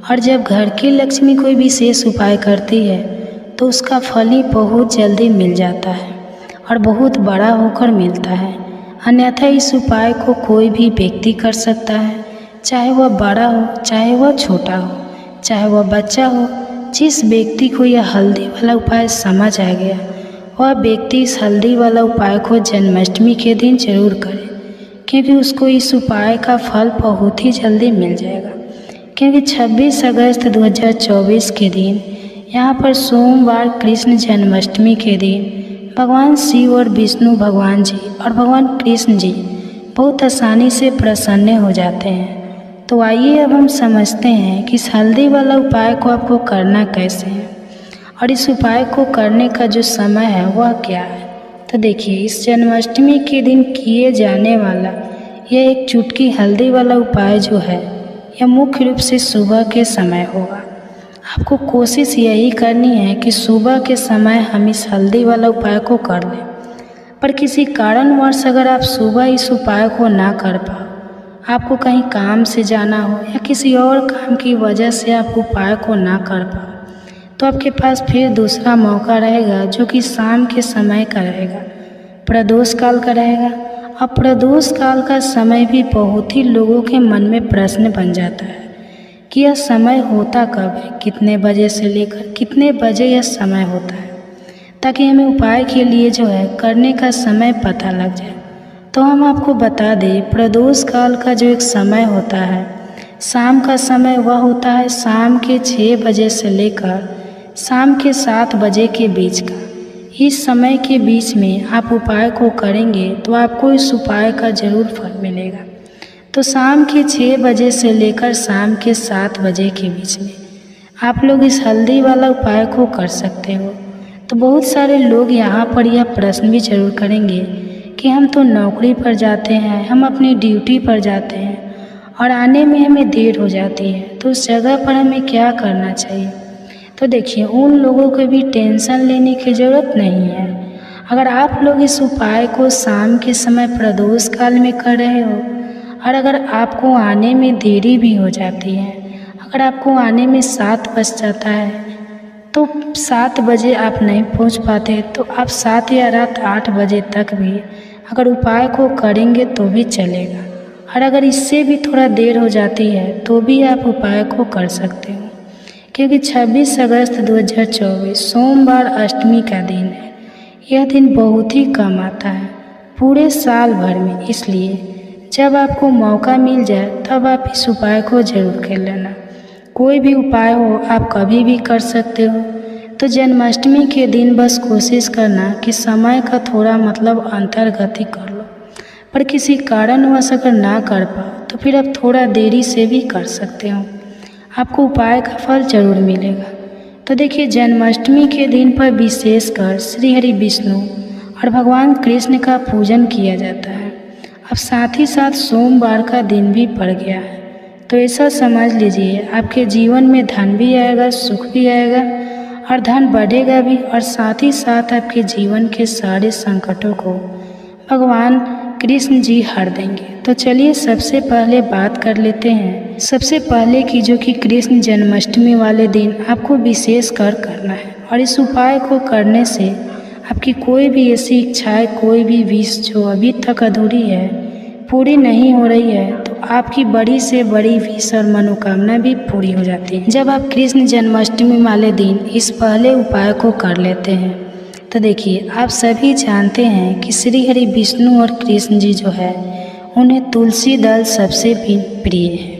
और जब घर की लक्ष्मी कोई विशेष उपाय करती है तो उसका फल ही बहुत जल्दी मिल जाता है और बहुत बड़ा होकर मिलता है। अन्यथा इस उपाय को कोई भी व्यक्ति कर सकता है, चाहे वह बड़ा हो चाहे वह छोटा हो, चाहे वह बच्चा हो। जिस व्यक्ति को यह हल्दी वाला उपाय समझ आ गया वह व्यक्ति इस हल्दी वाला उपाय को जन्माष्टमी के दिन जरूर करे, क्योंकि उसको इस उपाय का फल बहुत ही जल्दी मिल जाएगा। क्योंकि 26 अगस्त 2024 के दिन यहाँ पर सोमवार कृष्ण जन्माष्टमी के दिन भगवान शिव और विष्णु भगवान जी और भगवान कृष्ण जी बहुत आसानी से प्रसन्न हो जाते हैं। तो आइए अब हम समझते हैं कि इस हल्दी वाला उपाय को आपको करना कैसे है और इस उपाय को करने का जो समय है वह क्या है। तो देखिए, इस जन्माष्टमी के दिन किए जाने वाला यह एक चुटकी हल्दी वाला उपाय जो है यह मुख्य रूप से सुबह के समय होगा। आपको कोशिश यही करनी है कि सुबह के समय हम इस हल्दी वाला उपाय को कर लें। पर किसी कारणवश अगर आप सुबह इस उपाय को ना कर पाओ, आपको कहीं काम से जाना हो या किसी और काम की वजह से आप उपाय को ना कर पाओ, तो आपके पास फिर दूसरा मौका रहेगा जो कि शाम के समय का रहेगा, प्रदोष काल का रहेगा। अब प्रदोष काल का समय भी बहुत ही लोगों के मन में प्रश्न बन जाता है कि यह समय होता कब है, कितने बजे से लेकर कितने बजे यह समय होता है, ताकि हमें उपाय के लिए जो है करने का समय पता लग जाए। तो हम आपको बता दें, प्रदोष काल का जो एक समय होता है, शाम का समय वह होता है शाम के 6 बजे से लेकर शाम के 7 बजे के बीच का। इस समय के बीच में आप उपाय को करेंगे तो आपको इस उपाय का ज़रूर फल मिलेगा। तो शाम के 6 बजे से लेकर शाम के 7 बजे के बीच में आप लोग इस हल्दी वाला उपाय को कर सकते हो। तो बहुत सारे लोग यहाँ पर यह प्रश्न भी जरूर करेंगे कि हम तो नौकरी पर जाते हैं, हम अपनी ड्यूटी पर जाते हैं और आने में हमें देर हो जाती है, तो उस जगह पर हमें क्या करना चाहिए। तो देखिए, उन लोगों को भी टेंशन लेने की ज़रूरत नहीं है। अगर आप लोग इस उपाय को शाम के समय प्रदोष काल में कर रहे हो और अगर आपको आने में देरी भी हो जाती है, अगर आपको आने में 7 बज जाता है तो 7 बजे आप नहीं पहुंच पाते, तो आप 7 या रात 8 बजे तक भी अगर उपाय को करेंगे तो भी चलेगा। और अगर इससे भी थोड़ा देर हो जाती है तो भी आप उपाय को कर सकते हो, क्योंकि 26 अगस्त 2024 सोमवार अष्टमी का दिन है। यह दिन बहुत ही कम आता है पूरे साल भर में, इसलिए जब आपको मौका मिल जाए तब आप इस उपाय को ज़रूर कर लेना। कोई भी उपाय हो आप कभी भी कर सकते हो। तो जन्माष्टमी के दिन बस कोशिश करना कि समय का थोड़ा अंतर्गति कर लो, पर किसी कारणवश अगर ना कर पाओ तो फिर आप थोड़ा देरी से भी कर सकते हो, आपको उपाय का फल जरूर मिलेगा। तो देखिए, जन्माष्टमी के दिन पर विशेषकर श्री हरि विष्णु और भगवान कृष्ण का पूजन किया जाता है। अब साथ ही साथ सोमवार का दिन भी पड़ गया है, तो ऐसा समझ लीजिए आपके जीवन में धन भी आएगा, सुख भी आएगा और धन बढ़ेगा भी, और साथ ही साथ आपके जीवन के सारे संकटों को भगवान कृष्ण जी हर देंगे। तो चलिए सबसे पहले बात कर लेते हैं, सबसे पहले की जो कि कृष्ण जन्माष्टमी वाले दिन आपको विशेष कर करना है, और इस उपाय को करने से आपकी कोई भी ऐसी इच्छाएं, कोई भी विश जो अभी तक अधूरी है, पूरी नहीं हो रही है, तो आपकी बड़ी से बड़ी विश और मनोकामना भी पूरी हो जाती है जब आप कृष्ण जन्माष्टमी वाले दिन इस पहले उपाय को कर लेते हैं। तो देखिए, आप सभी जानते हैं कि श्री हरि विष्णु और कृष्ण जी जो है उन्हें तुलसी दल सबसे भी प्रिय है,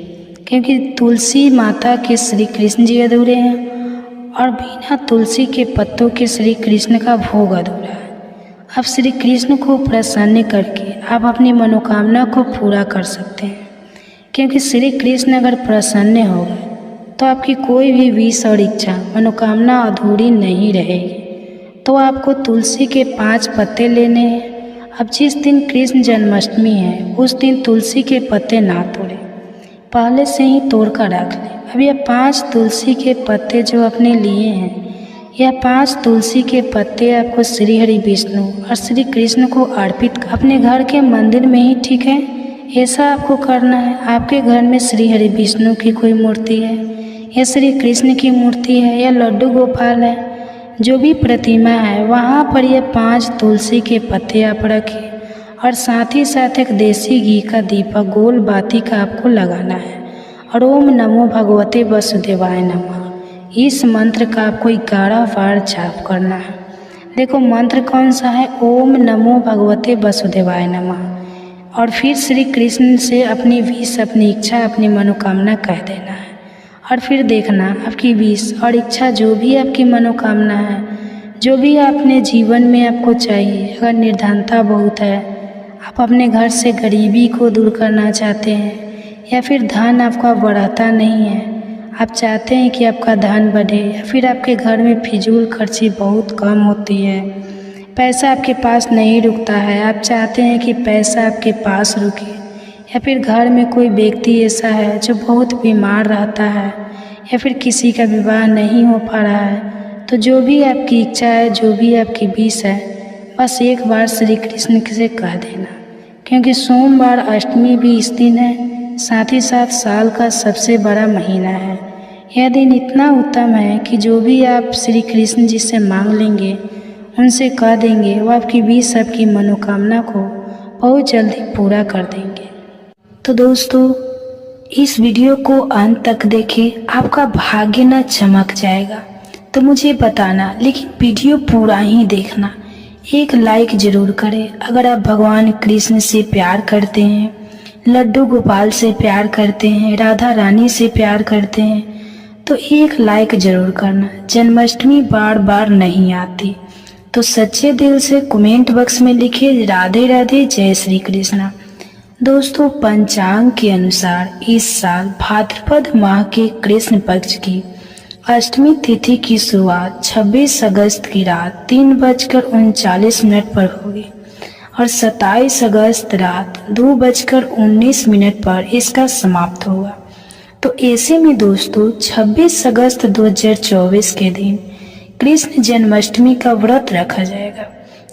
क्योंकि तुलसी माता के श्री कृष्ण जी अधूरे हैं और बिना तुलसी के पत्तों के श्री कृष्ण का भोग अधूरा है। अब श्री कृष्ण को प्रसन्न करके आप अपनी मनोकामना को पूरा कर सकते हैं, क्योंकि श्री कृष्ण अगर प्रसन्न हो गए तो आपकी कोई भी विश और इच्छा, मनोकामना अधूरी नहीं रहेगी। तो आपको तुलसी के 5 पत्ते लेने हैं। अब जिस दिन कृष्ण जन्माष्टमी है उस दिन तुलसी के पत्ते ना तोड़ें, पहले से ही तोड़ कर रख लें। अब यह 5 तुलसी के पत्ते जो आपने लिए हैं, यह 5 तुलसी के पत्ते आपको श्री हरि विष्णु और श्री कृष्ण को अर्पित अपने घर के मंदिर में ही, ठीक है, ऐसा आपको करना है। आपके घर में श्री हरि विष्णु की कोई मूर्ति है या श्री कृष्ण की मूर्ति है या लड्डू गोपाल है, जो भी प्रतिमा है, वहाँ पर यह 5 तुलसी के पत्ते आप रखें और साथ ही साथ एक देसी घी का दीपक गोल बाती का आपको लगाना है और ओम नमो भगवते वसुदेवाय नमः। इस मंत्र का आपको 11 बार जाप करना है। देखो मंत्र कौन सा है, ओम नमो भगवते वसुदेवाय नमः। और फिर श्री कृष्ण से अपनी विश, अपनी इच्छा, अपनी मनोकामना कह देना है। और फिर देखना आपकी विश और इच्छा, जो भी आपकी मनोकामना है, जो भी अपने जीवन में आपको चाहिए, अगर निर्धनता बहुत है, आप अपने घर से गरीबी को दूर करना चाहते हैं, या फिर धन आपका बढ़ाता नहीं है, आप चाहते हैं कि आपका धन बढ़े, या फिर आपके घर में फिजूल खर्ची बहुत कम होती है, पैसा आपके पास नहीं रुकता है, आप चाहते हैं कि पैसा आपके पास रुके, या फिर घर में कोई व्यक्ति ऐसा है जो बहुत बीमार रहता है, या फिर किसी का विवाह नहीं हो पा रहा है, तो जो भी आपकी इच्छा है, जो भी आपकी विश है, बस एक बार श्री कृष्ण से कह देना। क्योंकि सोमवार अष्टमी भी इस दिन है, साथ ही साथ साल का सबसे बड़ा महीना है। यह दिन इतना उत्तम है कि जो भी आप श्री कृष्ण जी से मांग लेंगे, उनसे कह देंगे, वो आपकी विश, आपकी मनोकामना को बहुत जल्दी पूरा कर देंगे। तो दोस्तों, इस वीडियो को अंत तक देखें, आपका भाग्य न चमक जाएगा। तो मुझे बताना, लेकिन वीडियो पूरा ही देखना। एक लाइक ज़रूर करें अगर आप भगवान कृष्ण से प्यार करते हैं, लड्डू गोपाल से प्यार करते हैं, राधा रानी से प्यार करते हैं, तो एक लाइक ज़रूर करना। जन्माष्टमी बार बार नहीं आती, तो सच्चे दिल से कमेंट बॉक्स में लिखिए राधे राधे, जय श्री कृष्णा। दोस्तों, पंचांग के अनुसार इस साल भाद्रपद माह के कृष्ण पक्ष की अष्टमी तिथि की शुरुआत 26 अगस्त की रात 3:39 पर होगी और 27 अगस्त रात 2:19 पर इसका समाप्त होगा। तो ऐसे में दोस्तों, 26 अगस्त 2024 के दिन कृष्ण जन्माष्टमी का व्रत रखा जाएगा।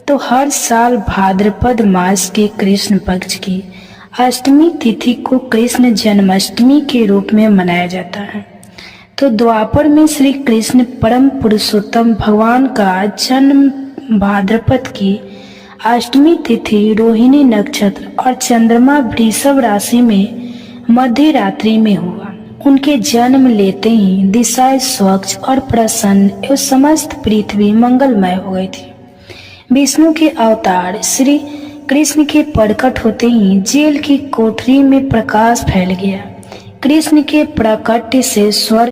तो हर साल भाद्रपद मास के कृष्ण पक्ष की अष्टमी तिथि को कृष्ण जन्माष्टमी के रूप में मनाया जाता है। तो द्वापर में श्री कृष्ण परम पुरुषोत्तम भगवान का जन्म भाद्रपद की अष्टमी तिथि रोहिणी नक्षत्र और चंद्रमा वृषभ राशि में मध्य रात्रि में हुआ। उनके जन्म लेते ही दिशाएं स्वच्छ और प्रसन्न एवं समस्त पृथ्वी मंगलमय हो गई थी। विष्णु के अवतार श्री कृष्ण के प्रकट होते ही जेल की कोठरी में प्रकाश फैल गया। कृष्ण के प्राकट्य से स्वर्ग